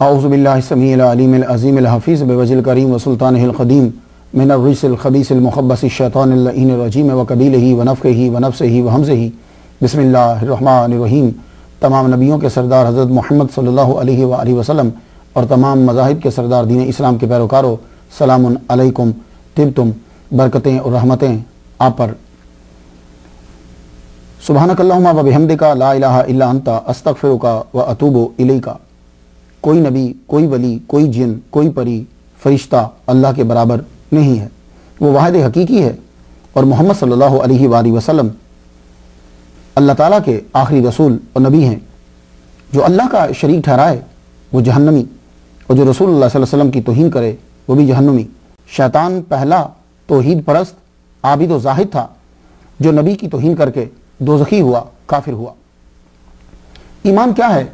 اعوذ باللہ السمیع العلیم العظیم الحفیظ بوجہ الکریم وسلطانہ القدیم من الرجس الخبیث المخبث الشیطان اللعین الرجیم وقبیلہ ونفخہ ونفثہ وہمزہ۔ بسم اللہ الرحمن الرحیم۔ تمام نبیوں کے سردار حضرت محمد صلی اللہ علیہ وآلہ وسلم اور تمام مذاہب کے سردار دین اسلام کے پیروکاروں، سلام علیکم۔ طبتم، برکتیں اور رحمتیں آپ پر۔ سبحانک اللہم و بحمدک لا الہ الا انت استغفرک و اتوب الیک۔ کوئی نبی، کوئی ولی، کوئی جن، کوئی پری، فرشتہ اللہ کے برابر نہیں ہے۔ وہ واحد حقیقی ہے اور محمد صلی اللہ علیہ وآلہ وسلم اللہ تعالیٰ کے آخری رسول اور نبی ہیں۔ جو اللہ کا شریک ٹھہرائے وہ جہنمی، اور جو رسول اللہ صلی اللہ علیہ وسلم کی توہین کرے وہ بھی جہنمی۔ شیطان پہلا توحید پرست عابد و زاہد تھا جو نبی کی توہین کر کے دوزخی ہوا، کافر ہوا۔ ایمان کیا ہے؟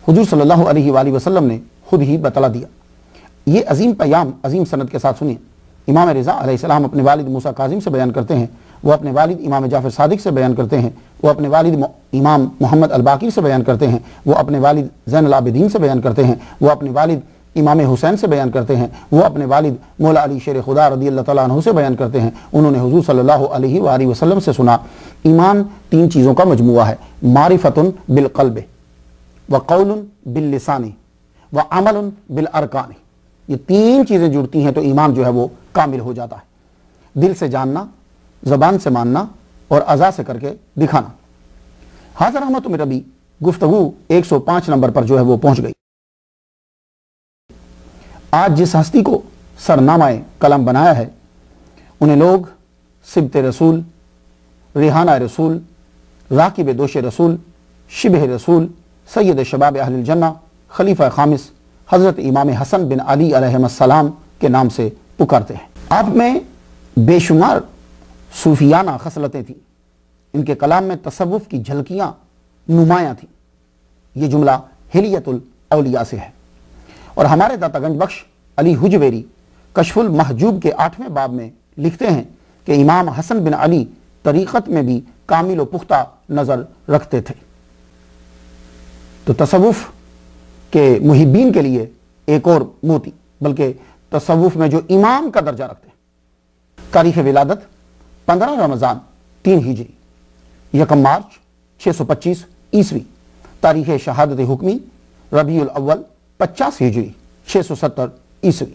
حضور صلی اللہ علیہ وآلہ وسلم نے خود ہی بتلا دیا۔ یہ عظیم پیام عظیم سند کے ساتھ سنیے۔ امام رضا علیہ السلام اپنے والد موسیٰ کاظم سے بیان کرتے ہیں، وہ اپنے والد امام جعفر صادق سے بیان کرتے ہیں، وہ اپنے والد امام محمد الباقر سے بیان کرتے ہیں، وہ اپنے والد زین العابدین سے بیان کرتے ہیں، وہ اپنے والد امام حسین سے بیان کرتے ہیں، وہ اپنے والد مولا علی شیر خدا رضی اللہ تعالیٰ عنہ سے بیان کرتے ہیں۔ انہوں نے حضور صلی اللہ علیہ وآلہ وسلم سے سنا، ایمان تین چیزوں کا مجموعہ ہے: معرفت بالقلب، وقول باللسان، وعمل بالارکان۔ یہ تین چیزیں جڑتی ہیں تو ایمان جو ہے وہ کامل ہو جاتا ہے۔ دل سے جاننا، زبان سے ماننا اور اعضاء سے کر کے دکھانا۔ حاضر رحمت من ربی گفتگو 105 نمبر پر جو ہے وہ پہنچ گئی۔ آج جس ہستی کو سرنامہ قلم بنایا ہے انہیں لوگ سبط رسول، ریحانہ رسول، راکب دوش رسول، شبہ رسول، سید شباب اہل الجنہ، خلیفہ خامس حضرت امام حسن بن علی علیہ السلام کے نام سے پکارتے ہیں۔ آپ میں بے شمار صوفیانہ خصلتیں تھیں، ان کے کلام میں تصوف کی جھلکیاں نمایاں تھیں۔ یہ جملہ حلیت الاولیاء سے ہے، اور ہمارے داتا گنج بخش علی حجویری کشف المحجوب کے 8ویں باب میں لکھتے ہیں کہ امام حسن بن علی طریقت میں بھی کامل و پختہ نظر رکھتے تھے۔ تو تصوف کے محبین کے لیے ایک اور موتی، بلکہ تصوف میں جو امام کا درجہ رکھتے ہیں۔ تاریخ ولادت 15 رمضان 3 ہجری، 1 مارچ 625 عیسوی۔ تاریخ شہادت حکمی ربیع الاول 50 ہجری 670 عیسوی۔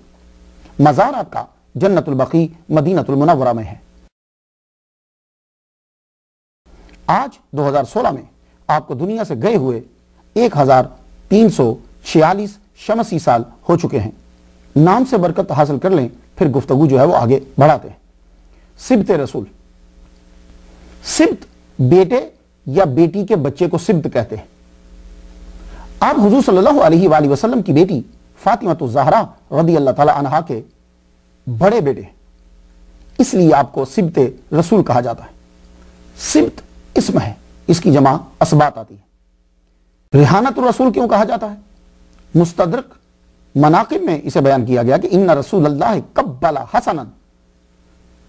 مزار آپ کا جنت البقیع مدینہ المنورہ میں ہے۔ آج 2016 میں آپ کو دنیا سے گئے ہوئے 1346 شمسی سال ہو چکے ہیں۔ نام سے برکت حاصل کر لیں، پھر گفتگو جو ہے وہ آگے بڑھاتے ہیں۔ سبط رسول، سبط بیٹے یا بیٹی کے بچے کو سبط کہتے ہیں۔ آپ حضور صلی اللہ علیہ وآلہ وسلم کی بیٹی فاطمہ الزہرا رضی اللہ تعالی عنہا کے بڑے بیٹے ہیں، اس لیے آپ کو سبط رسول کہا جاتا ہے۔ سبط اسم ہے، اس کی جمع اسباط آتی ہے۔ ریحانۃ الرسول کیوں کہا جاتا ہے؟ مستدرک مناقب میں اسے بیان کیا گیا کہ ان رسول اللہ قبل حسنا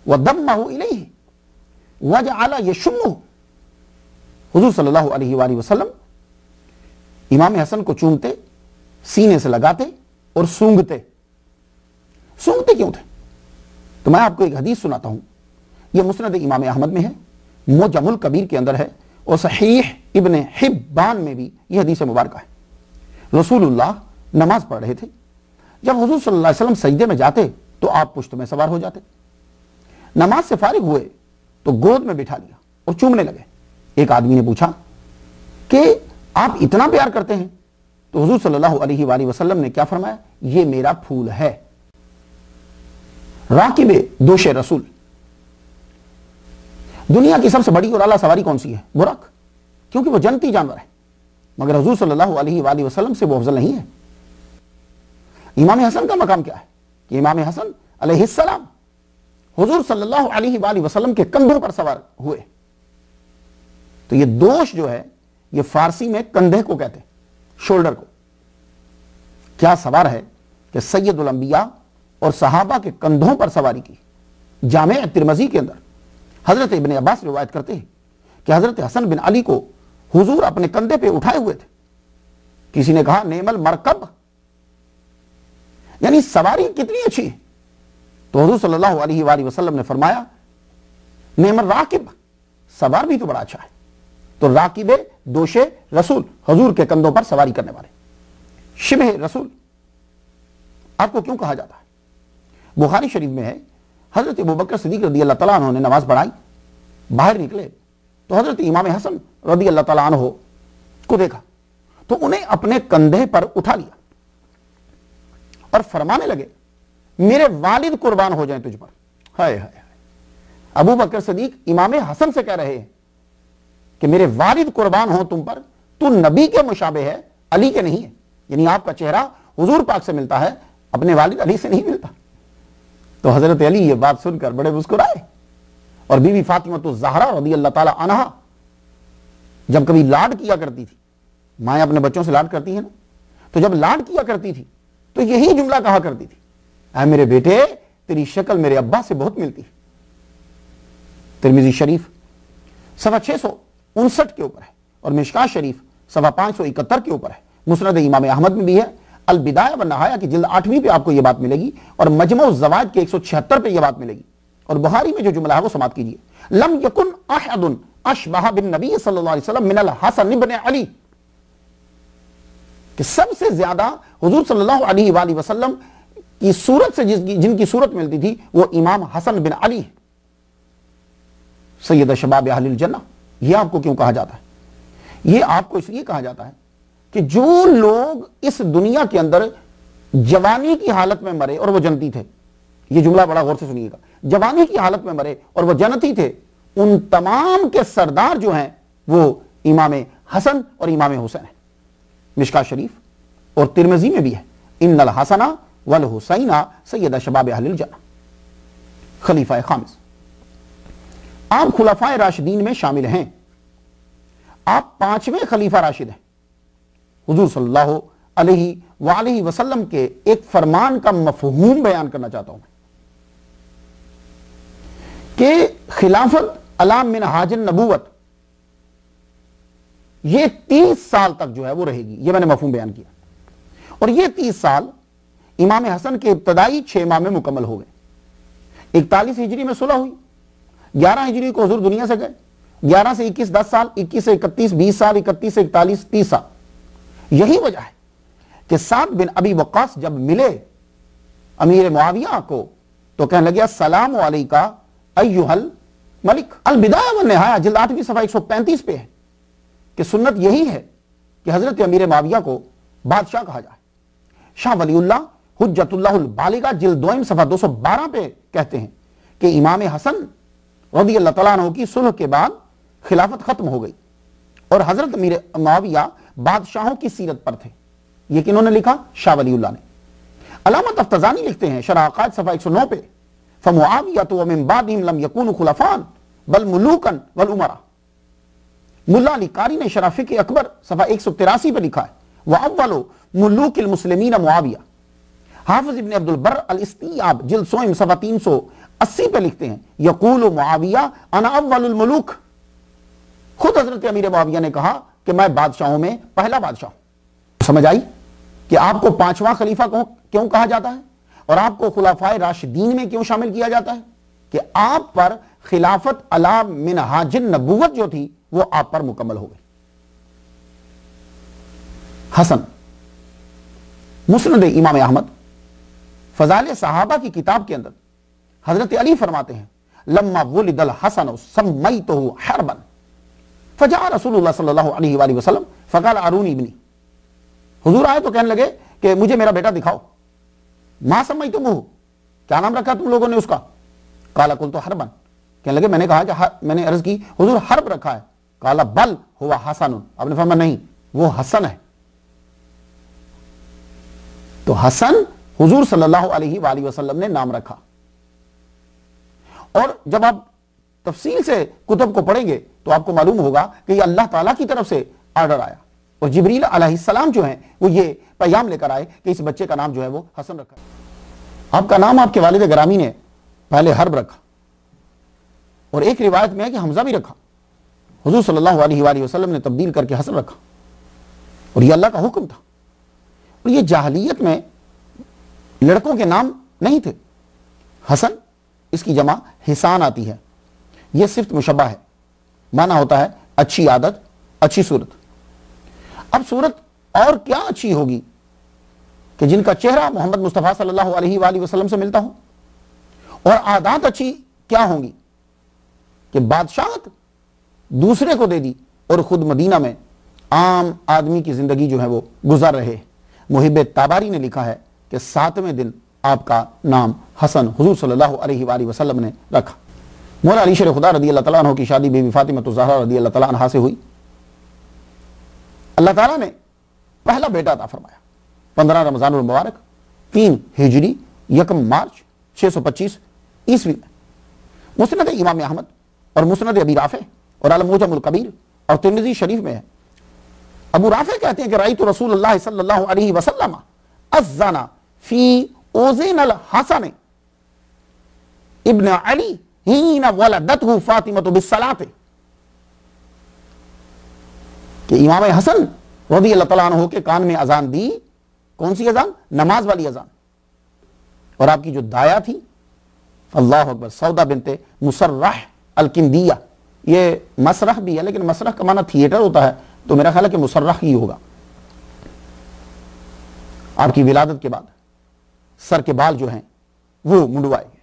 وضمہ الیہ وجعل یشمہ۔ حضور صلی اللہ علیہ وآلہ وسلم امام حسن کو چومتے، سینے سے لگاتے اور سونگتے۔ سونگتے کیوں تھے؟ تو میں آپ کو ایک حدیث سناتا ہوں، یہ مسند امام احمد میں ہے، معجم الکبیر کے اندر ہے، اور صحیح ابن حبان میں بھی یہ حدیث مبارکہ ہے۔ رسول اللہ نماز پڑھ رہے تھے، جب حضور صلی اللہ علیہ وسلم سجدے میں جاتے تو آپ پشت میں سوار ہو جاتے۔ نماز سے فارغ ہوئے تو گود میں بٹھا لیا اور چومنے لگے۔ ایک آدمی نے پوچھا کہ آپ اتنا پیار کرتے ہیں؟ تو حضور صلی اللہ علیہ وآلہ وسلم نے کیا فرمایا؟ یہ میرا پھول ہے۔ راکب دوش رسول، دنیا کی سب سے بڑی اور اعلیٰ سواری کون سی ہے؟ برق، کیونکہ وہ جنتی جانور ہے، مگر حضور صلی اللہ علیہ وآلہ وسلم سے وہ افضل نہیں ہے۔ امام حسن کا مقام کیا ہے کہ امام حسن علیہ السلام حضور صلی اللہ علیہ وآلہ وسلم کے کندھوں پر سوار ہوئے۔ تو یہ دوش جو ہے یہ فارسی میں کندھے کو کہتے ہیں، شولڈر کو۔ کیا سوار ہے کہ سید الانبیاء اور صحابہ کے کندھوں پر سواری کی۔ جامع ترمذی کے اندر حضرت ابن عباس روایت کرتے ہیں کہ حضرت حسن بن علی کو حضور اپنے کندھے پہ اٹھائے ہوئے تھے۔ کسی نے کہا نعم المرکب یعنی سواری کتنی اچھی ہے. تو حضور صلی اللہ علیہ وآلہ وسلم نے فرمایا نعم الراکب، سوار بھی تو بڑا اچھا ہے. تو راکب دوش رسول، حضور کے کندھوں پر سواری کرنے والے، شبہ رسول آپ کو کیوں کہا جاتا ہے؟ بخاری شریف میں ہے حضرت ابوبکر صدیق رضی اللہ تعالیٰ عنہ نے نماز پڑھائی، باہر نکلے تو حضرت امام حسن رضی اللہ تعالیٰ عنہ کو دیکھا تو انہیں اپنے کندھے پر اٹھا لیا اور فرمانے لگے میرے والد قربان ہو جائیں تجھ پر. ہائے ہائے، ابوبکر صدیق امام حسن سے کہہ رہے ہیں کہ میرے والد قربان ہوں تم پر، تو نبی کے مشابہ ہے، علی کے نہیں ہے. یعنی آپ کا چہرہ حضور پاک سے ملتا ہے، اپنے والد علی سے نہیں ملتا. تو حضرت علی یہ بات سن کر بڑے مسکرائے. اور بیوی فاطمہ الزہرا رضی اللہ تعالی عنہا جب کبھی لاڈ کیا کرتی تھی، مائیں اپنے بچوں سے لاڈ کرتی ہیں نا، تو جب لاڈ کیا کرتی تھی تو یہی جملہ کہا کرتی تھی، اے میرے بیٹے تیری شکل میرے ابا سے بہت ملتی ہے. ترمذی شریف صفحہ 659 کے اوپر ہے اور مشکاۃ شریف صفحہ 571 کے اوپر ہے. مسند امام احمد میں بھی ہے، البدایہ والنہایہ کی جلد 8ویں پہ آپ کو یہ بات ملے گی، اور مجمع الزوائد کے 176 پہ یہ بات ملے گی. اور بخاری میں جو جملہ ہے وہ سماعت کیجئے، لم یکن احد اشبہ بالنبی صلی اللہ علیہ وسلم من الحسن بن علی، کہ سب سے زیادہ حضور صلی اللہ علیہ وآلہ وسلم کی صورت سے جن کی صورت ملتی تھی وہ امام حسن بن علی ہے، سید شباب اہل الجنہ. یہ آپ کو کیوں کہا جاتا ہے؟ یہ آپ کو اس لیے کہا جاتا ہے کہ جو لوگ اس دنیا کے اندر جوانی کی حالت میں مرے اور وہ جنتی تھے، یہ جملہ بڑا غور سے سنیے گا، جوانی کی حالت میں مرے اور وہ جنتی تھے، ان تمام کے سردار جو ہیں وہ امام حسن اور امام حسین ہیں. مشکاۃ شریف اور ترمذی میں بھی ہے، ان الحسن والحسین سید شباب اہل الجنہ. خلیفہ خامس، آپ خلفائے راشدین میں شامل ہیں، آپ 5ویں خلیفہ راشد ہیں. حضور صلی اللہ علیہ وآلہ وسلم کے ایک فرمان کا مفہوم بیان کرنا چاہتا ہوں کہ خلافت علی منہاج النبوت یہ 30 سال تک جو ہے وہ رہے گی. یہ میں نے مفہوم بیان کیا، اور یہ 30 سال امام حسن کے ابتدائی 6 ماہ میں مکمل ہو گئے. 41 ہجری میں صلح ہوئی، 11 ہجری کو حضور دنیا سے گئے، 11 سے 21 10 سال، 21 سے 31 20 سال، 31 سے 41 30 سال. یہی وجہ ہے کہ سعد بن ابی وقاص جب ملے امیر معاویہ کو تو کہنے لگے السلام علیکہ ایھا الملک. البدایہ والنہایہ جلد 8ویں صفحہ 135 پہ ہے کہ سنت یہی ہے کہ حضرت امیر معاویہ کو بادشاہ کہا جائے. شاہ ولی اللہ حجت اللہ البالغہ جلد 2 صفحہ 212 پہ کہتے ہیں کہ امام حسن رضی اللہ تعالیٰ عنہ کی صلح کے بعد خلافت ختم ہو گئی اور حضرت امیر معاویہ بادشاہوں کی سیرت پر تھے. یہ کنہوں نے لکھا؟ شاہ ولی اللہ نے. علامہ تفتزانی لکھتے ہیں شرح عقائد صفحہ 109 پہ فمعاویۃ ومن بعدہم لم یکونوا خلفاء بل ملوکا والامراء. ملا علی قاری نے شرح فقہ اکبر صفحہ 183 پہ لکھا ہے وَأَوَّلُ ملوک المسلمین معاویہ. حافظ ابن عبد البر الاستیاب جلد 100 صفحہ 380 پہ لکھتے ہیں یقول معاویہ انا اول الملوک. خود حضرت امیر معاویہ نے کہا کہ میں بادشاہوں میں پہلا بادشاہ ہوں. سمجھ آئی کہ آپ کو 5واں خلیفہ کیوں کہا جاتا ہے اور آپ کو خلفائے راشدین میں کیوں شامل کیا جاتا ہے؟ کہ آپ پر خلافت علی منہاج النبوت جو تھی وہ آپ پر مکمل ہو گئی. حسن، مسند امام احمد فضائل صحابہ کی کتاب کے اندر حضرت علی فرماتے ہیں لما ولد الحسن سمیتہ حربا فجاء رسول اللہ صلی اللہ علیہ وآلہ وسلم فقال ارونی ابنی. حضور آئے تو کہنے لگے کہ مجھے میرا بیٹا دکھاؤ. ما سمیتموہ، کیا نام رکھا تم لوگوں نے اس کا؟ قال قلت حربا، کہنے لگے میں نے کہا کہ میں نے عرض کی حضور حرب رکھا ہے. قال بل هو حسن، آپ نے فرمایا نہیں وہ حسن ہے. تو حسن حضور صلی اللہ علیہ وآلہ وسلم نے نام رکھا. اور جب آپ تفصیل سے کتب کو پڑھیں گے تو آپ کو معلوم ہوگا کہ یہ اللہ تعالیٰ کی طرف سے آرڈر آیا اور جبریل علیہ السلام جو ہیں وہ یہ پیغام لے کر آئے کہ اس بچے کا نام جو ہے وہ حسن رکھا. آپ کا نام آپ کے والد گرامی نے پہلے حرب رکھا اور ایک روایت میں ہے کہ حمزہ بھی رکھا. حضور صلی اللہ علیہ وآلہ وسلم نے تبدیل کر کے حسن رکھا اور یہ اللہ کا حکم تھا. اور یہ جاہلیت میں لڑکوں کے نام نہیں تھے. حسن اس کی جمع حسان آتی ہے. یہ صفت مشبہ ہے، معنی ہوتا ہے اچھی عادت، اچھی صورت. اب صورت اور کیا اچھی ہوگی کہ جن کا چہرہ محمد مصطفیٰ صلی اللہ علیہ وآلہ وسلم سے ملتا ہو. اور عادات اچھی کیا ہوں گی کہ بادشاہت دوسرے کو دے دی اور خود مدینہ میں عام آدمی کی زندگی جو ہے وہ گزار رہے. محب تاباری نے لکھا ہے کہ 7ویں دن آپ کا نام حسن حضور صلی اللہ علیہ وآلہ وسلم نے رکھا. مولا علی شیر خدا رضی اللہ تعالیٰ عنہ کی شادی بی بی فاطمہ الزہرا رضی اللہ تعالیٰ عنہ سے ہوئی. اللہ تعالیٰ نے پہلا بیٹا عطا فرمایا 15 رمضان المبارک 3 ہجری 1 مارچ 625 عیسوی میں. مسند امام احمد اور مسند ابی رافع اور المعجم الکبیر اور ترمذی شریف میں ہے. ابو رافع کہتے ہیں کہ رأیت رسول اللہ صلی اللہ علیہ وسلم اذن فی اوزین الحسن ابن علی حین ولدتہ فاطمہ بالصلاۃ، کہ امام حسن رضی اللہ تعالیٰ عنہ کے کان میں اذان دی. کون سی اذان؟ نماز والی اذان. اور آپ کی جو دایا تھی اللہ اکبر سودا بنت مسرح الکندیہ، یہ مسرح بھی ہے لیکن مسرح کا معنی تھیٹر ہوتا ہے تو میرا خیال ہے کہ مسرح ہی ہوگا. آپ کی ولادت کے بعد سر کے بال جو ہیں وہ منڈوائے گئے.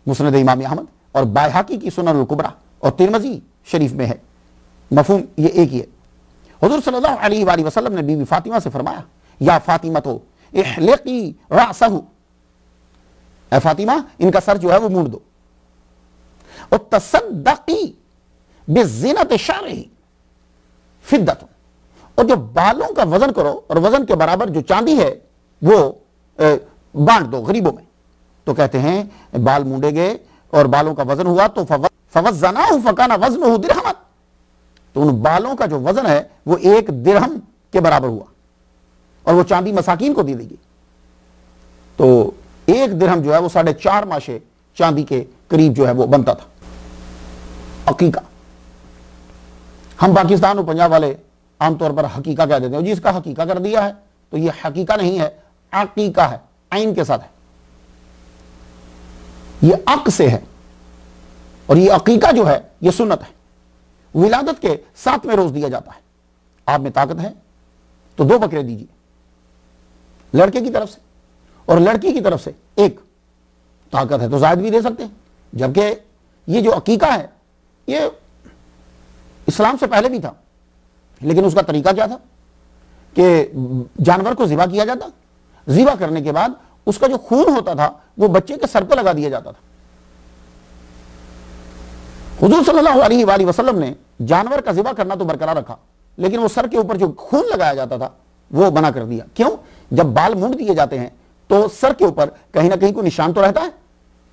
مسند امام احمد اور بائحقی کی سنن الکبریٰ اور ترمذی شریف میں ہے. مفہوم یہ ایک ہی ہے. حضور صلی اللہ علیہ وآلہ وسلم نے بی بی فاطمہ سے فرمایا یا فاطمہ تو احلقی رأسہ، اے فاطمہ ان کا سر جو ہے وہ مونڈ دو. اور تصدقی بزینت شعرہ فدۃ، اور جو بالوں کا وزن کرو اور وزن کے برابر جو چاندی ہے وہ بانٹ دو غریبوں میں. تو کہتے ہیں بال مونڈے گئے اور بالوں کا وزن ہوا تو فوزناہ فکان وزنہ درہما، تو ان بالوں کا جو وزن ہے وہ 1 درہم کے برابر ہوا اور وہ چاندی مساکین کو دی گئی. تو 1 درہم جو ہے وہ 4.5 ماشے چاندی کے قریب جو ہے وہ بنتا تھا. عقیقہ، ہم پاکستان اور پنجاب والے عام طور پر حقیقہ کہہ دیتے ہیں، جی اس کا حقیقہ کر دیا ہے، تو یہ حقیقہ نہیں ہے، عقیقہ ہے، عین کے ساتھ ہے. یہ عق سے ہے اور یہ عقیقہ جو ہے یہ سنت ہے. ولادت کے 7ویں روز دیا جاتا ہے. آپ میں طاقت ہے تو 2 بکرے دیجیے لڑکے کی طرف سے، اور لڑکی کی طرف سے 1. طاقت ہے تو زائد بھی دے سکتے ہیں. جبکہ یہ جو عقیقہ ہے یہ اسلام سے پہلے بھی تھا، لیکن اس کا طریقہ کیا تھا کہ جانور کو ذبح کیا جاتا، ذبح کرنے کے بعد اس کا جو خون ہوتا تھا وہ بچے کے سر پہ لگا دیا جاتا تھا. حضور صلی اللہ علیہ وآلہ وسلم نے جانور کا ذبح کرنا تو برقرار رکھا، لیکن وہ سر کے اوپر جو خون لگایا جاتا تھا وہ منع کر دیا. کیوں؟ جب بال مونڈ دیے جاتے ہیں تو سر کے اوپر کہیں نہ کہیں کوئی نشان تو رہتا ہے.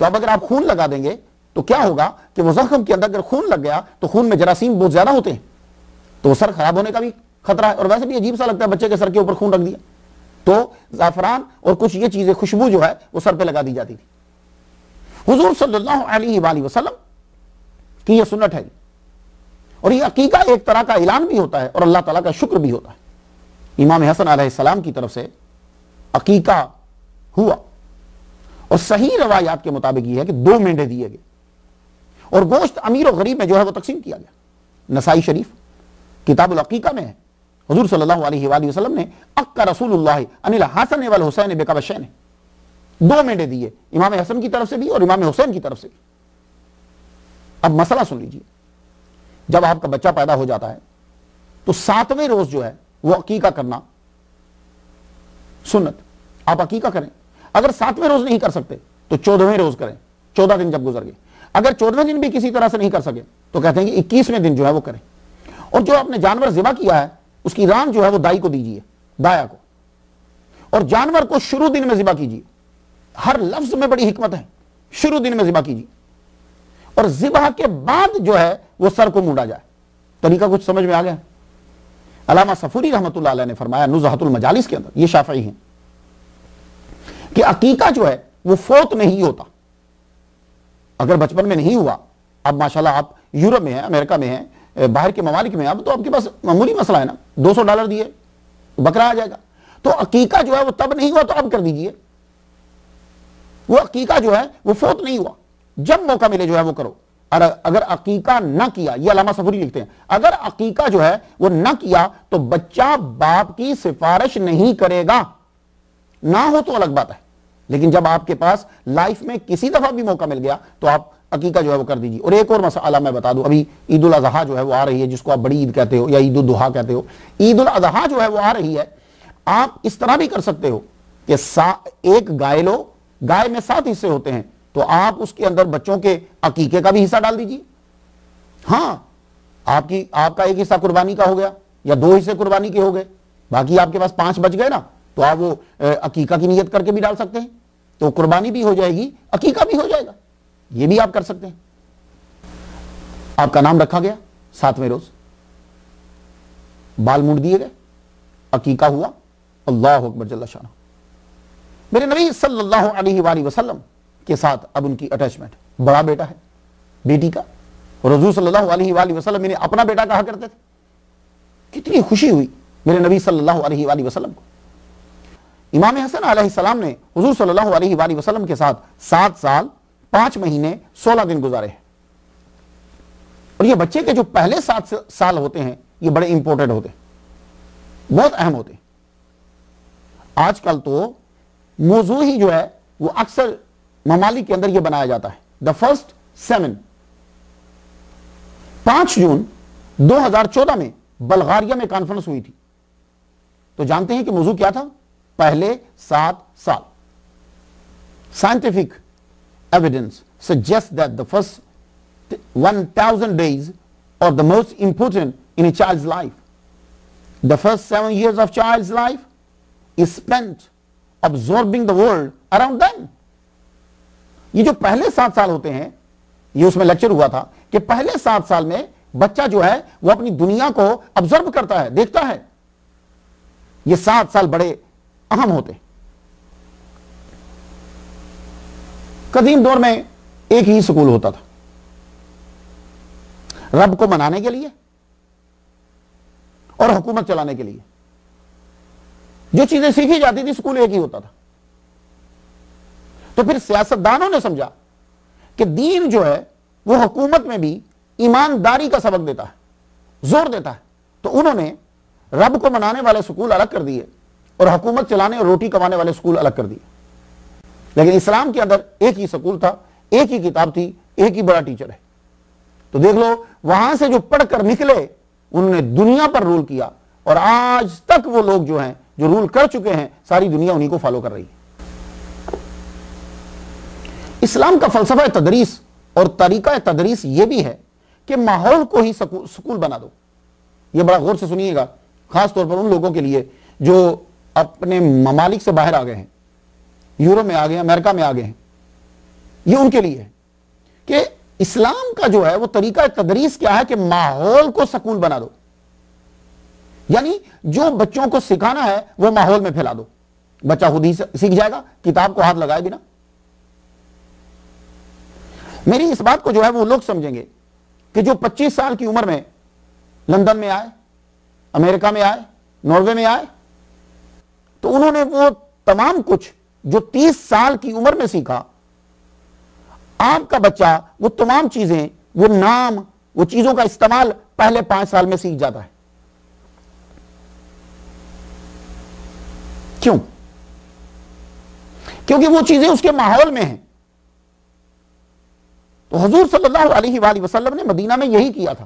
تو اب اگر آپ خون لگا دیں گے تو کیا ہوگا کہ وہ زخم کے اندر اگر خون لگ گیا تو خون میں جراثیم بہت زیادہ ہوتے ہیں، تو سر خراب ہونے کا بھی خطرہ ہے. اور ویسے بھی عجیب سا لگتا ہے بچے کے سر کے اوپر خون رکھ دیا. تو زعفران اور کچھ یہ چیزیں خوشبو جو ہے وہ سر پہ لگا دی جاتی تھی. حضور صلی اللہ علیہ وآلہ وسلم کی یہ سنت ہے. اور یہ عقیقہ ایک طرح کا اعلان بھی ہوتا ہے اور اللہ تعالیٰ کا شکر بھی ہوتا ہے. امام حسن علیہ السلام کی طرف سے عقیقہ ہوا اور صحیح روایات کے مطابق یہ ہے کہ 2 مینڈے دیے گئے اور گوشت امیر و غریب میں جو ہے وہ تقسیم کیا گیا. نسائی شریف کتاب العقیقہ میں ہے. حضور صلی اللہ علیہ وآلہ وسلم نے عقہ رسول اللہ عن الحسن والحسین بکبشین، 2 مینڈے دیے امام حسن کی طرف سے بھی اور امام حسین کی طرف سے بھی. اب مسئلہ سن لیجئے، جب آپ کا بچہ پیدا ہو جاتا ہے تو 7ویں روز جو ہے وہ عقیقہ کرنا سنت. آپ عقیقہ کریں. اگر 7ویں روز نہیں کر سکتے تو 14ویں روز کریں، 14 دن جب گزر گئے. اگر 14ویں دن بھی کسی طرح سے نہیں کر سکے تو کہتے ہیں کہ 21ویں دن جو ہے وہ کریں. اور جو آپ نے جانور ذبح کیا ہے اس کی ران جو ہے وہ دائی کو دیجیے، دایا کو. اور جانور کو شروع دن میں ذبح کیجیے. ہر لفظ میں بڑی حکمت ہے. شروع دن میں ذبح کیجیے اور ذبح کے بعد جو ہے وہ سر کو مونڈا جائے. طریقہ کچھ سمجھ میں آ گیا؟ علامہ صفوری رحمۃ اللہ علیہ نے فرمایا نزہۃ المجالس کے اندر، یہ شافعی ہیں، کہ عقیقہ جو ہے وہ فوت نہیں ہوتا. اگر بچپن میں نہیں ہوا، اب ماشاءاللہ آپ یورپ میں ہیں، امریکہ میں ہیں، باہر کے ممالک میں، اب تو آپ کے پاس معمولی مسئلہ ہے نا، $200 دیے بکرا آ جائے گا. تو عقیقہ جو ہے وہ تب نہیں ہوا تو اب کر دیجئے. وہ عقیقہ جو ہے وہ فوت نہیں ہوا, جب موقع ملے جو ہے وہ کرو. اور اگر عقیقہ نہ کیا, یہ علامہ صفوری لکھتے ہیں, اگر عقیقہ جو ہے وہ نہ کیا تو بچہ باپ کی سفارش نہیں کرے گا. نہ ہو تو الگ بات ہے, لیکن جب آپ کے پاس لائف میں کسی دفعہ بھی موقع مل گیا تو آپ عقیقہ جو ہے وہ کر دیجیے. اور ایک اور مسئلہ میں بتا دوں, ابھی عید الاضحیٰ جو ہے وہ آ رہی ہے, جس کو آپ بڑی عید کہتے ہو یا عید الضحیٰ کہتے ہو. عید الاضحیٰ جو ہے وہ آ رہی ہے, آپ اس طرح بھی کر سکتے ہو کہ ایک گائے لو, گائے میں 7 حصے ہوتے ہیں, تو آپ اس کے اندر بچوں کے عقیقے کا بھی حصہ ڈال دیجیے. ہاں, آپ کا ایک حصہ قربانی کا ہو گیا یا 2 حصے قربانی کے ہو گئے, باقی آپ کے پاس 5 بچ گئے نا, تو آپ وہ عقیقہ کی نیت کر کے بھی ڈال سکتے ہیں, تو قربانی بھی ہو جائے گی, عقیقہ بھی ہو جائے گا. یہ بھی آپ کر سکتے ہیں. آپ کا نام رکھا گیا 7ویں روز, بال مونڈ دیے گئے, عقیقہ ہوا, اللہ اکبر جل شانہ. میرے نبی صلی اللہ علیہ وآلہ وسلم کے ساتھ اب ان کی اٹیچمنٹ, بڑا بیٹا ہے بیٹی کا, اور حضور صلی اللہ علیہ وآلہ وسلم انہیں اپنا بیٹا کہا کرتے تھے. کتنی خوشی ہوئی میرے نبی صلی اللہ علیہ وآلہ وسلم کو. امام حسن علیہ السلام نے حضور صلی اللہ علیہ وآلہ وسلم کے ساتھ 7 سال 5 مہینے 16 دن گزارے ہیں. اور یہ بچے کے جو پہلے 7 سال ہوتے ہیں یہ بڑے امپورٹنٹ ہوتے ہیں, بہت اہم ہوتے ہیں. آج کل تو موضوع ہی جو ہے وہ اکثر ممالک کے اندر یہ بنایا جاتا ہے, دا فرسٹ 7. 5 جون 2014 میں بلغاریہ میں کانفرنس ہوئی تھی, تو جانتے ہیں کہ موضوع کیا تھا؟ پہلے 7 سال. Scientific evidence suggests that the first 1000 days are the most important in a child's life. The first 7 years of child's life is spent absorbing the world around them. یہ جو پہلے 7 سال ہوتے ہیں, یہ اس میں لیکچر ہوا تھا کہ پہلے 7 سال میں بچہ جو ہے وہ اپنی دنیا کو ابزرو کرتا ہے, دیکھتا ہے. یہ 7 سال بڑے اہم ہوتے ہیں. قدیم دور میں ایک ہی سکول ہوتا تھا, رب کو منانے کے لیے اور حکومت چلانے کے لیے. جو چیزیں سیکھی جاتی تھی سکول ایک ہی ہوتا تھا. تو پھر سیاستدانوں نے سمجھا کہ دین جو ہے وہ حکومت میں بھی ایمانداری کا سبق دیتا ہے, زور دیتا ہے. تو انہوں نے رب کو منانے والے سکول الگ کر دیے اور حکومت چلانے اور روٹی کمانے والے سکول الگ کر دیے. لیکن اسلام کے اندر ایک ہی سکول تھا, ایک ہی کتاب تھی, ایک ہی بڑا ٹیچر ہے. تو دیکھ لو, وہاں سے جو پڑھ کر نکلے انہوں نے دنیا پر رول کیا, اور آج تک وہ لوگ جو ہیں جو رول کر چکے ہیں ساری دنیا انہی کو فالو کر رہی ہے. اسلام کا فلسفہ تدریس اور طریقہ تدریس یہ بھی ہے کہ ماحول کو ہی سکول بنا دو. یہ بڑا غور سے سنیے گا, خاص طور پر ان لوگوں کے لیے جو اپنے ممالک سے باہر آ گئے ہیں, یورپ میں آ گئے ہیں, امریکہ میں آ گئے ہیں. یہ ان کے لیے ہے کہ اسلام کا جو ہے وہ طریقہ تدریس کیا ہے کہ ماحول کو سکول بنا دو. یعنی جو بچوں کو سکھانا ہے وہ ماحول میں پھیلا دو, بچہ خود ہی سیکھ جائے گا, کتاب کو ہاتھ لگائے بنا. میری اس بات کو جو ہے وہ لوگ سمجھیں گے کہ جو 25 سال کی عمر میں لندن میں آئے, امریکہ میں آئے, ناروے میں آئے, تو انہوں نے وہ تمام کچھ جو 30 سال کی عمر میں سیکھا, آپ کا بچہ وہ تمام چیزیں, وہ نام, وہ چیزوں کا استعمال پہلے 5 سال میں سیکھ جاتا ہے. کیوں؟ کیونکہ وہ چیزیں اس کے ماحول میں ہیں. تو حضور صلی اللہ علیہ وآلہ وسلم نے مدینہ میں یہی کیا تھا,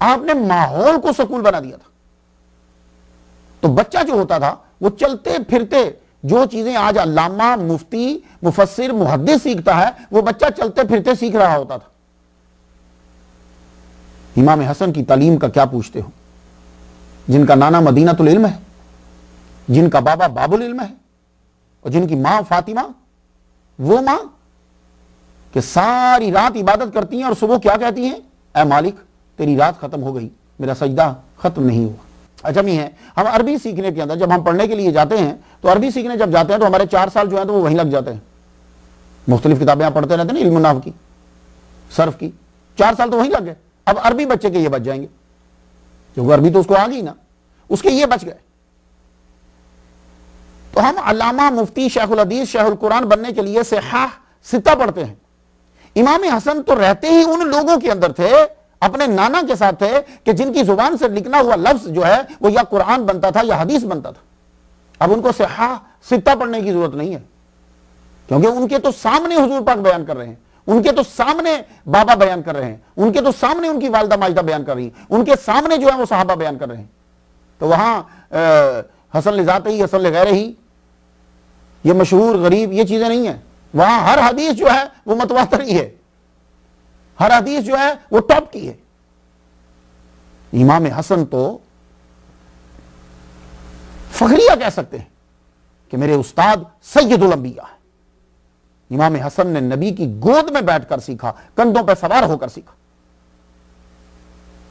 آپ نے ماحول کو سکول بنا دیا تھا. تو بچہ جو ہوتا تھا وہ چلتے پھرتے جو چیزیں آج علامہ, مفتی, مفسر, محدث سیکھتا ہے, وہ بچہ چلتے پھرتے سیکھ رہا ہوتا تھا. امام حسن کی تعلیم کا کیا پوچھتے ہو, جن کا نانا مدینۃ العلم ہے, جن کا بابا باب العلم ہے, اور جن کی ماں فاطمہ, وہ ماں کہ ساری رات عبادت کرتی ہیں اور صبح کیا کہتی ہیں, اے مالک تیری رات ختم ہو گئی, میرا سجدہ ختم نہیں ہوا. اجمی ہے, ہم عربی سیکھنے کے اندر جب ہم پڑھنے کے لیے جاتے ہیں تو عربی سیکھنے جب جاتے ہیں تو ہمارے 4 سال جو ہیں تو وہ وہیں لگ جاتے ہیں. مختلف کتابیں آپ پڑھتے رہتے ہیں نا, علم النحو کی, صرف کی, 4 سال تو وہیں لگ گئے. اب عربی بچے کے یہ بچ جائیں گے, کیونکہ عربی تو اس کو آ گئی نا, اس کے یہ بچ گئے. تو ہم علامہ مفتی شیخ الحدیث شیخ القرآن بننے کے لیے صحاح ستہ پڑھتے ہیں. امام حسن تو رہتے ہی ان لوگوں کے اندر تھے، اپنے نانا کے ساتھ تھے، کہ جن کی زبان سے لکھنا ہوا لفظ جو ہے وہ یا قرآن بنتا تھا یا حدیث بنتا تھا. اب ان کو صحاح ستہ پڑھنے کی ضرورت نہیں ہے، کیونکہ ان کے تو سامنے حضور پاک بیان کر رہے ہیں، ان کے تو سامنے بابا بیان کر رہے ہیں، ان کے تو سامنے ان کی والدہ ماجدہ بیان کر رہی ہیں، ان کے سامنے جو ہے وہ صحابہ بیان کر رہے ہیں. تو وہاں حسن لذات ہی حسن لغیر ہی، یہ مشہور غریب، یہ چیزیں نہیں ہیں. وہاں ہر حدیث جو ہے وہ متواتر ہی ہے، ہر حدیث جو ہے وہ ٹاپ کی ہے. امام حسن تو فخریہ کہہ سکتے ہیں کہ میرے استاد سید الانبیاء ہے. امام حسن نے نبی کی گود میں بیٹھ کر سیکھا، کندھوں پہ سوار ہو کر سیکھا.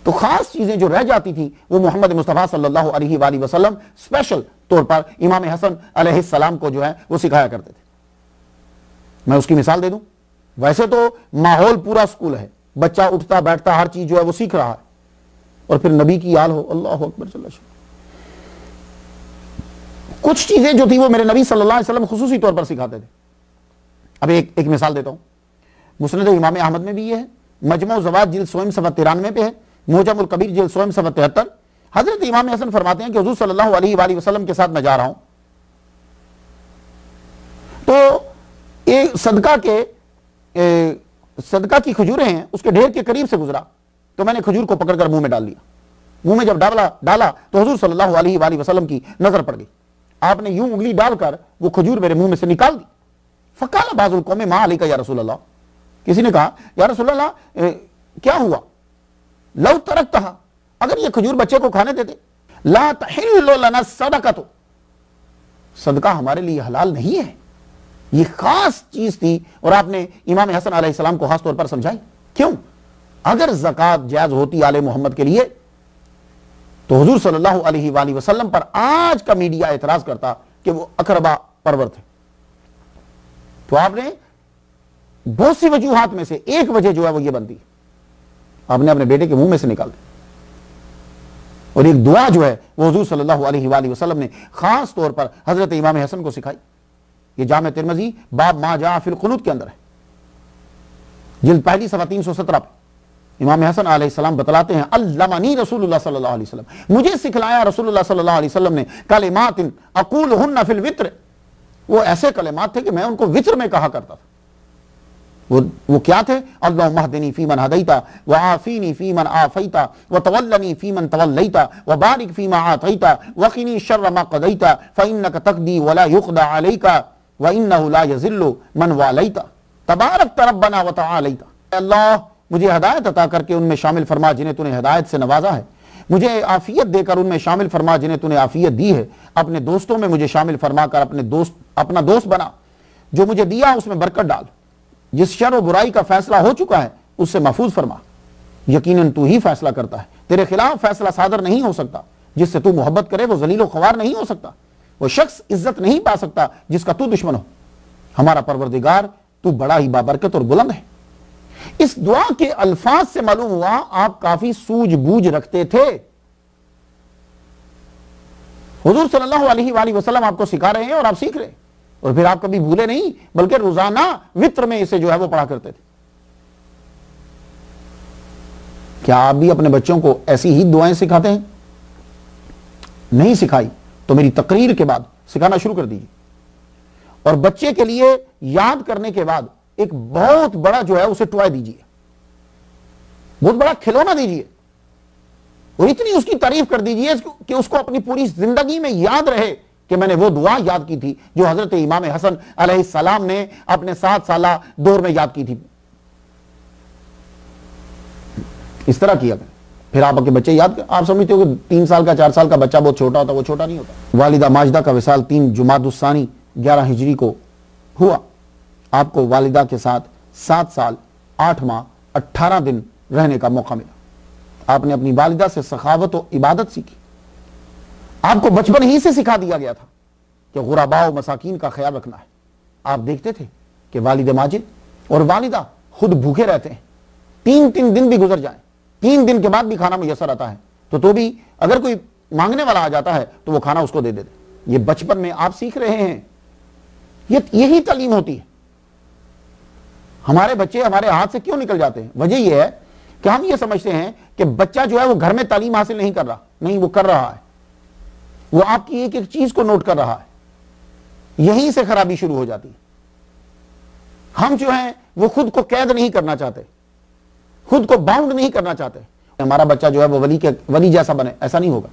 تو خاص چیزیں جو رہ جاتی تھیں وہ محمد مصطفیٰ صلی اللہ علیہ وآلہ وسلم اسپیشل طور پر امام حسن علیہ السلام کو جو ہے وہ سکھایا کرتے تھے. میں اس کی مثال دے دوں. ویسے تو ماحول پورا سکول ہے، بچہ اٹھتا بیٹھتا ہر چیز جو ہے وہ سیکھ رہا ہے، اور پھر نبی کی آل ہو، اللہ اکبر صلی اللہ علیہ وسلم. کچھ چیزیں جو تھی وہ میرے نبی صلی اللہ علیہ وسلم خصوصی طور پر سکھاتے تھے. اب ایک مثال دیتا ہوں. مسند امام احمد میں بھی یہ ہے، مجمع الزوائد جلد 193 پہ ہے، موجم الکبیر جلد 173. حضرت امام حسن فرماتے ہیں کہ حضور صلی اللہ علیہ وآلہ وسلم کے ساتھ میں جا رہا ہوں تو ایک صدقہ کی کھجوریں ہیں، اس کے ڈھیر کے قریب سے گزرا تو میں نے کھجور کو پکڑ کر منہ میں ڈال لیا. منہ میں جب ڈالا تو حضور صلی اللہ علیہ وآلہ وسلم کی نظر پڑ گئی. آپ نے یوں انگلی ڈال کر وہ کھجور میرے منہ میں سے نکال دی. فقال بعض القوم ما علیک یا رسول اللہ، کسی نے کہا یا رسول اللہ کیا ہوا؟ لو ترکتھا، اگر یہ کھجور بچے کو کھانے دیتے. لا تحل لنا الصدقۃ، صدقہ ہمارے لیے حلال نہیں ہے. یہ خاص چیز تھی اور آپ نے امام حسن علیہ السلام کو خاص طور پر سمجھائی. کیوں؟ اگر زکوٰۃ جائز ہوتی آل محمد کے لیے تو حضور صلی اللہ علیہ وآلہ وسلم پر آج کا میڈیا اعتراض کرتا کہ وہ اقربا پرور تھے. تو آپ نے بہت سی وجوہات میں سے ایک وجہ جو ہے وہ یہ بنتی، آپ نے اپنے بیٹے کے منہ میں سے نکال دی. اور ایک دعا جو ہے وہ حضور صلی اللہ علیہ وآلہ وسلم نے خاص طور پر حضرت امام حسن کو سکھائی. یہ جامع ترمذی باب ما جاء فی القنوت کے اندر ہے، جلد پہلی صفحہ 317 پہ امام حسن علیہ السلام بتلاتے ہیں علمنی رسول اللہ صلی اللہ علیہ وسلم، مجھے سکھلایا رسول اللہ صلی اللہ علیہ وسلم نے کلمات اقولہن فی الوتر، وہ ایسے کلمات تھے کہ میں ان کو وطر میں کہا کرتا تھا. وہ کیا تھے؟ اللہم اہدنی فیمن ہدیت وعافینی فیمن عافیت وتولنی فیمن تولیت وبارک فیما اعطیت وقنی شر ما قضیت فانک تقضی ولا یقضى علیک وانہ لا یذل من والیت تبارک ربنا وتعالیت. اللہ مجھے ہدایت عطا کر کے ان میں شامل فرما جنہیں تو نے ہدایت سے نوازا ہے، مجھے عافیت دے کر ان میں شامل فرما جنہیں تو نے عافیت دی ہے، اپنے دوستوں میں مجھے شامل فرما کر اپنا دوست بنا، جو مجھے دیا اس میں برکت ڈال، جس شر و برائی کا فیصلہ ہو چکا ہے اس سے محفوظ فرما. یقیناً تو ہی فیصلہ کرتا ہے، تیرے خلاف فیصلہ صادر نہیں ہو سکتا. جس سے تو محبت کرے وہ ذلیل و خوار نہیں ہو سکتا، وہ شخص عزت نہیں پا سکتا جس کا تو دشمن ہو. ہمارا پروردگار تو بڑا ہی بابرکت اور بلند ہے. اس دعا کے الفاظ سے معلوم ہوا آپ کافی سوجھ بوجھ رکھتے تھے. حضور صلی اللہ علیہ وآلہ وسلم آپ کو سکھا رہے ہیں اور آپ سیکھ رہے ہیں، اور پھر آپ کبھی بھولے نہیں بلکہ روزانہ وطر میں اسے جو ہے وہ پڑھا کرتے تھے. کیا آپ بھی اپنے بچوں کو ایسی ہی دعائیں سکھاتے ہیں؟ نہیں سکھائی تو میری تقریر کے بعد سکھانا شروع کر دیجیے. اور بچے کے لیے یاد کرنے کے بعد ایک بہت بڑا جو ہے اسے ٹوائے دیجیے، بہت بڑا کھلونا دیجیے، اور اتنی اس کی تعریف کر دیجیے کہ اس کو اپنی پوری زندگی میں یاد رہے کہ میں نے وہ دعا یاد کی تھی جو حضرت امام حسن علیہ السلام نے اپنے 7 سالہ دور میں یاد کی تھی. اس طرح کیا کریں. پھر آپ کے بچے یاد کریں. آپ سمجھتے ہو کہ 3 سال کا 4 سال کا بچہ بہت چھوٹا ہوتا، وہ چھوٹا نہیں ہوتا. والدہ ماجدہ کا وصال 3 جمادی الثانی 11 ہجری کو ہوا. آپ کو والدہ کے ساتھ 7 سال 8 ماہ 18 دن رہنے کا موقع ملا. آپ نے اپنی والدہ سے سخاوت و عبادت سیکھی. آپ کو بچپن ہی سے سکھا دیا گیا تھا کہ غرباء و مساکین کا خیال رکھنا ہے. آپ دیکھتے تھے کہ والد ماجد اور والدہ خود بھوکے رہتے ہیں، 3 دن بھی گزر جائیں، 3 دن کے بعد بھی کھانا میسر آتا ہے تو بھی اگر کوئی مانگنے والا آ جاتا ہے تو وہ کھانا اس کو دے دیتے. یہ بچپن میں آپ سیکھ رہے ہیں، یہی تعلیم ہوتی ہے۔ ہمارے بچے ہمارے ہاتھ سے کیوں نکل جاتے ہیں؟ وجہ یہ ہے کہ ہم یہ سمجھتے ہیں کہ بچہ جو ہے وہ گھر میں تعلیم حاصل نہیں کر رہا، نہیں، وہ کر رہا ہے، وہ آپ کی ایک ایک چیز کو نوٹ کر رہا ہے، یہیں سے خرابی شروع ہو جاتی ہے۔ ہم جو ہیں وہ خود کو قید نہیں کرنا چاہتے، خود کو باؤنڈ نہیں کرنا چاہتے، ہمارا بچہ جو ہے وہ ولی جیسا بنے، ایسا نہیں ہوگا۔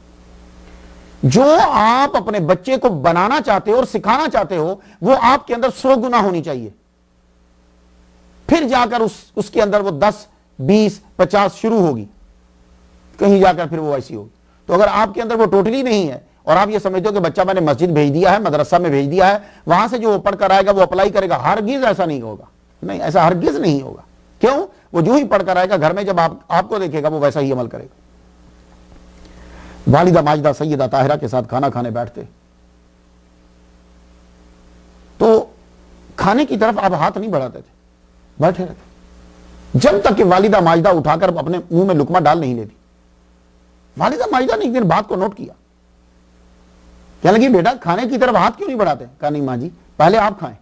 جو آپ اپنے بچے کو بنانا چاہتے ہو اور سکھانا چاہتے ہو وہ آپ کے اندر 100 گنا ہونی چاہیے، پھر جا کر اس کے اندر وہ 10 20 50 شروع ہوگی، کہیں جا کر پھر وہ ایسی ہوگی۔ تو اگر آپ کے اندر وہ ٹوٹلی نہیں ہے اور آپ یہ سمجھتے ہو کہ بچہ میں نے مسجد بھیج دیا ہے، مدرسہ میں بھیج دیا ہے، وہاں سے جو وہ پڑھ کر آئے گا وہ اپلائی کرے گا، ہرگز ایسا نہیں ہوگا، نہیں، ایسا ہرگز نہیں ہوگا۔ کیوں؟ وہ جو ہی پڑھ کر آئے گا گھر میں جب آپ کو دیکھے گا وہ ویسا ہی عمل کرے گا۔ والدہ ماجدہ سیدہ طاہرہ کے ساتھ کھانا کھانے بیٹھتے تو کھانے کی طرف آپ ہاتھ نہیں بڑھاتے تھے، بیٹھے رہتے جب تک کہ والدہ ماجدہ اٹھا کر اپنے منہ میں لقمہ ڈال نہیں لیتی۔ والدہ ماجدہ نے ایک دن بات کو نوٹ کیا، کہنے لگی بیٹا کھانے کی طرف ہاتھ کیوں نہیں بڑھاتے؟ کہا نہیں ماں جی پہلے آپ کھائیں۔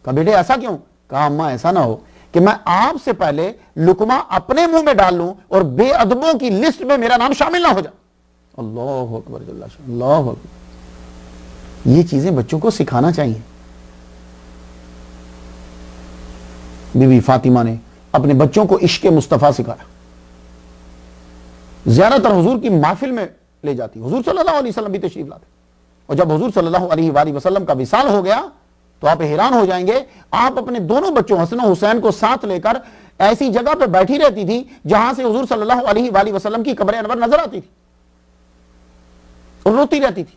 کہا بیٹے ایسا کیوں؟ کہا اماں ایسا نہ ہو کہ میں آپ سے پہلے لقمہ اپنے منہ میں ڈال لوں اور بے ادبوں کی لسٹ میں میرا نام شامل نہ ہو جائے۔ اللہ اکبر، اللہ اکبر۔ یہ چیزیں بچوں کو سکھانا چاہیے۔ بی بی فاطمہ نے اپنے بچوں کو عشق مصطفیٰ سکھایا، زیادہ تر حضور کی محفل میں لے جاتی، حضور صلی اللہ علیہ وسلم بھی تشریف لاتے، اور جب حضور صلی اللہ علیہ وآلہ وسلم کا وصال ہو گیا تو آپ حیران ہو جائیں گے، آپ اپنے دونوں بچوں حسن و حسین کو ساتھ لے کر ایسی جگہ پہ بیٹھی رہتی تھی جہاں سے حضور صلی اللہ علیہ وآلہ وسلم کی قبر انور نظر آتی تھی اور روتی رہتی تھی۔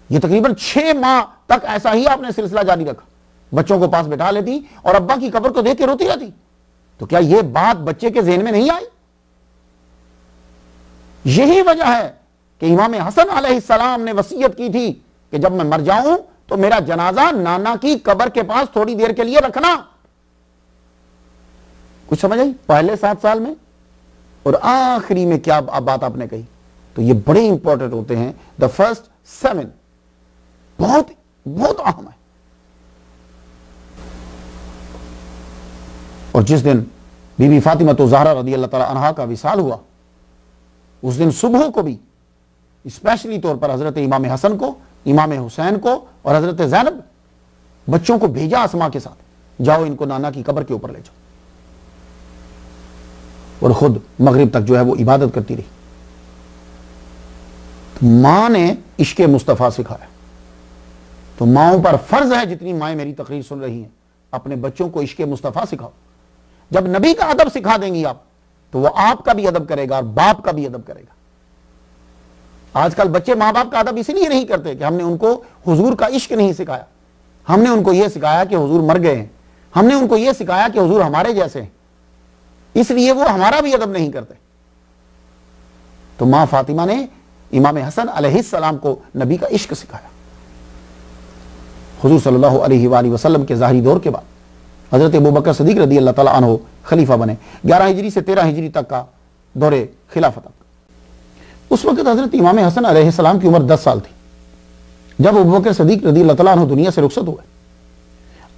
یہ تقریباً 6 ماہ تک ایسا ہی آپ نے سلسلہ جاری رکھا، بچوں کو پاس بٹھا لیتی اور ابا کی قبر کو دیکھ کے روتی رہتی۔ تو کیا یہ بات بچے کے ذہن میں نہیں آئی؟ یہی وجہ ہے کہ امام حسن علیہ السلام نے وصیت کی تھی کہ جب میں مر جاؤں تو میرا جنازہ نانا کی قبر کے پاس تھوڑی دیر کے لیے رکھنا۔ کچھ سمجھ آئی؟ پہلے 7 سال میں اور آخری میں کیا بات آپ نے کہی؟ تو یہ بڑے امپورٹنٹ ہوتے ہیں۔ the first 7 بہت بہت اہم ہے۔ اور جس دن بی بی فاطمہ تو زہرا رضی اللہ تعالی عنہا کا وصال ہوا، اس دن صبح کو بھی اسپیشلی طور پر حضرت امام حسن کو، امام حسین کو اور حضرت زینب بچوں کو بھیجا اسما کے ساتھ، جاؤ ان کو نانا کی قبر کے اوپر لے جاؤ، اور خود مغرب تک جو ہے وہ عبادت کرتی رہی۔ ماں نے عشق مصطفیٰ سکھایا، تو ماؤں پر فرض ہے، جتنی مائیں میری تقریر سن رہی ہیں، اپنے بچوں کو عشق مصطفیٰ سکھاؤ۔ جب نبی کا ادب سکھا دیں گی آپ تو وہ آپ کا بھی ادب کرے گا اور باپ کا بھی ادب کرے گا۔ آج کل بچے ماں باپ کا ادب اسی لیے نہیں کرتے کہ ہم نے ان کو حضور کا عشق نہیں سکھایا، ہم نے ان کو یہ سکھایا کہ حضور مر گئے ہیں، ہم نے ان کو یہ سکھایا کہ حضور ہمارے جیسے ہیں، اس لیے وہ ہمارا بھی ادب نہیں کرتے۔ تو ماں فاطمہ نے امام حسن علیہ السلام کو نبی کا عشق سکھایا۔ حضور صلی اللہ علیہ وآلہ وسلم کے ظاہری دور کے بعد حضرت ابوبکر صدیق رضی اللہ تعالیٰ عنہ خلیفہ بنے، 11 ہجری سے 13 ہجری تک کا دور خلافت۔ اس وقت حضرت امام حسن علیہ السلام کی عمر 10 سال تھی جب ابوبکر صدیق رضی اللہ تعالیٰ عنہ دنیا سے رخصت ہوئے۔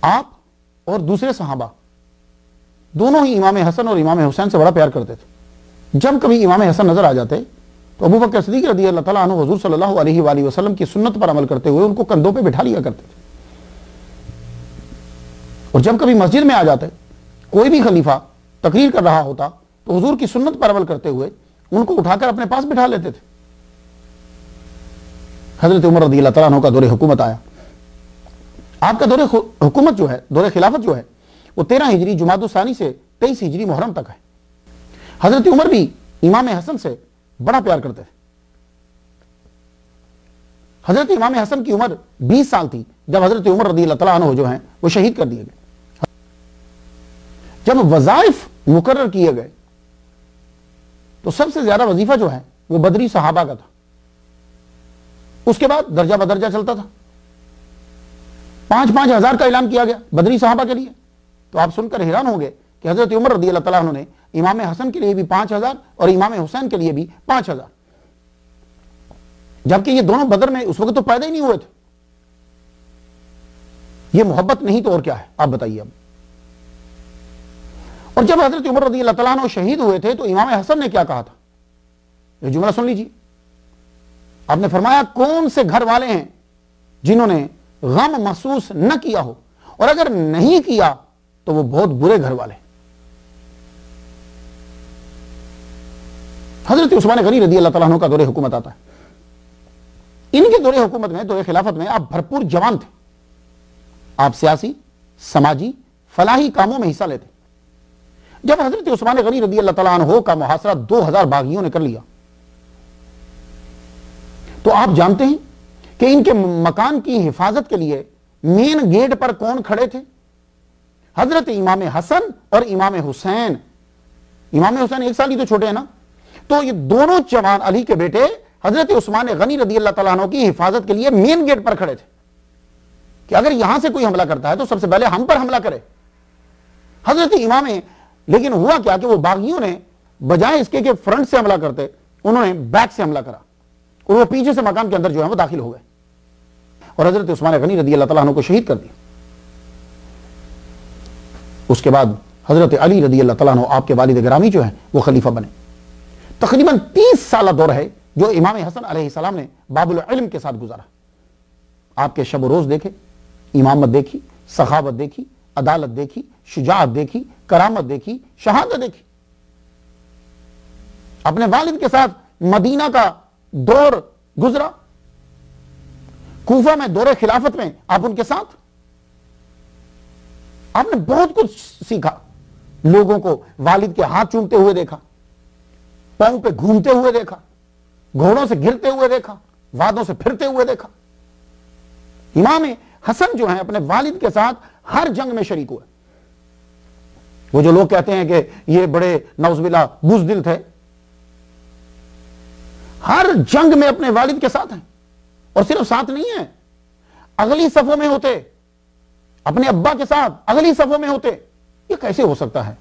آپ اور دوسرے صحابہ دونوں ہی امام حسن اور امام حسین سے بڑا پیار کرتے تھے۔ جب کبھی امام حسن نظر آ جاتے تو ابوبکر صدیق رضی اللہ تعالیٰ عنہ حضور صلی اللہ علیہ وآلہ وسلم کی سنت پر عمل کرتے ہوئے ان کو کندھوں پہ بٹھا لیا کرتے تھے، اور جب کبھی مسجد میں آ جاتے، کوئی بھی خلیفہ تقریر کر رہا ہوتا تو حضور کی سنت پر عمل کرتے ہوئے ان کو اٹھا کر اپنے پاس بٹھا لیتے تھے۔ حضرت عمر رضی اللہ تعالیٰ عنہ کا دور حکومت آیا۔ آپ کا دور حکومت جو ہے، دور خلافت جو ہے، وہ 13 ہجری جمادی الثانی سے 23 ہجری محرم تک ہے۔ حضرت عمر بھی امام حسن سے بڑا پیار کرتے تھے۔ حضرت امام حسن کی عمر 20 سال تھی جب حضرت عمر رضی اللہ تعالیٰ عنہ جو ہیں وہ شہید کر دیے گئے۔ جب وظائف مقرر کیے گئے تو سب سے زیادہ وظیفہ جو ہے وہ بدری صحابہ کا تھا، اس کے بعد درجہ بدرجہ چلتا تھا۔ 5,000 5,000 کا اعلان کیا گیا بدری صحابہ کے لیے۔ تو آپ سن کر حیران ہوں گے کہ حضرت عمر رضی اللہ تعالیٰ عنہ نے امام حسن کے لیے بھی 5,000 اور امام حسین کے لیے بھی 5,000۔ جبکہ یہ دونوں بدر میں اس وقت تو پیدا ہی نہیں ہوئے تھے. یہ محبت نہیں تو اور کیا ہے؟ آپ بتائیے اب. اور جب حضرت عمر رضی اللہ تعالیٰ عنہ شہید ہوئے تھے تو امام حسن نے کیا کہا تھا؟ یہ جملہ سن لیجیے. آپ نے فرمایا کون سے گھر والے ہیں جنہوں نے غم محسوس نہ کیا ہو، اور اگر نہیں کیا تو وہ بہت برے گھر والے. حضرت عثمان غنی رضی اللہ تعالیٰ عنہ کا دور حکومت آتا ہے. ان کے دور حکومت میں، دور خلافت میں آپ بھرپور جوان تھے. آپ سیاسی، سماجی، فلاحی کاموں میں حصہ لیتے. جب حضرت عثمان غنی رضی اللہ تعالیٰ عنہ کا محاصرہ 2000 باغیوں نے کر لیا تو آپ جانتے ہیں کہ ان کے مکان کی حفاظت کے لیے مین گیٹ پر کون کھڑے تھے؟ حضرت امام حسن اور امام حسین. امام حسین ایک سال ہی تو چھوٹے ہیں نا. تو یہ دونوں جوان علی کے بیٹے حضرت عثمان غنی رضی اللہ تعالیٰ عنہ کی حفاظت کے لیے مین گیٹ پر کھڑے تھے کہ اگر یہاں سے کوئی حملہ کرتا ہے تو سب سے پہلے ہم پر حملہ کرے. حضرت امام، لیکن ہوا کیا کہ وہ باغیوں نے بجائے اس کے کہ فرنٹ سے حملہ کرتے، انہوں نے بیک سے حملہ کرا اور وہ پیچھے سے مکان کے اندر جو ہے وہ داخل ہو گئے اور حضرت عثمان غنی رضی اللہ تعالیٰ عنہ کو شہید کر دیا. اس کے بعد حضرت علی رضی اللہ تعالیٰ عنہ آپ کے والد گرامی جو ہیں وہ خلیفہ بنے. تقریباً 30 سالہ دور ہے جو امام حسن علیہ السلام نے باب العلم کے ساتھ گزارا. آپ کے شب و روز دیکھے، امامت دیکھی، سخاوت دیکھی، عدالت دیکھی، شجاعت دیکھی، کرامت دیکھی، شہادت دیکھی. اپنے والد کے ساتھ مدینہ کا دور گزرا. کوفہ میں دور خلافت میں آپ ان کے ساتھ. آپ نے بہت کچھ سیکھا. لوگوں کو والد کے ہاتھ چومتے ہوئے دیکھا، پاؤں پہ گھومتے ہوئے دیکھا، گھوڑوں سے گرتے ہوئے دیکھا، وادوں سے پھرتے ہوئے دیکھا. امام حسن جو ہیں اپنے والد کے ساتھ ہر جنگ میں شریک ہوئے. وہ جو لوگ کہتے ہیں کہ یہ بڑے نعوذ باللہ بزدل تھے، ہر جنگ میں اپنے والد کے ساتھ ہیں. اور صرف ساتھ نہیں ہیں، اگلی صفوں میں ہوتے، اپنے ابا کے ساتھ اگلی صفوں میں ہوتے. یہ کیسے ہو سکتا ہے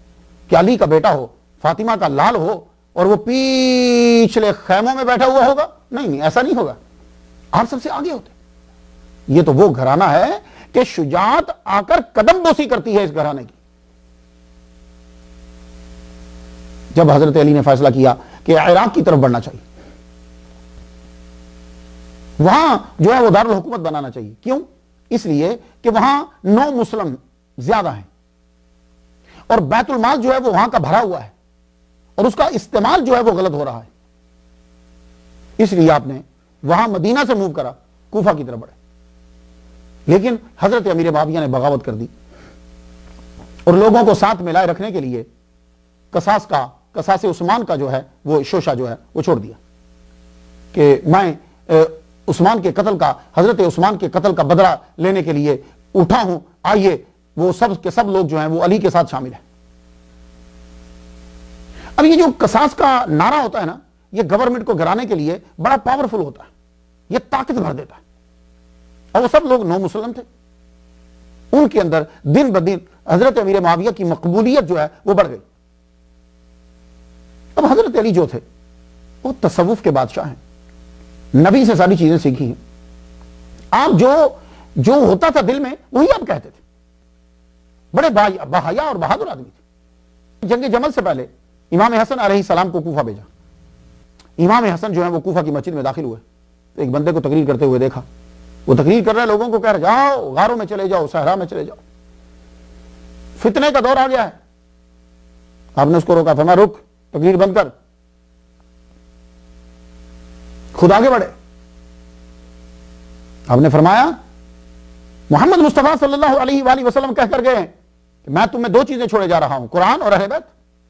کہ علی کا بیٹا ہو، فاطمہ کا لال ہو اور وہ پیچھلے خیموں میں بیٹھا ہوا ہوگا؟ نہیں، ایسا نہیں ہوگا. آپ سب سے آگے ہوتے. یہ تو وہ گھرانہ ہے کہ شجاعت آ کر قدم بوسی کرتی ہے اس گھرانے کی. جب حضرت علی نے فیصلہ کیا کہ عراق کی طرف بڑھنا چاہیے، وہاں جو ہے وہ دارالحکومت بنانا چاہیے. کیوں؟ اس لیے کہ وہاں 9 مسلم زیادہ ہیں اور بیت المال جو ہے وہ وہاں کا بھرا ہوا ہے اور اس کا استعمال جو ہے وہ غلط ہو رہا ہے. اس لیے آپ نے وہاں مدینہ سے موو کرا، کوفہ کی طرف بڑھے. لیکن حضرت امیر معاویہ نے بغاوت کر دی اور لوگوں کو ساتھ ملائے رکھنے کے لیے قصاص عثمان کا جو ہے وہ شوشہ جو ہے وہ چھوڑ دیا کہ میں عثمان کے قتل کا، حضرت عثمان کے قتل کا بدلہ لینے کے لیے اٹھا ہوں. آئیے وہ سب کے سب لوگ جو ہیں وہ علی کے ساتھ شامل ہیں. اب یہ جو قصاص کا نعرہ ہوتا ہے نا، یہ گورنمنٹ کو گرانے کے لیے بڑا پاورفل ہوتا ہے، یہ طاقت بھر دیتا ہے. اور وہ سب لوگ 9 مسلم تھے. ان کے اندر دن بدن حضرت امیر معاویہ کی مقبولیت جو ہے وہ بڑھ گئی. اب حضرت علی جو تھے وہ تصوف کے بادشاہ ہیں، نبی سے ساری چیزیں سیکھی ہیں. آپ جو ہوتا تھا دل میں وہی آپ کہتے تھے. بڑے بحیا اور بہادر آدمی تھے. جنگ جمل سے پہلے امام حسن علیہ السلام کو کوفہ بھیجا. امام حسن جو ہے وہ کوفہ کی مسجد میں داخل ہوئے تو ایک بندے کو تقریر کرتے ہوئے دیکھا. وہ تقریر کر رہے لوگوں کو کہہ رہے جاؤ غاروں میں چلے جاؤ، صحرا میں چلے جاؤ، فتنے کا دور آ گیا ہے. آپ نے اس کو روکا، فرمایا رک، تقریر بند کر، خود آگے بڑھے. آپ نے فرمایا محمد مصطفیٰ صلی اللہ علیہ وآلہ وسلم کہہ کر گئے ہیں کہ میں تمہیں 2 چیزیں چھوڑے جا رہا ہوں، قرآن اور اہل بیت،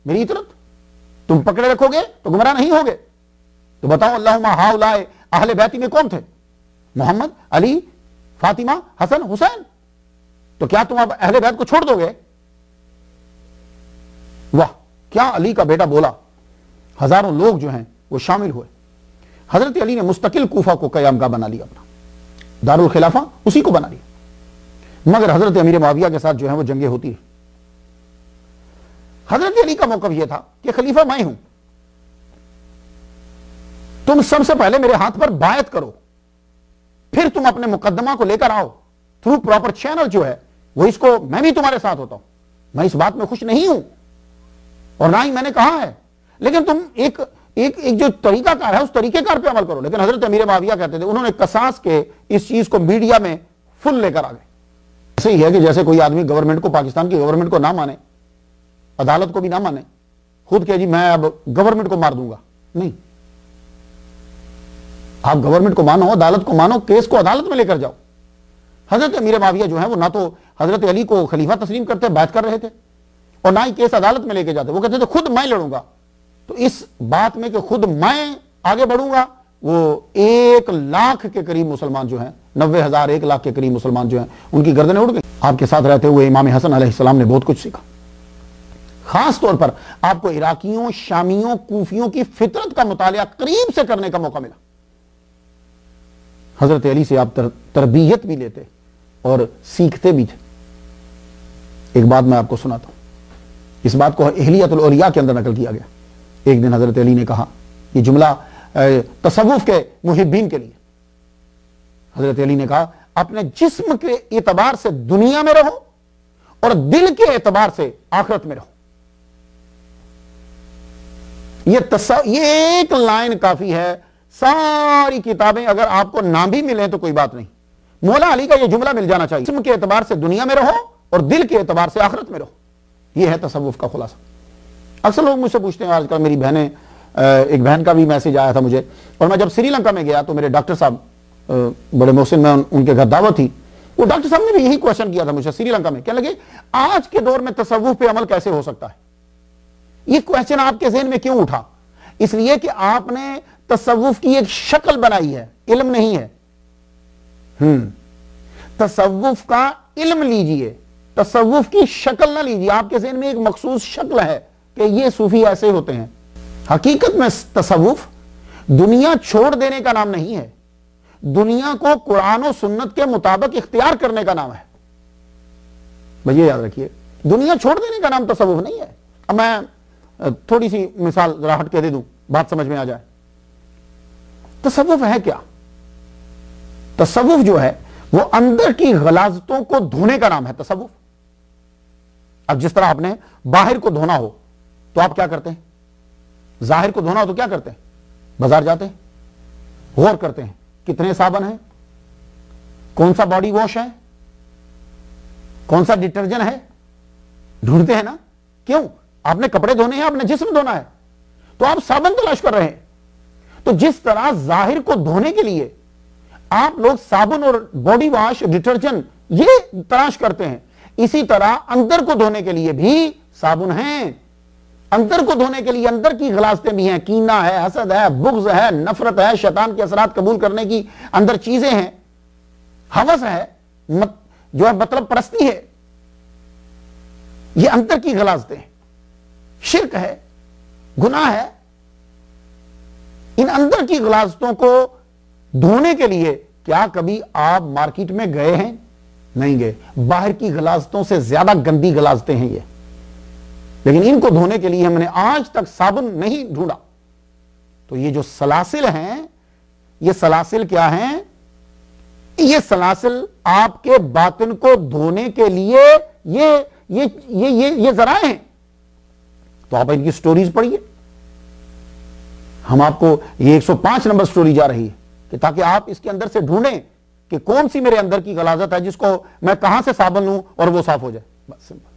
میری اطاعت. تم پکڑے رکھو گے تو گمراہ نہیں ہوگے. تو بتاؤ اللہم ہؤلاء اہل بیتی میں کون تھے؟ محمد، علی، فاطمہ، حسن، حسین. تو کیا تم اب اہل بیت کو چھوڑ دو گے؟ واہ، کیا علی کا بیٹا بولا. ہزاروں لوگ جو ہیں وہ شامل ہوئے. حضرت علی نے مستقل کوفہ کو قیام گاہ بنا لیا، اپنا دارالخلافہ اسی کو بنا لیا. مگر حضرت امیر معاویہ کے ساتھ جو ہے وہ جنگیں ہوتی رہی. حضرت علی کا موقف یہ تھا کہ خلیفہ میں ہوں، تم سب سے پہلے میرے ہاتھ پر بیعت کرو، پھر تم اپنے مقدمہ کو لے کر آؤ تھرو پراپر چینل جو ہے وہ، اس کو میں بھی تمہارے ساتھ ہوتا ہوں، میں اس بات میں خوش نہیں ہوں اور نہ ہی میں نے کہا ہے، لیکن تم ایک جو طریقہ کار ہے اس طریقہ کار پہ عمل کرو۔ لیکن حضرت امیر معاویہ کہتے تھے، انہوں نے قصاص کے اس چیز کو میڈیا میں فل لے کر آ گئے۔ ایسے ہی ہے کہ جیسے کوئی آدمی گورنمنٹ کو، پاکستان کی گورنمنٹ کو نہ مانے، عدالت کو بھی نہ مانے، خود کہ جی میں اب گورنمنٹ کو مار دوں گا، نہیں، آپ گورنمنٹ کو مانو، عدالت کو مانو، کیس کو عدالت میں لے کر جاؤ۔ حضرت امیر معاویہ جو ہیں وہ نہ تو حضرت علی کو خلیفہ تسلیم کرتے، بیعت کر رہے تھے، اور نہ ہی کیس عدالت میں لے کے جاتے، وہ کہتے تھے خود میں لڑوں گا۔ تو اس بات میں کہ خود میں آگے بڑھوں گا، وہ 1,00,000 کے قریب مسلمان جو ہیں، 90,000 1,00,000 کے قریب مسلمان جو ہیں، ان کی گردنیں اڑ گئی۔ آپ کے ساتھ رہتے ہوئے امام حسن علیہ السلام نے بہت کچھ سیکھا، خاص طور پر آپ کو عراقیوں، شامیوں، کوفیوں کی فطرت کا مطالعہ قریب سے کرنے کا موقع ملا۔ حضرت علی سے آپ تربیت بھی لیتے اور سیکھتے بھی تھے۔ ایک بات میں آپ کو سناتا ہوں، اس بات کو اہلیت الاولیاء کے اندر نقل کیا گیا۔ ایک دن حضرت علی نے کہا، یہ جملہ تصوف کے محبین کے لیے، حضرت علی نے کہا اپنے جسم کے اعتبار سے دنیا میں رہو اور دل کے اعتبار سے آخرت میں رہو۔ یہ ایک لائن کافی ہے، ساری کتابیں اگر آپ کو نہ بھی ملیں تو کوئی بات نہیں، مولا علی کا یہ جملہ مل جانا چاہیے، جسم کے اعتبار سے دنیا میں رہو اور دل کے اعتبار سے آخرت میں رہو۔ یہ ہے تصوف کا خلاصہ۔ اکثر لوگ مجھ سے پوچھتے ہیں، آج کل میری بہنیں، ایک بہن کا بھی میسج آیا تھا مجھے، اور میں جب سری لنکا میں گیا تو میرے ڈاکٹر صاحب، بڑے محسن میں ان کے گھر دعوت تھی، وہ ڈاکٹر صاحب نے بھی یہی کوشچن کیا تھا مجھے سری لنکا میں، کہنے لگے آج کے دور میں تصوف پہ عمل کیسے ہو سکتا ہے؟ یہ کوشچن آپ کے ذہن میں کیوں اٹھا؟ اس لیے کہ آپ نے تصوف کی ایک شکل بنائی ہے، علم نہیں ہے۔ تصوف کا علم لیجئے، تصوف کی شکل نہ لیجئے۔ آپ کے ذہن میں ایک مخصوص شکل ہے کہ یہ صوفی ایسے ہوتے ہیں۔ حقیقت میں تصوف دنیا چھوڑ دینے کا نام نہیں ہے، دنیا کو قرآن و سنت کے مطابق اختیار کرنے کا نام ہے۔ بھئی یہ یاد رکھیے، دنیا چھوڑ دینے کا نام تصوف نہیں ہے۔ اب میں تھوڑی سی مثال ذرا ہٹ کے دے دوں، بات سمجھ میں آ جائے۔ تصوف ہے کیا؟ تصوف جو ہے وہ اندر کی غلاظتوں کو دھونے کا نام ہے تصوف۔ اب جس طرح آپ نے باہر کو دھونا ہو تو آپ کیا کرتے ہیں؟ ظاہر کو دھونا ہو تو کیا کرتے ہیں؟ بازار جاتے ہیں، غور کرتے ہیں کتنے صابن ہیں، کون سا باڈی واش ہے، کون سا ڈٹرجن ہے، ڈھونڈتے ہیں نا۔ کیوں؟ آپ نے کپڑے دھونے ہیں، آپ نے جسم دھونا ہے، تو آپ صابن تلاش کر رہے ہیں۔ تو جس طرح ظاہر کو دھونے کے لیے آپ لوگ صابن اور باڈی واش، ڈٹرجن یہ تلاش کرتے ہیں، اسی طرح اندر کو دھونے کے لیے بھی صابن ہیں، اندر کو دھونے کے لیے اندر کی غلاظتیں بھی ہیں، کینہ ہے، حسد ہے، بغض ہے، نفرت ہے، شیطان کے اثرات قبول کرنے کی اندر چیزیں ہیں، ہوس ہے، جو ہے مطلب پرستی ہے، یہ اندر کی غلاظتیں ہیں، شرک ہے، گناہ ہے۔ ان اندر کی غلاظتوں کو دھونے کے لیے کیا کبھی آپ مارکیٹ میں گئے ہیں؟ نہیں گئے۔ باہر کی غلاظتوں سے زیادہ گندی غلاظتیں ہیں یہ، لیکن ان کو دھونے کے لیے ہم نے آج تک صابن نہیں ڈھونڈا۔ تو یہ جو سلاسل ہیں، یہ سلاسل کیا ہیں؟ یہ سلاسل آپ کے باطن کو دھونے کے لیے یہ ذرائع ہیں۔ تو آپ ان کی سٹوریز پڑھیے، ہم آپ کو یہ 105 نمبر سٹوری جا رہی ہے کہ تاکہ آپ اس کے اندر سے ڈھونڈیں کہ کون سی میرے اندر کی غلاظت ہے جس کو میں کہاں سے صابن لوں اور وہ صاف ہو جائے، بس سمپل۔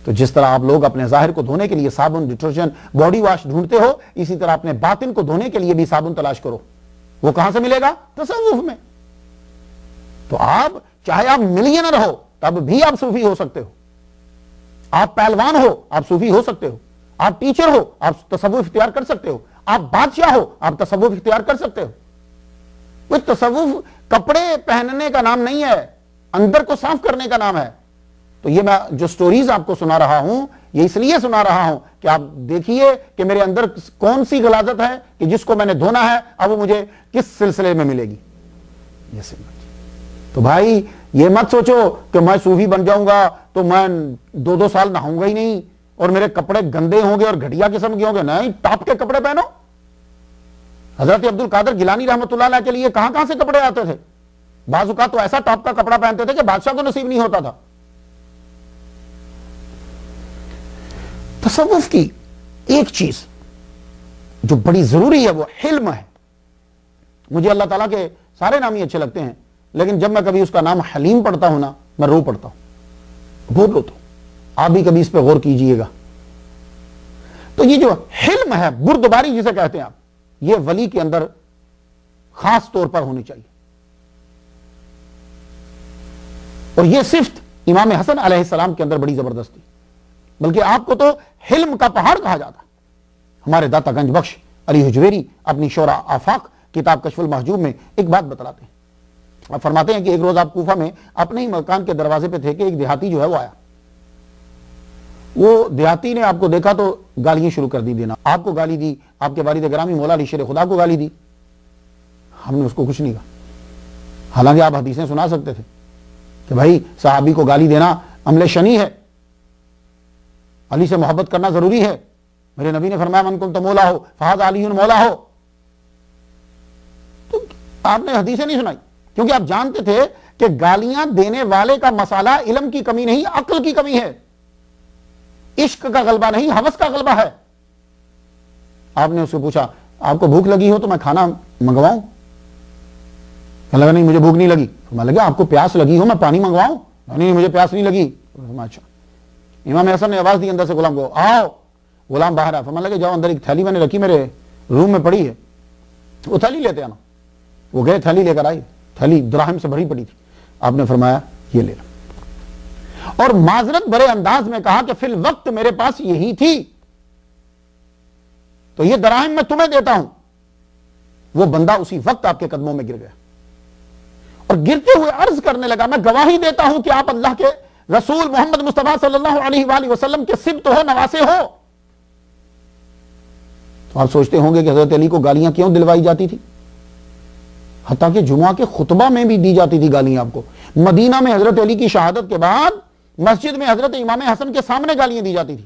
تو جس طرح آپ لوگ اپنے ظاہر کو دھونے کے لیے صابن، ڈٹرجن، باڈی واش ڈھونڈتے ہو، اسی طرح اپنے باطن کو دھونے کے لیے بھی صابن تلاش کرو۔ وہ کہاں سے ملے گا؟ تصوف میں۔ تو آپ چاہے آپ ملینر ہو تب بھی آپ صوفی ہو سکتے ہو، آپ پہلوان ہو آپ صوفی ہو سکتے ہو، آپ ٹیچر ہو آپ تصوف اختیار کر سکتے ہو، آپ بادشاہ ہو آپ تصوف اختیار کر سکتے ہو۔ وہ تصوف کپڑے پہننے کا نام نہیں ہے، اندر کو صاف کرنے کا نام ہے۔ تو یہ میں جو سٹوریز آپ کو سنا رہا ہوں، یہ اس لیے سنا رہا ہوں کہ آپ دیکھیے کہ میرے اندر کون سی غلاظت ہے کہ جس کو میں نے دھونا ہے، اب وہ مجھے کس سلسلے میں ملے گی۔ تو بھائی یہ مت سوچو کہ میں صوفی بن جاؤں گا تو میں 2 سال نہاؤں گا ہی نہیں اور میرے کپڑے گندے ہوں گے اور گھٹیا قسم کے ہوں گے۔ نہیں، ٹاپ کے کپڑے پہنو، حضرت عبد القادر گیلانی رحمۃ اللہ علیہ کے لیے کہاں کہاں سے کپڑے آتے تھے؟ بعض اوقات تو ایسا ٹاپ کا کپڑا پہنتے تھے کہ بادشاہ کو نصیب نہیں ہوتا تھا۔ تصوف کی ایک چیز جو بڑی ضروری ہے وہ حلم ہے۔ مجھے اللہ تعالیٰ کے سارے نام ہی اچھے لگتے ہیں، لیکن جب میں کبھی اس کا نام حلیم پڑھتا ہوں نا، میں رو پڑتا ہوں، بہت روتا ہوں۔ آپ بھی کبھی اس پہ غور کیجئے گا۔ تو یہ جو حلم ہے، بردباری جسے کہتے ہیں آپ، یہ ولی کے اندر خاص طور پر ہونی چاہیے، اور یہ صفت امام حسن علیہ السلام کے اندر بڑی زبردست تھی، بلکہ آپ کو تو حلم کا پہاڑ کہا جاتا۔ ہمارے داتا گنج بخش علی حجویری اپنی شورا آفاق کتاب کشف المحجوب میں ایک بات بتلاتے ہیں۔ آپ فرماتے ہیں کہ ایک روز آپ کوفہ میں اپنے ہی مکان کے دروازے پہ تھے کہ ایک دیہاتی جو ہے وہ آیا۔ وہ دیہاتی نے آپ کو دیکھا تو گالیاں شروع کر دی دینا، آپ کو گالی دی، آپ کے والد گرامی مولا علی شیر خدا کو گالی دی۔ ہم نے اس کو کچھ نہیں کہا، حالانکہ آپ حدیثیں سنا سکتے تھے کہ بھائی صحابی کو گالی دینا عمل شنی ہے، علی سے محبت کرنا ضروری ہے، میرے نبی نے فرمایا من کنت مولا ہو فہذا علی مولا ہو۔ تو آپ نے حدیثیں نہیں سنائی، کیونکہ آپ جانتے تھے کہ گالیاں دینے والے کا مسئلہ علم کی کمی نہیں، عقل کی کمی ہے، عشق کا غلبہ نہیں، ہوس کا غلبہ ہے۔ آپ نے اس سے پوچھا آپ کو بھوک لگی ہو تو میں کھانا منگواؤں؟ کہنے لگا نہیں مجھے بھوک نہیں لگی۔ میں لگا آپ کو پیاس لگی ہو میں پانی منگواؤں؟ نہیں مجھے پیاس نہیں لگی۔ اچھا۔ امام حسن نے آواز دی اندر سے غلام کو، آؤ۔ غلام باہر آیا، فرمانے لگے جاؤ اندر ایک تھیلی میں نے رکھی میرے روم میں پڑی ہے، وہ تھیلی لیتے آنا۔ وہ گئے تھیلی لے کر آئی، تھیلی دراہم سے بھری پڑی تھی۔ آپ نے فرمایا یہ لے لو، اور معذرت بھرے انداز میں کہا کہ فی الوقت میرے پاس یہی تھی، تو یہ دراہم میں تمہیں دیتا ہوں۔ وہ بندہ اسی وقت آپ کے قدموں میں گر گیا اور گرتے ہوئے عرض کرنے لگا میں گواہی دیتا ہوں کہ آپ اللہ کے رسول محمد مصطفیٰ صلی اللہ علیہ وآلہ وسلم کے سبط ہو، نواسے ہو۔ تو آپ سوچتے ہوں گے کہ حضرت علی کو گالیاں کیوں دلوائی جاتی تھی؟ حتیٰ کہ جمعہ کے خطبہ میں بھی دی جاتی تھی گالیاں آپ کو۔ مدینہ میں حضرت علی کی شہادت کے بعد مسجد میں حضرت امام حسن کے سامنے گالیاں دی جاتی تھی۔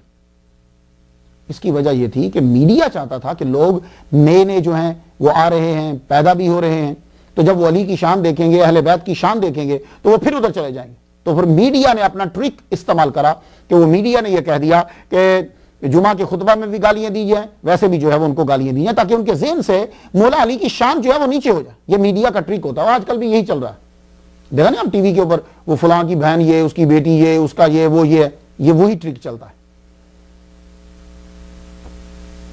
اس کی وجہ یہ تھی کہ میڈیا چاہتا تھا کہ لوگ نئے نئے جو ہیں وہ آ رہے ہیں، پیدا بھی ہو رہے ہیں، تو جب وہ علی کی شان دیکھیں گے، اہل بیت کی شان دیکھیں گے تو وہ پھر ادھر چلے جائیں گے۔ تو پھر میڈیا نے اپنا ٹرک استعمال کرا کہ وہ میڈیا نے یہ کہہ دیا کہ جمعہ کے خطبہ میں بھی گالیاں دی جائیں، ویسے بھی جو ہے وہ ان کو گالیاں دی جائیں، تاکہ ان کے ذہن سے مولا علی کی شان جو ہے وہ نیچے ہو جائے۔ یہ میڈیا کا ٹرک ہوتا ہے، آج کل بھی یہی چل رہا ہے۔ دیکھا نا ہم ٹی وی کے اوپر وہ فلاں کی بہن یہ، اس کی بیٹی یہ، اس کا یہ، وہ یہ وہی ٹرک چلتا ہے۔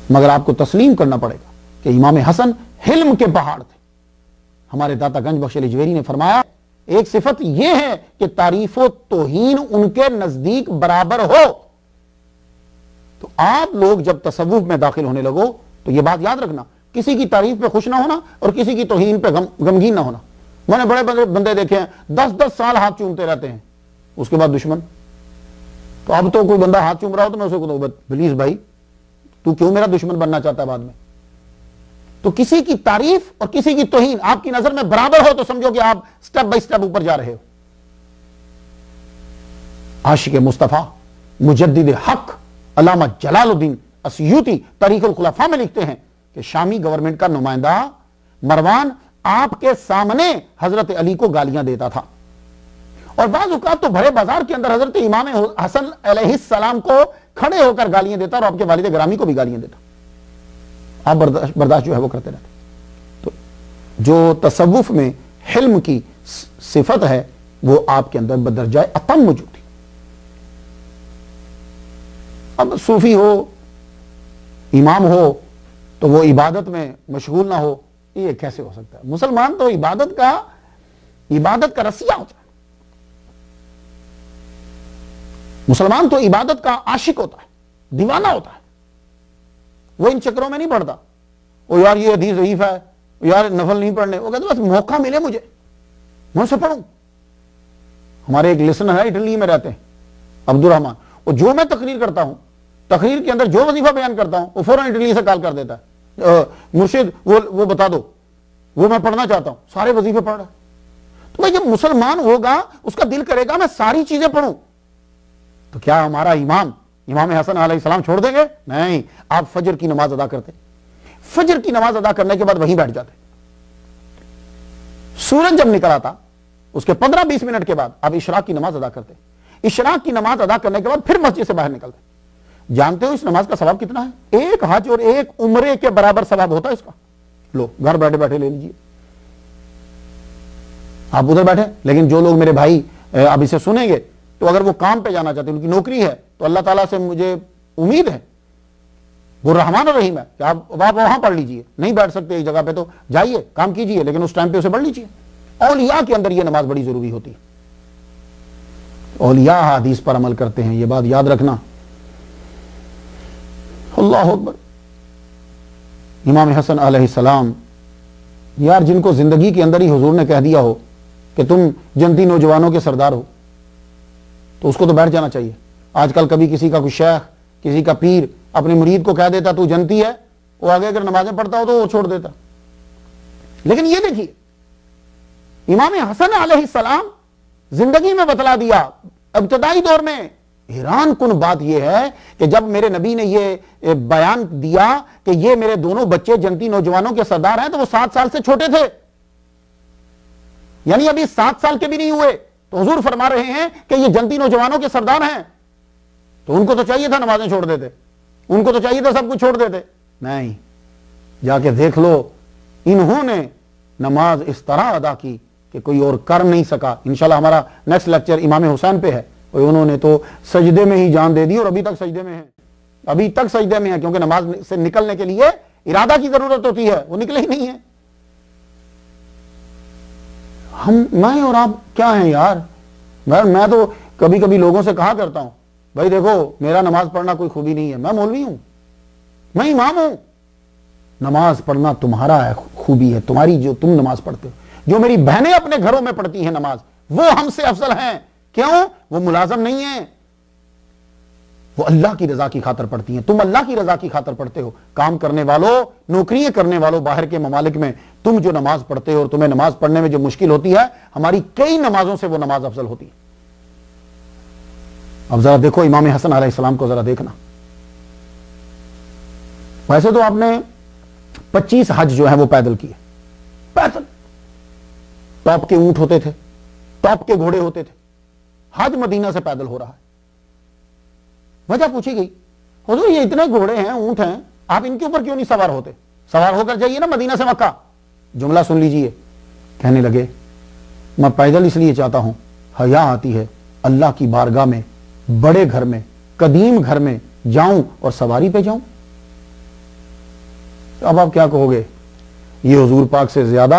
مگر آپ کو تسلیم کرنا پڑے گا کہ امام حسن حلم کے پہاڑ تھے۔ ہمارے داتا گنج بخش علی جویری نے فرمایا ایک صفت یہ ہے کہ تعریف و توہین ان کے نزدیک برابر ہو۔ تو آپ لوگ جب تصوف میں داخل ہونے لگو تو یہ بات یاد رکھنا، کسی کی تعریف پہ خوش نہ ہونا اور کسی کی توہین پہ غمگین نہ ہونا۔ میں نے بڑے بندے دیکھے ہیں 10 سال ہاتھ چومتے رہتے ہیں، اس کے بعد دشمن۔ تو اب تو کوئی بندہ ہاتھ چوم رہا ہو تو میں اسے کہتا ہوں پلیز بھائی تو کیوں میرا دشمن بننا چاہتا ہے بعد میں؟ تو کسی کی تعریف اور کسی کی توہین آپ کی نظر میں برابر ہو تو سمجھو کہ آپ سٹیپ بائی سٹیپ اوپر جا رہے ہو۔ عاشق مصطفیٰ مجدد حق علامہ جلال الدین السیوطی تاریخ الخلفاء میں لکھتے ہیں کہ شامی گورنمنٹ کا نمائندہ مروان آپ کے سامنے حضرت علی کو گالیاں دیتا تھا، اور بعض اوقات تو بڑے بازار کے اندر حضرت امام حسن علیہ السلام کو کھڑے ہو کر گالیاں دیتا اور آپ کے والد گرامی کو بھی گالیاں دیتا۔ آپ برداشت جو ہے وہ کرتے رہتے۔ تو جو تصوف میں حلم کی صفت ہے وہ آپ کے اندر بدرجہ اتم موجود ہے۔ اب صوفی ہو، امام ہو تو وہ عبادت میں مشغول نہ ہو، یہ کیسے ہو سکتا ہے؟ مسلمان تو عبادت کا رسیہ ہوتا ہے، مسلمان تو عبادت کا عاشق ہوتا ہے، دیوانہ ہوتا ہے، وہ ان چکروں میں نہیں پڑتا۔ وہ یار یہ حدیث ضعیف ہے، یار نفل نہیں پڑھنے، وہ کہتے بس موقع ملے مجھے میں اسے پڑھوں۔ ہمارے ایک لسنر ہے اٹلی میں رہتے ہیں عبد الرحمان، وہ جو میں تقریر کرتا ہوں، تقریر کے اندر جو وظیفہ بیان کرتا ہوں وہ فوراً اٹلی سے کال کر دیتا ہے، مرشد وہ بتا دو، وہ میں پڑھنا چاہتا ہوں، سارے وظیفے پڑھ رہا ہے۔ تو بھائی جب مسلمان ہوگا اس کا دل کرے گا میں ساری چیزیں پڑھوں، تو کیا ہمارا امام حسن علیہ السلام چھوڑ دیں گے؟ نہیں، آپ فجر کی نماز ادا کرتے، فجر کی نماز ادا کرنے کے بعد وہیں بیٹھ جاتے. سورج جب نکل آتا اس کے 15-20 منٹ کے بعد اب اشراق کی نماز ادا کرتے. اشراق کی نماز ادا کرنے کے بعد پھر مسجد سے باہر نکلتے. جانتے ہو اس نماز کا ثواب کتنا ہے؟ ایک حج اور ایک عمرے کے برابر ثواب ہوتا ہے اس کا. لو گھر بیٹھے بیٹھے لے لیجئے. آپ ادھر بیٹھے. لیکن جو لوگ میرے بھائی اب اسے سنیں گے تو اگر وہ کام پہ جانا چاہتے ہیں, ان کی نوکری ہے, تو اللہ تعالیٰ سے مجھے امید ہے, وہ رحمان الرحیم ہے کہ آپ وہاں پڑھ لیجئے. نہیں بیٹھ سکتے ایک جگہ پہ تو جائیے کام کیجئے, لیکن اس ٹائم پہ اسے پڑھ لیجئے. اولیاء کے اندر یہ نماز بڑی ضروری ہوتی ہے. اولیاء حدیث پر عمل کرتے ہیں, یہ بات یاد رکھنا. اللہ اکبر. امام حسن علیہ السلام, یار جن کو زندگی کے اندر ہی حضور نے کہہ دیا ہو کہ تم جنتی نوجوانوں کے سردار ہو, تو اس کو تو بیٹھ جانا چاہیے. آج کل کبھی کسی کا کوئی شیخ, کسی کا پیر اپنے مرید کو کہہ دیتا تو جنتی ہے, وہ آگے اگر نمازیں پڑھتا ہو تو وہ چھوڑ دیتا. لیکن یہ دیکھیے امام حسن علیہ السلام زندگی میں بتلا دیا. ابتدائی دور میں حیران کن بات یہ ہے کہ جب میرے نبی نے یہ بیان دیا کہ یہ میرے دونوں بچے جنتی نوجوانوں کے سردار ہیں, تو وہ 7 سال سے چھوٹے تھے, یعنی ابھی 7 سال کے بھی نہیں ہوئے. تو حضور فرما رہے ہیں کہ یہ جنتی نوجوانوں کے سردار ہیں. تو ان کو تو چاہیے تھا نمازیں چھوڑ دیتے, ان کو تو چاہیے تھا سب کچھ چھوڑ دیتے. نہیں, جا کے دیکھ لو انہوں نے نماز اس طرح ادا کی کہ کوئی اور کر نہیں سکا. انشاءاللہ ہمارا نیکسٹ لیکچر امام حسین پہ ہے. انہوں نے تو سجدے میں ہی جان دے دی, اور ابھی تک سجدے میں ہیں, ابھی تک سجدے میں ہیں, کیونکہ نماز سے نکلنے کے لیے ارادہ کی ضرورت ہوتی ہے, وہ نکلے ہی نہیں ہیں. میں اور آپ کیا ہیں یار. میں تو کبھی کبھی لوگوں سے کہا کرتا ہوں, بھائی دیکھو میرا نماز پڑھنا کوئی خوبی نہیں ہے, میں مولوی ہوں, میں امام ہوں. نماز پڑھنا تمہارا خوبی ہے, تمہاری جو تم نماز پڑھتے ہو. جو میری بہنیں اپنے گھروں میں پڑھتی ہیں نماز, وہ ہم سے افضل ہیں. کیوں؟ وہ ملازم نہیں ہیں, وہ اللہ کی رضا کی خاطر پڑھتی ہیں. تم اللہ کی رضا کی خاطر پڑھتے ہو. کام کرنے والوں, نوکریاں کرنے والوں باہر کے ممالک میں, تم جو نماز پڑھتے ہو اور تمہیں نماز پڑھنے میں جو مشکل ہوتی ہے, ہماری کئی نمازوں سے وہ نماز افضل ہوتی ہے. اب ذرا دیکھو امام حسن علیہ السلام کو, ذرا دیکھنا. ویسے تو آپ نے 25 حج جو ہیں وہ پیدل کیے, پیدل. ٹاپ کے اونٹ ہوتے تھے, ٹاپ کے گھوڑے ہوتے تھے. حج مدینہ سے پیدل ہو رہا ہے. وجہ پوچھی گئی, حضور یہ اتنے گھوڑے ہیں, اونٹ ہیں, آپ ان کے اوپر کیوں نہیں سوار ہوتے؟ سوار ہو کر جائیے نا مدینہ سے مکہ. جملہ سن لیجئے. کہنے لگے میں پیدل اس لیے چاہتا ہوں, حیا آتی ہے اللہ کی بارگاہ میں, بڑے گھر میں, قدیم گھر میں جاؤں اور سواری پہ جاؤں. اب آپ کیا کہو گے؟ یہ حضور پاک سے زیادہ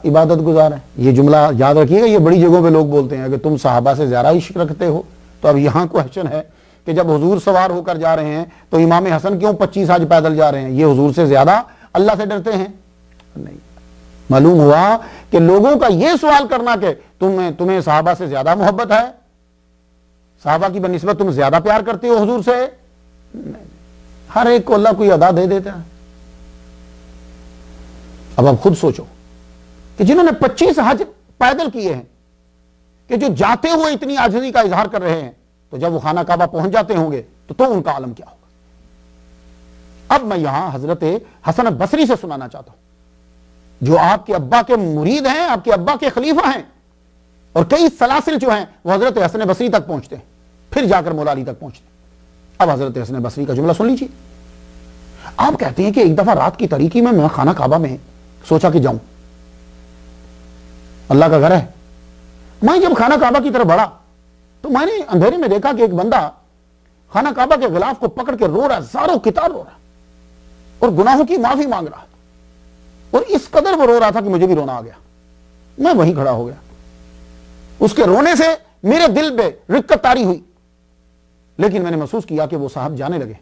عبادت گزار ہے. یہ جملہ یاد رکھیے گا, یہ بڑی جگہوں پہ لوگ بولتے ہیں کہ تم صحابہ سے زیادہ عشق رکھتے ہو. تو اب یہاں کوشچن ہے کہ جب حضور سوار ہو کر جا رہے ہیں تو امام حسن کیوں 25 حج پیدل جا رہے ہیں؟ یہ حضور سے زیادہ اللہ سے ڈرتے ہیں؟ نہیں. معلوم ہوا کہ لوگوں کا یہ سوال کرنا کہ تمہیں صحابہ سے زیادہ محبت ہے, صحابہ کی بنسبت تم زیادہ پیار کرتے ہو حضور سے. نہیں. ہر ایک کو اللہ کوئی ادا دے دیتا ہے. اب آپ خود سوچو کہ جنہوں نے 25 حج پیدل کیے ہیں, کہ جو جاتے ہوئے اتنی عاجزی کا اظہار کر رہے ہیں, تو جب وہ خانہ کعبہ پہنچ جاتے ہوں گے تو ان کا عالم کیا ہوگا. اب میں یہاں حضرت حسن بصری سے سنانا چاہتا ہوں, جو آپ کے ابا کے مرید ہیں, آپ کے ابا کے خلیفہ ہیں, اور کئی سلاسل جو ہیں وہ حضرت حسن بصری تک پہنچتے ہیں, پھر جا کر مولا علی تک پہنچتے ہیں. اب حضرت حسن بصری کا جملہ سن لیجیے. آپ کہتے ہیں کہ ایک دفعہ رات کی تاریکی میں خانہ کعبہ میں سوچا کہ جاؤں, اللہ کا گھر ہے. میں جب خانہ کعبہ کی طرف بڑھا تو میں نے اندھیرے میں دیکھا کہ ایک بندہ خانہ کعبہ کے غلاف کو پکڑ کے رو رہا, زاروں کتار رو رہا, اور گناہوں کی معافی مانگ رہا, اور اس قدر وہ رو رہا تھا کہ مجھے بھی رونا آ گیا. میں وہیں کھڑا ہو گیا. اس کے رونے سے میرے دل پہ رقت طاری ہوئی, لیکن میں نے محسوس کیا کہ وہ صاحب جانے لگے.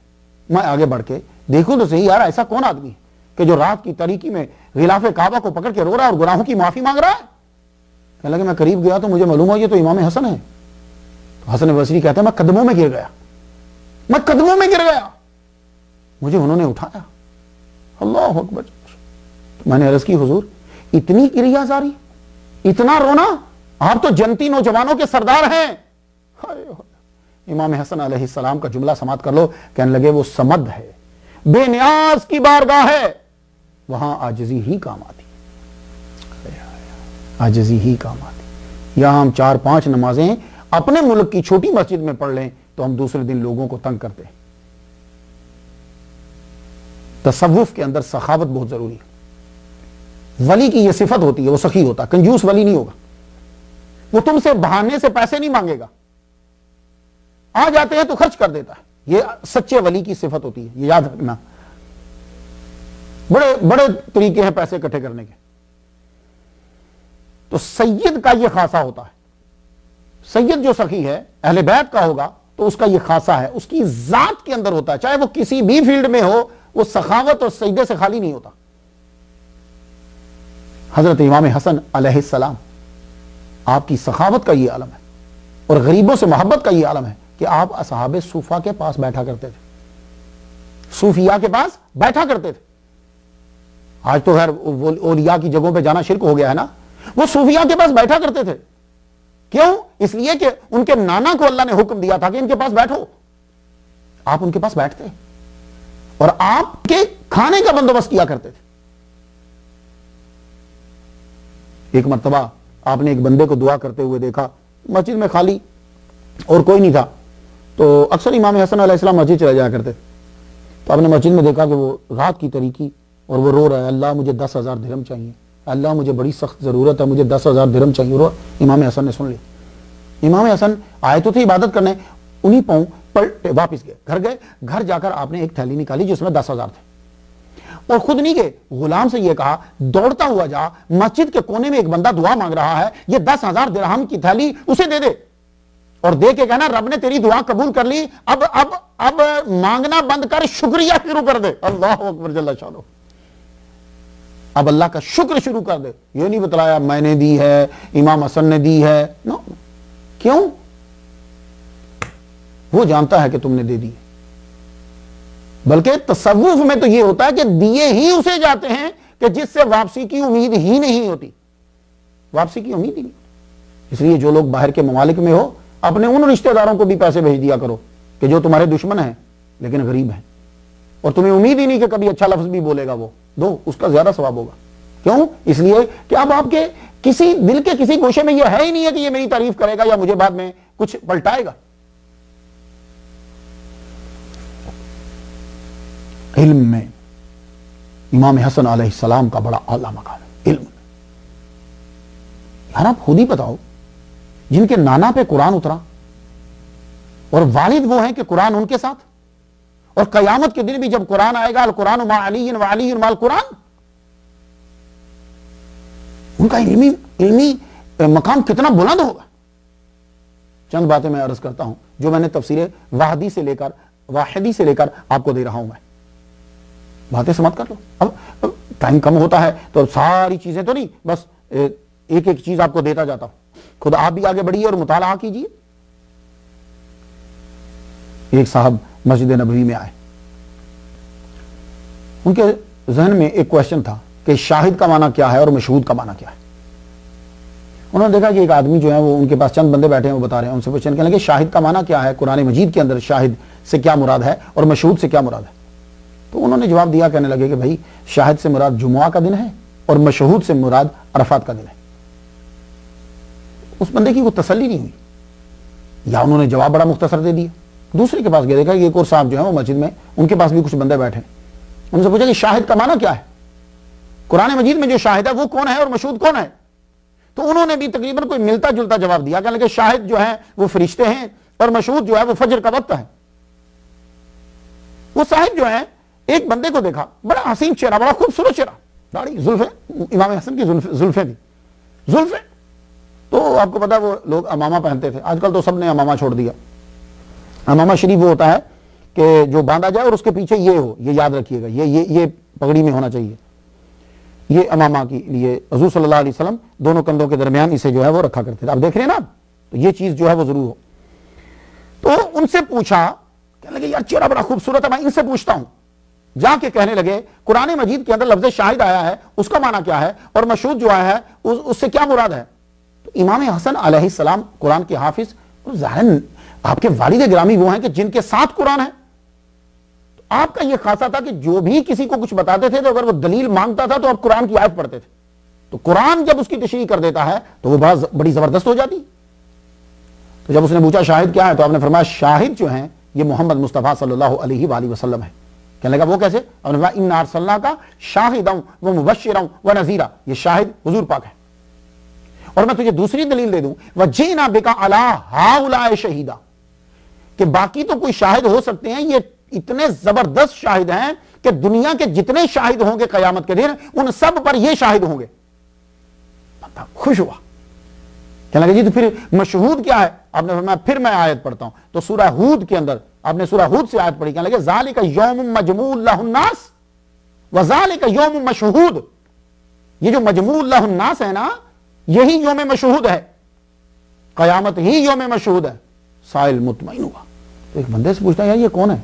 میں آگے بڑھ کے دیکھوں تو صحیح, یار ایسا کون آدمی ہے کہ جو رات کی تاریکی میں غلاف کعبہ کو پکڑ کے رو رہا ہے اور گناہوں کی معافی مانگ رہا ہے. کہنے لگے میں قریب گیا تو مجھے معلوم ہوا یہ تو امام حسن ہے. حسن بصری کہتا ہے میں قدموں میں گر گیا, میں قدموں میں گر گیا, مجھے انہوں نے اٹھایا. اللہ اکبر. میں نے عرض کی حضور اتنی کریا زاری, اتنا رونا, آپ تو جنتی نوجوانوں کے سردار ہیں. امام حسن علیہ السلام کا جملہ سماعت کر لو. کہنے لگے وہ سمد ہے, بے نیاز کی بارگاہ ہے, وہاں عاجزی ہی کام آتی، عاجزی ہی کام آتی۔ یہاں ہم 4-5 نمازیں اپنے ملک کی چھوٹی مسجد میں پڑھ لیں تو ہم دوسرے دن لوگوں کو تنگ کرتے ہیں۔ تصوف کے اندر سخاوت بہت ضروری ہے۔ ولی کی یہ صفت ہوتی ہے، وہ سخی ہوتا ہے، کنجوس ولی نہیں ہوگا، وہ تم سے بہانے سے پیسے نہیں مانگے گا، آ جاتے ہیں تو خرچ کر دیتا ہے۔ یہ سچے ولی کی صفت ہوتی ہے، یہ یاد رکھنا۔ بڑے بڑے طریقے ہیں پیسے اکٹھے کرنے کے۔ تو سید کا یہ خاصہ ہوتا ہے، سید جو سخی ہے اہل بیت کا ہوگا تو اس کا یہ خاصہ ہے، اس کی ذات کے اندر ہوتا ہے، چاہے وہ کسی بھی فیلڈ میں ہو، وہ سخاوت اور سجدے سے خالی نہیں ہوتا۔ حضرت امام حسن علیہ السلام، آپ کی سخاوت کا یہ عالم ہے اور غریبوں سے محبت کا یہ عالم ہے کہ آپ اصحاب صوفہ کے پاس بیٹھا کرتے تھے، صوفیاء کے پاس بیٹھا کرتے تھے۔ آج تو خیر اولیاء کی جگہوں پہ جانا شرک ہو گیا ہے نا، وہ صوفیاء کے پاس بیٹھا کرتے تھے۔ کیوں؟ اس لیے کہ ان کے نانا کو اللہ نے حکم دیا تھا کہ ان کے پاس بیٹھو، آپ ان کے پاس بیٹھتے اور آپ کے کھانے کا بندوبست کیا کرتے تھے۔ ایک مرتبہ آپ نے ایک بندے کو دعا کرتے ہوئے دیکھا، مسجد میں خالی اور کوئی نہیں تھا، تو اکثر امام حسن علیہ السلام مسجد چلے جایا کرتے، تو آپ نے مسجد میں دیکھا کہ وہ رات کی طریقی اور وہ رو رہا ہے، اللہ مجھے 10,000 درہم چاہیے، اللہ مجھے بڑی سخت ضرورت ہے، مجھے 10,000 درہم چاہیے۔ رو امام حسن نے سن لی۔ امام حسن آئے تو تھے عبادت کرنے، انہی پاؤں پلٹے واپس گئے، گھر جا کر آپ نے ایک تھیلی نکالی جس میں 10,000 تھے، اور خود نہیں گئے، غلام سے یہ کہا دوڑتا ہوا جا، مسجد کے کونے میں ایک بندہ دعا مانگ رہا ہے، یہ 10,000 درہم کی تھیلی اسے دے دے، اور دے کے کہنا رب نے تیری دعا قبول کر لی، اب مانگنا بند کر، شکریہ شروع کر دے۔ اللہ اکبر جل شانہ، اب اللہ کا شکر شروع کر دے۔ یہ نہیں بتلایا میں نے دی ہے، امام حسن نے دی ہے، نو۔ کیوں؟ وہ جانتا ہے کہ تم نے دے دی، بلکہ تصوف میں تو یہ ہوتا ہے کہ دیے ہی اسے جاتے ہیں کہ جس سے واپسی کی امید ہی نہیں ہوتی، واپسی کی امید ہی نہیں۔ اس لیے جو لوگ باہر کے ممالک میں ہو، اپنے ان رشتہ داروں کو بھی پیسے بھیج دیا کرو کہ جو تمہارے دشمن ہیں لیکن غریب ہیں، اور تمہیں امید ہی نہیں کہ کبھی اچھا لفظ بھی بولے گا، وہ دو، اس کا زیادہ ثواب ہوگا۔ کیوں؟ اس لیے کہ اب آپ کے کسی دل کے کسی گوشے میں یہ ہے ہی نہیں ہے کہ یہ میری تعریف کرے گا یا مجھے بعد میں کچھ پلٹائے گا۔ علم میں امام حسن علیہ السلام کا بڑا اعلیٰ مقام ہے، علم۔ یار آپ خود ہی بتاؤ، جن کے نانا پہ قرآن اترا اور والد وہ ہیں کہ قرآن ان کے ساتھ، اور قیامت کے دن بھی جب قرآن آئے گا القرآن مع علی و علی مع القرآن، ان کا علمی مقام کتنا بلند ہوگا۔ چند باتیں میں عرض کرتا ہوں جو میں نے تفسیر واحدی سے لے کر آپ کو دے رہا ہوں، میں باتیں سمجھ کر لو۔ اب ٹائم کم ہوتا ہے تو اب ساری چیزیں تو نہیں، بس ایک ایک چیز آپ کو دیتا جاتا ہوں، خود آپ بھی آگے بڑھیے اور مطالعہ کیجیے۔ ایک صاحب مسجد نبوی میں آئے، ان کے ذہن میں ایک کوشچن تھا کہ شاہد کا معنی کیا ہے اور مشہود کا معنی کیا ہے۔ انہوں نے دیکھا کہ ایک آدمی جو ہے وہ ان کے پاس چند بندے بیٹھے ہیں، وہ بتا رہے ہیں، ان سے پوچھنے کہنے لگے شاہد کا معنی کیا ہے، قرآن مجید کے اندر شاہد سے کیا مراد ہے اور مشہود سے کیا مراد ہے؟ تو انہوں نے جواب دیا، کہنے لگے کہ بھائی شاہد سے مراد جمعہ کا دن ہے اور مشہود سے مراد عرفات کا دن ہے۔ اس بندے کی کوئی تسلی نہیں ہوئی، یا انہوں نے جواب بڑا مختصر دے دیا۔ دوسرے کے پاس گیا، دیکھا کہ ایک اور صاحب جو ہے وہ مسجد میں، ان کے پاس بھی کچھ بندے بیٹھے، ان سے پوچھا کہ شاہد کا معنی کیا ہے، قرآن مجید میں جو شاہد ہے وہ کون ہے اور مشہود کون ہے؟ تو انہوں نے بھی تقریباً کوئی ملتا جلتا جواب دیا، کہنے لگے شاہد جو ہے وہ فرشتے ہیں اور مشہود جو ہے وہ فجر کا وقت ہے۔ وہ صاحب جو ہے ایک بندے کو دیکھا، بڑا حسین چہرہ، بڑا خوبصورت چہرہ، داڑھی، زلفیں، امام حسن کی زلفیں تھی، زلفیں تو آپ کو پتا ہے وہ لوگ امامہ پہنتے تھے، آج کل تو سب نے امامہ چھوڑ دیا۔ امامہ شریف وہ ہوتا ہے کہ جو باندھا جائے اور اس کے پیچھے یہ ہو، یہ یاد رکھیے گا، یہ پگڑی میں ہونا چاہیے، یہ امامہ کے لیے حضور صلی اللہ علیہ وسلم دونوں کندھوں کے درمیان اسے جو ہے وہ رکھا کرتے تھے۔ آپ دیکھ رہے ہیں نا، تو یہ چیز جو ہے وہ ضرور ہو۔ تو ان سے پوچھا، کہنے لگے یار چہرہ بڑا خوبصورت ہے، میں ان سے پوچھتا ہوں۔ جا کے کہنے لگے قرآن مجید کے اندر لفظ شاہد آیا ہے، اس کا معنی کیا ہے، اور مشہود جو آیا ہے اس سے کیا مراد ہے؟ تو امام حسن علیہ السلام قرآن کے حافظ، ظاہراً آپ کے والد گرامی وہ ہیں کہ جن کے ساتھ قرآن ہے، آپ کا یہ خاصہ تھا کہ جو بھی کسی کو کچھ بتاتے تھے تو اگر وہ دلیل مانگتا تھا تو آپ قرآن کی آیت پڑھتے تھے، تو قرآن جب اس کی تشریح کر دیتا ہے تو وہ بڑی زبردست ہو جاتی۔ تو جب اس نے پوچھا شاہد کیا ہے تو آپ نے فرمایا شاہد جو ہیں یہ محمد مصطفیٰ صلی اللہ علیہ وآلہ وسلم ہے۔ کہنے لگا وہ کیسے؟ آپ نے فرمایا انا ارسلناک شاہدا ومبشرا ونذیرا، یہ شاہد حضور پاک ہے، اور میں تجھے دوسری دلیل دے دوں وجئنا بک علی ہؤلاء شہیدا، کہ باقی تو کوئی شاہد ہو سکتے ہیں، یہ اتنے زبردست شاہد ہیں کہ دنیا کے جتنے شاہد ہوں گے قیامت کے دن ان سب پر یہ شاہد ہوں گے۔ بندہ خوش ہوا، کہنے لگا جی تو پھر مشہود کیا ہے؟ آپ نے فرمایا پھر میں آیت پڑھتا ہوں۔ تو سورہ ہود کے اندر آپ نے سورہ ہود سے آیت پڑھی، کہنے لگے ذالک یوم مجموع لہ الناس وذالک یوم مشہود، یہ جو مجموع لہ الناس ہے نا یہی یوم مشہود ہے، قیامت ہی یوم مشہود ہے۔ سائل مطمئن ہوا، تو ایک بندے سے پوچھتا ہے یار یہ کون ہے؟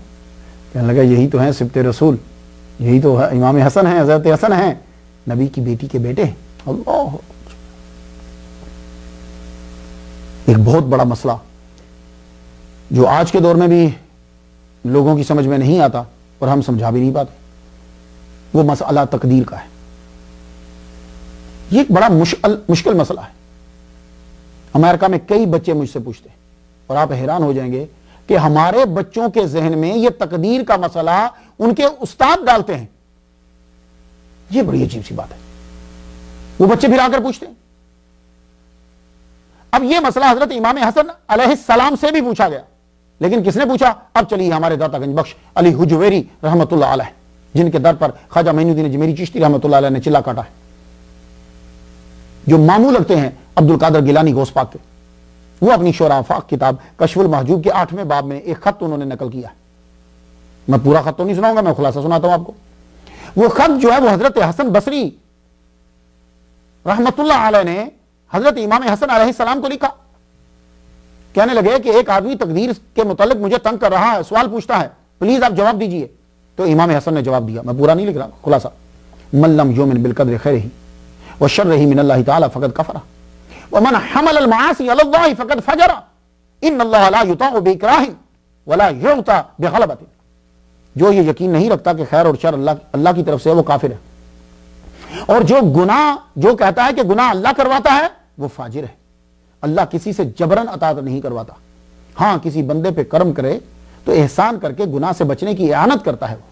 کہنے لگا یہی تو ہیں سبط رسول، یہی تو ہے امام حسن ہیں، حضرت حسن ہیں، نبی کی بیٹی کے بیٹے ہیں۔ اللہ، ایک بہت بڑا مسئلہ جو آج کے دور میں بھی لوگوں کی سمجھ میں نہیں آتا اور ہم سمجھا بھی نہیں پاتے، وہ مسئلہ تقدیر کا ہے۔ یہ ایک بڑا مشکل مسئلہ ہے۔ امریکہ میں کئی بچے مجھ سے پوچھتے ہیں اور آپ حیران ہو جائیں گے کہ ہمارے بچوں کے ذہن میں یہ تقدیر کا مسئلہ ان کے استاد ڈالتے ہیں۔ یہ بڑی عجیب سی بات ہے، وہ بچے پھر آ کر پوچھتے ہیں۔ اب یہ مسئلہ حضرت امام حسن علیہ السلام سے بھی پوچھا گیا، لیکن کس نے پوچھا؟ اب چلیے ہمارے داتا گنج بخش علی حجویری رحمۃ اللہ علیہ، جن کے در پر خواجہ معین الدین اجمیری چشتی رحمۃ اللہ علیہ نے چلا کاٹا ہے، جو ماموں لگتے ہیں عبد القادر گیلانی غوث پاک کے، وہ اپنی شورا آفاق کتاب کشف المحجوب کے 8ویں باب میں ایک خط انہوں نے نقل کیا ہے۔ میں پورا خط تو نہیں سناؤں گا، میں خلاصہ سناتا ہوں آپ کو۔ وہ خط جو ہے وہ حضرت حسن بصری رحمۃ اللہ علیہ نے حضرت امام حسن علیہ السلام کو لکھا، کہنے لگے کہ ایک آدمی تقدیر کے متعلق مجھے تنگ کر رہا ہے، سوال پوچھتا ہے، پلیز آپ جواب دیجئے۔ تو امام حسن نے جواب دیا، میں پورا نہیں لکھ رہا، خلاصہ، من لم یؤمن بالقدر خیرہ وشرہ من اللہ تعالی فقد کفر ومن حمل المعاصی علی اللہ فقد فجر ان اللہ لا یطاع باکراہ ولا یعطى بغلبۃ۔ جو یہ یقین نہیں رکھتا کہ خیر اور شر اللہ کی طرف سے ہے وہ کافر ہے، اور جو گناہ جو کہتا ہے کہ گناہ اللہ کرواتا ہے وہ فاجر ہے۔ اللہ کسی سے جبرن عطا نہیں کرواتا، ہاں کسی بندے پہ کرم کرے تو احسان کر کے گناہ سے بچنے کی اعانت کرتا ہے وہ۔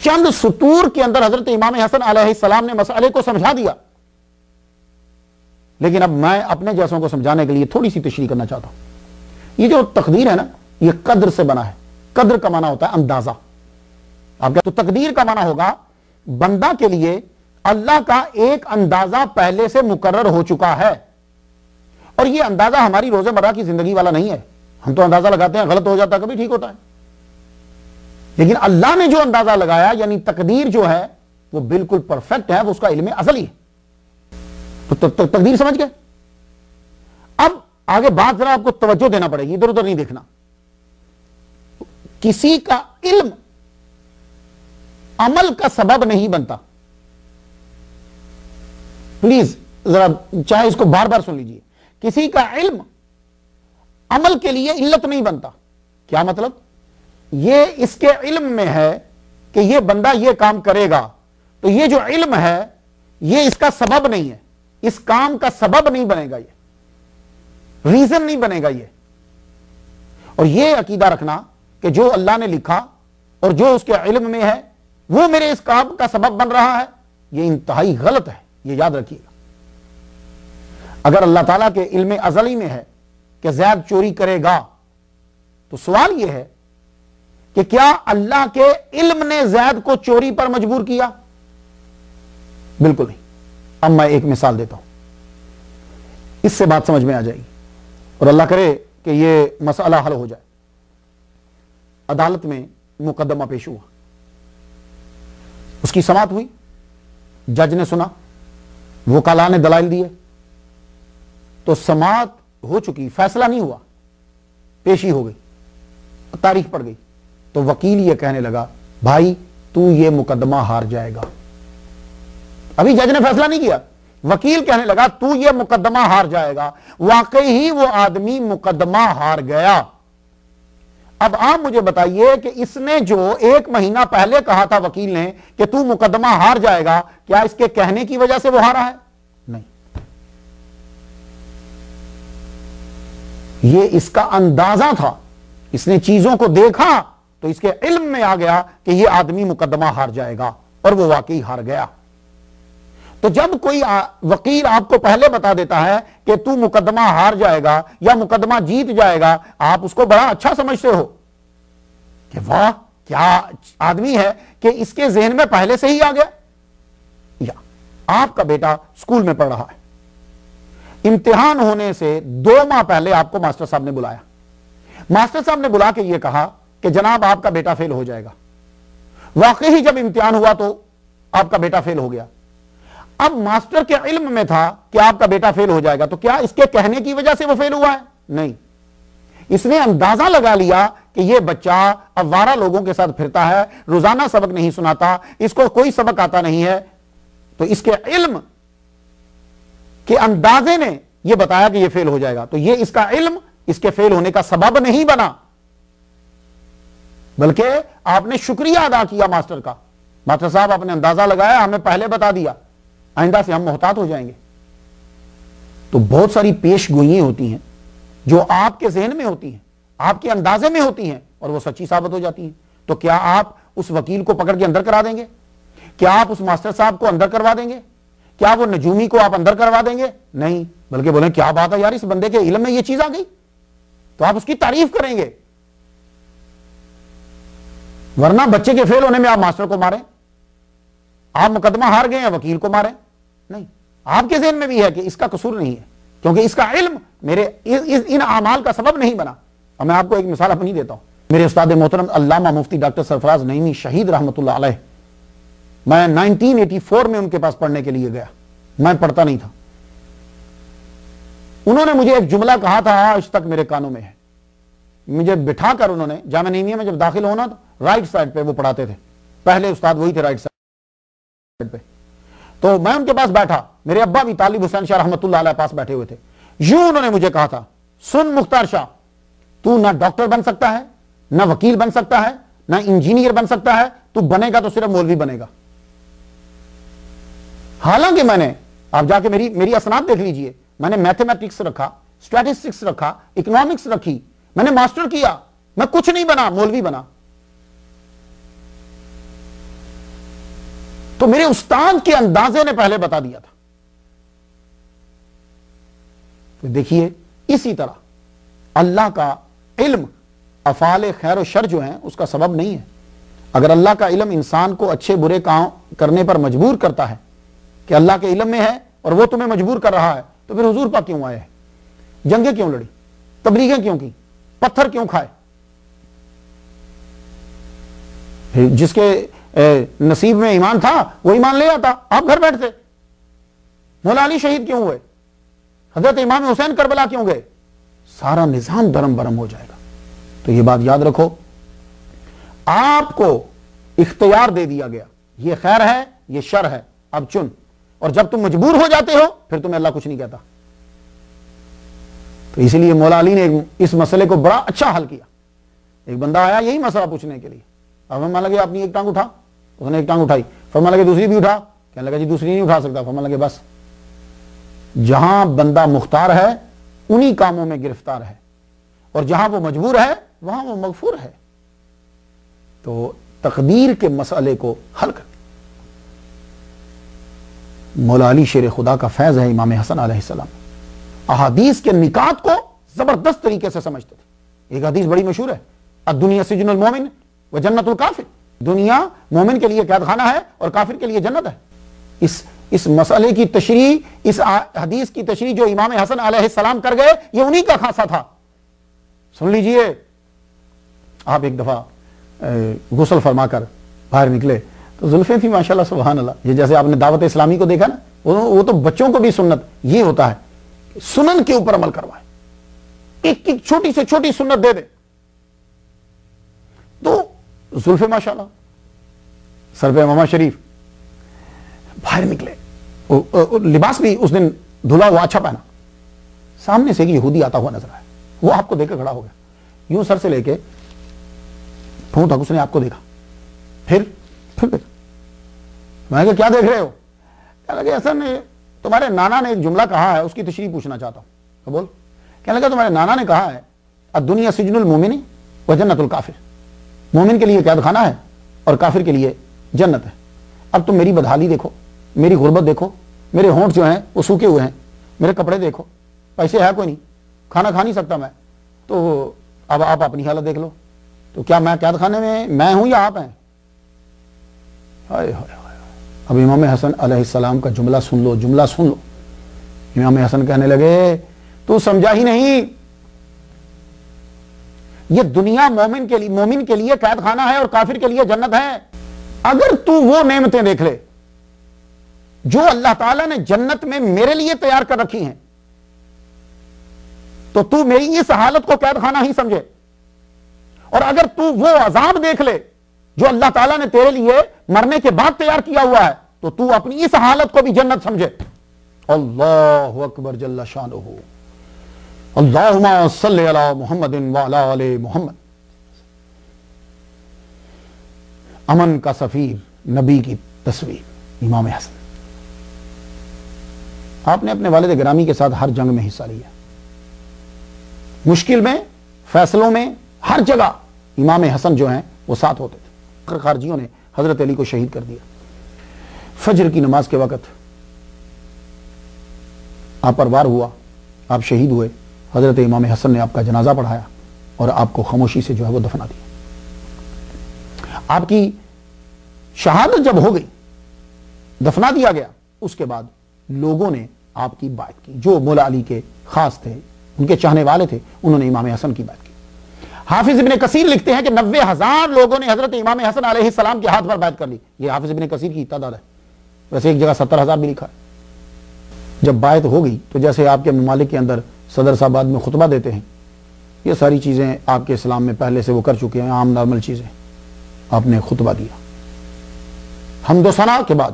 چند سطور کے اندر حضرت امام حسن علیہ السلام نے مسئلے کو سمجھا دیا، لیکن اب میں اپنے جیسوں کو سمجھانے کے لیے تھوڑی سی تشریح کرنا چاہتا ہوں۔ یہ جو تقدیر ہے نا یہ قدر سے بنا ہے، قدر کا معنی ہوتا ہے اندازہ۔ آپ تو تقدیر کا معنی ہوگا بندہ کے لیے اللہ کا ایک اندازہ پہلے سے مقرر ہو چکا ہے، اور یہ اندازہ ہماری روزمرہ کی زندگی والا نہیں ہے۔ ہم تو اندازہ لگاتے ہیں، غلط ہو جاتا ہے، کبھی ٹھیک ہوتا ہے، لیکن اللہ نے جو اندازہ لگایا یعنی تقدیر جو ہے وہ بالکل پرفیکٹ ہے، وہ اس کا علم ازلی ہے۔ تو تقدیر سمجھ گئے؟ اب آگے بات ذرا آپ کو توجہ دینا پڑے گی، ادھر ادھر نہیں دیکھنا۔ کسی کا علم عمل کا سبب نہیں بنتا، پلیز ذرا چاہے اس کو بار بار سن لیجئے۔ کسی کا علم عمل کے لیے علت نہیں بنتا۔ کیا مطلب؟ یہ اس کے علم میں ہے کہ یہ بندہ یہ کام کرے گا، تو یہ جو علم ہے یہ اس کا سبب نہیں ہے، اس کام کا سبب نہیں بنے گا، یہ ریزن نہیں بنے گا یہ۔ اور یہ عقیدہ رکھنا کہ جو اللہ نے لکھا اور جو اس کے علم میں ہے وہ میرے اس کام کا سبب بن رہا ہے، یہ انتہائی غلط ہے، یہ یاد رکھیے گا۔ اگر اللہ تعالیٰ کے علم ازلی میں ہے کہ زید چوری کرے گا، تو سوال یہ ہے کہ کیا اللہ کے علم نے زید کو چوری پر مجبور کیا؟ بالکل نہیں۔ اب میں ایک مثال دیتا ہوں، اس سے بات سمجھ میں آ جائے گی، اور اللہ کرے کہ یہ مسئلہ حل ہو جائے۔ عدالت میں مقدمہ پیش ہوا، اس کی سماعت ہوئی، جج نے سنا، وکلاء نے دلائل دیے، تو سماعت ہو چکی، فیصلہ نہیں ہوا، پیشی ہو گئی، تاریخ پڑ گئی، تو وکیل یہ کہنے لگا بھائی تو یہ مقدمہ ہار جائے گا۔ ابھی جج نے فیصلہ نہیں کیا، وکیل کہنے لگا تو یہ مقدمہ ہار جائے گا۔ واقعی ہی وہ آدمی مقدمہ ہار گیا۔ اب آپ مجھے بتائیے کہ اس نے جو 1 مہینہ پہلے کہا تھا وکیل نے کہ تو مقدمہ ہار جائے گا، کیا اس کے کہنے کی وجہ سے وہ ہارا ہے؟ نہیں، یہ اس کا اندازہ تھا، اس نے چیزوں کو دیکھا تو اس کے علم میں آ گیا کہ یہ آدمی مقدمہ ہار جائے گا، اور وہ واقعی ہار گیا۔ تو جب کوئی وکیل آپ کو پہلے بتا دیتا ہے کہ تو مقدمہ ہار جائے گا یا مقدمہ جیت جائے گا، آپ اس کو بڑا اچھا سمجھتے ہو کہ واہ کیا آدمی ہے کہ اس کے ذہن میں پہلے سے ہی آ گیا۔ یا آپ کا بیٹا اسکول میں پڑھ رہا ہے، امتحان ہونے سے 2 ماہ پہلے آپ کو ماسٹر صاحب نے بلایا، ماسٹر صاحب نے بلا کے یہ کہا کہ جناب آپ کا بیٹا فیل ہو جائے گا۔ واقعی جب امتحان ہوا تو آپ کا بیٹا فیل ہو گیا۔ اب ماسٹر کے علم میں تھا کہ آپ کا بیٹا فیل ہو جائے گا، تو کیا اس کے کہنے کی وجہ سے وہ فیل ہوا ہے؟ نہیں، اس نے اندازہ لگا لیا کہ یہ بچہ آوارہ لوگوں کے ساتھ پھرتا ہے، روزانہ سبق نہیں سناتا، اس کو کوئی سبق آتا نہیں ہے، تو اس کے علم کے اندازے نے یہ بتایا کہ یہ فیل ہو جائے گا۔ تو یہ اس کا علم اس کے فیل ہونے کا سبب نہیں بنا، بلکہ آپ نے شکریہ ادا کیا ماسٹر کا، ماسٹر صاحب آپ نے اندازہ لگایا، ہمیں پہلے بتا دیا، آئندہ سے ہم محتاط ہو جائیں گے۔ تو بہت ساری پیش گوئییں ہوتی ہیں جو آپ کے ذہن میں ہوتی ہیں، آپ کے اندازے میں ہوتی ہیں، اور وہ سچی ثابت ہو جاتی ہیں۔ تو کیا آپ اس وکیل کو پکڑ کے اندر کرا دیں گے؟ کیا آپ اس ماسٹر صاحب کو اندر کروا دیں گے؟ کیا وہ نجومی کو آپ اندر کروا دیں گے؟ نہیں، بلکہ بولیں کیا بات ہے یار، اس بندے کے علم میں یہ چیز آ گئی، تو آپ اس کی تعریف کریں گے۔ ورنہ بچے کے فیل ہونے میں آپ ماسٹر کو ماریں، آپ مقدمہ ہار گئے ہیں وکیل کو ماریں؟ نہیں، آپ کے ذہن میں بھی ہے کہ اس کا قصور نہیں ہے، کیونکہ اس کا علم میرے ان اعمال کا سبب نہیں بنا۔ اور میں آپ کو ایک مثال اپنی دیتا ہوں، میرے استاد محترم علامہ مفتی ڈاکٹر سرفراز نعیمی شہید رحمۃ اللہ علیہ، میں 1984 میں ان کے پاس پڑھنے کے لیے گیا، میں پڑھتا نہیں تھا، انہوں نے مجھے ایک جملہ کہا تھا، آج تک میرے کانوں میں ہے۔ مجھے بٹھا کر انہوں نے جامعہ نعیمیہ میں جب داخل ہونا تو رائٹ سائڈ پہ وہ پڑھاتے تھے، پہلے استاد وہی تھے رائٹ سائڈ پہ، تو میں ان کے پاس بیٹھا، میرے ابا بھی طالب حسین شاہ رحمۃ اللہ علیہ پاس بیٹھے ہوئے تھے۔ یوں انہوں نے مجھے کہا تھا، سن مختار شاہ، تو نہ ڈاکٹر بن سکتا ہے، نہ وکیل بن سکتا ہے، نہ انجینئر بن سکتا ہے، تو بنے گا تو صرف مولوی بنے گا۔ حالانکہ میں نے، آپ جا کے میری اسناد دیکھ لیجئے، میں نے میتھمیٹکس رکھا، اسٹیٹسٹکس رکھا، اکنامکس رکھی، میں نے ماسٹر کیا، میں کچھ نہیں بنا، مولوی بنا۔ تو میرے استاد کے اندازے نے پہلے بتا دیا تھا۔ تو دیکھیے اسی طرح اللہ کا علم افعال خیر و شر جو ہیں اس کا سبب نہیں ہے۔ اگر اللہ کا علم انسان کو اچھے برے کام کرنے پر مجبور کرتا ہے کہ اللہ کے علم میں ہے اور وہ تمہیں مجبور کر رہا ہے، تو پھر حضور پاک کیوں آئے ہیں؟ جنگیں کیوں لڑی؟ تبلیغیں کیوں کی؟ پتھر کیوں کھائے؟ جس کے نصیب میں ایمان تھا وہ ایمان لے آتا، آپ گھر بیٹھتے۔ مولا علی شہید کیوں ہوئے؟ حضرت امام حسین کربلا کیوں گئے؟ سارا نظام درم برم ہو جائے گا۔ تو یہ بات یاد رکھو، آپ کو اختیار دے دیا گیا، یہ خیر ہے یہ شر ہے، اب چن، اور جب تم مجبور ہو جاتے ہو پھر تمہیں اللہ کچھ نہیں کہتا۔ تو اسی لیے مولا علی نے اس مسئلے کو بڑا اچھا حل کیا۔ ایک بندہ آیا یہی مسئلہ پوچھنے کے لیے، اب فرمانے لگے اپنی ایک ٹانگ اٹھا، اس نے ایک ٹانگ اٹھائی، فرمانے لگے دوسری بھی اٹھا، کہنے لگا جی دوسری نہیں اٹھا سکتا، فرمانے لگے بس، جہاں بندہ مختار ہے انہی کاموں میں گرفتار ہے، اور جہاں وہ مجبور ہے وہاں وہ مغفور ہے۔ تو تقدیر کے مسئلے کو حل کر مولا علی شیر خدا کا فیض ہے، امام حسن علیہ السلام احادیث کے نکات کو زبردست طریقے سے سمجھتے تھے۔ ایک حدیث بڑی مشہور ہے، الدنیا سجن المومن و جنت الکافر، دنیا مومن کے لیے قید خانہ ہے اور کافر کے لیے جنت ہے۔ اس مسئلے کی تشریح، اس حدیث کی تشریح جو امام حسن علیہ السلام کر گئے، یہ انہی کا خاصہ تھا۔ سن لیجئے، آپ ایک دفعہ غسل فرما کر باہر نکلے تو زلفیں تھیں ماشاءاللہ سبحان اللہ، یہ جیسے آپ نے دعوت اسلامی کو دیکھا نا، وہ تو بچوں کو بھی سنت یہ ہوتا ہے، سنن کے اوپر عمل کروائے، ایک ایک چھوٹی سے چھوٹی سنت دے دے، تو زلفیں ماشاءاللہ، سر پہ امامہ شریف، باہر نکلے، لباس بھی اس دن دھلا ہوا اچھا پہنا، سامنے سے ایک یہودی آتا ہوا نظر آیا، وہ آپ کو دیکھ کے کھڑا ہو گیا، یوں سر سے لے کے پھوں تک اس نے آپ کو دیکھا. پھر میں نے کہا کیا دیکھ رہے ہو؟ کہنے لگے حسن تمہارے نانا نے ایک جملہ کہا ہے، اس کی تشریح پوچھنا چاہتا ہوں. بول. کہنے لگا تمہارے نانا نے کہا ہے الدنیا سجن المومن و جنت الکافر، مومن کے لیے قید خانہ ہے اور کافر کے لیے جنت ہے. اب تم میری بدحالی دیکھو، میری غربت دیکھو، میرے ہونٹ جو ہیں وہ سوکھے ہوئے ہیں، میرے کپڑے دیکھو، پیسے ہے کوئی نہیں، کھانا کھا نہیں سکتا میں، تو اب آپ اپنی حالت دیکھ لو. تو کیا میں قید خانے میں ہوں یا آپ ہیں؟ اب امام حسن علیہ السلام کا جملہ سن لو. امام حسن کہنے لگے تو سمجھا ہی نہیں، یہ دنیا مومن کے لیے قید خانہ ہے اور کافر کے لیے جنت ہے. اگر تو وہ نعمتیں دیکھ لے جو اللہ تعالیٰ نے جنت میں میرے لیے تیار کر رکھی ہیں تو میری اس حالت کو قید خانہ ہی سمجھے، اور اگر تو وہ عذاب دیکھ لے جو اللہ تعالیٰ نے تیرے لیے مرنے کے بعد تیار کیا ہوا ہے تو اپنی اس حالت کو بھی جنت سمجھے. اللہ اکبر جل شانہ. اللہم صلی علی محمد وعلی آل محمد. امن کا سفیر، نبی کی تصویر امام حسن. آپ نے اپنے والد گرامی کے ساتھ ہر جنگ میں حصہ لیا، مشکل میں، فیصلوں میں، ہر جگہ امام حسن جو ہیں وہ ساتھ ہوتے تھے. خارجیوں نے حضرت علی کو شہید کر دیا. فجر کی نماز کے وقت آپ پر وار ہوا، آپ شہید ہوئے. حضرت امام حسن نے آپ کا جنازہ پڑھایا اور آپ کو خاموشی سے جو ہے وہ دفنا دیا. آپ کی شہادت جب ہو گئی، دفنا دیا گیا، اس کے بعد لوگوں نے آپ کی بات کی. جو مولا علی کے خاص تھے، ان کے چاہنے والے تھے، انہوں نے امام حسن کی بات کی. حافظ ابن کثیر لکھتے ہیں کہ 90,000 لوگوں نے حضرت امام حسن علیہ السلام کے ہاتھ پر بیعت کر لی. یہ حافظ ابن کثیر کی تعداد ہے، ویسے ایک جگہ 70,000 بھی لکھا ہے. جب بیعت ہو گئی تو جیسے آپ کے ممالک کے اندر صدر صاحب بعد میں خطبہ دیتے ہیں، یہ ساری چیزیں آپ کے اسلام میں پہلے سے وہ کر چکے ہیں، عام نارمل چیزیں. آپ نے خطبہ دیا، حمد و ثنا کے بعد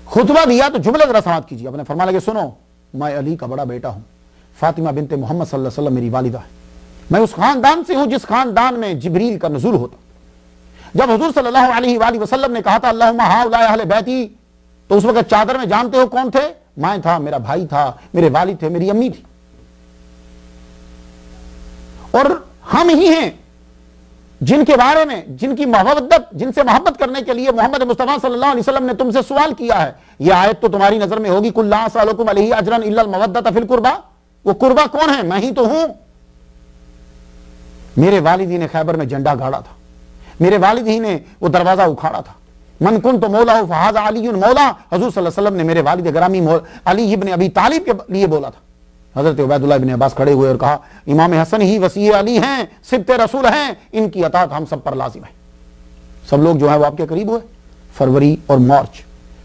خطبہ دیا تو جملہ ذرا سماعت کیجیے. آپ نے فرمایا کہ سنو، میں علی کا بڑا بیٹا ہوں، فاطمہ بنت محمد صلی اللہ علیہ وسلم میری والدہ ہے. میں اس خاندان سے ہوں جس خاندان میں جبریل کا نزول ہوتا. جب حضور صلی اللہ علیہ وآلہ وسلم نے کہا تھا اللہم ہؤلاء اہل بیتی، تو اس وقت چادر میں جانتے ہو کون تھے؟ میں تھا، میرا بھائی تھا، میرے والد تھے، میری امی تھی. اور ہم ہی ہیں جن کے بارے میں جن سے محبت کرنے کے لیے محمد مصطفیٰ صلی اللہ علیہ وسلم نے تم سے سوال کیا ہے. یہ آیت تو تمہاری نظر میں ہوگی قل لا اسألکم علیہ اجرا الا المودۃ فی القربى. وہ قربا کون ہے؟ میں ہی تو ہوں. میرے والدی نے خیبر میں جھنڈا گاڑا تھا، میرے والد ہی نے وہ دروازہ اکھاڑا تھا. من کنت مولا فہذا علی مولا. حضور صلی اللہ علیہ وسلم نے میرے والد گرامی علی ابن ابی طالب کے لیے بولا تھا. حضرت عبید اللہ ابن عباس کھڑے ہوئے اور کہا امام حسن ہی وصی علی ہیں، سبط رسول ہیں، ان کی اطاعت ہم سب پر لازم ہے. سب لوگ جو ہے وہ آپ کے قریب ہوئے. فروری اور مارچ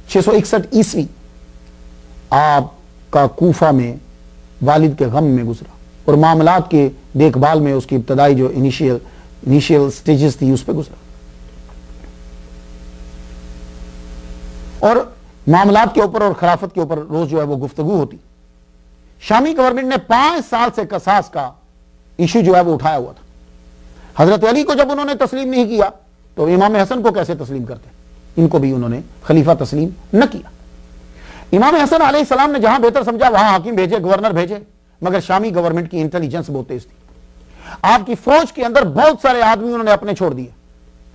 661 عیسوی آپ کا کوفہ میں والد کے غم میں گزرا اور معاملات کے دیکھ بھال میں اس کی ابتدائی جو انیشیل سٹیجز تھی اس پہ گزرا. اور معاملات کے اوپر اور خلافت کے اوپر روز جو ہے وہ گفتگو ہوتی. شامی گورنمنٹ نے 5 سال سے قصاص کا ایشو جو ہے وہ اٹھایا ہوا تھا. حضرت علی کو جب انہوں نے تسلیم نہیں کیا تو امام حسن کو کیسے تسلیم کرتے؟ ان کو بھی انہوں نے خلیفہ تسلیم نہ کیا. امام حسن علیہ السلام نے جہاں بہتر سمجھا وہاں حاکم بھیجے، گورنر بھیجے، مگر شامی گورنمنٹ کی انٹیلیجنس بہت تیز تھی. آپ کی فوج کے اندر بہت سارے آدمی انہوں نے اپنے چھوڑ دیے.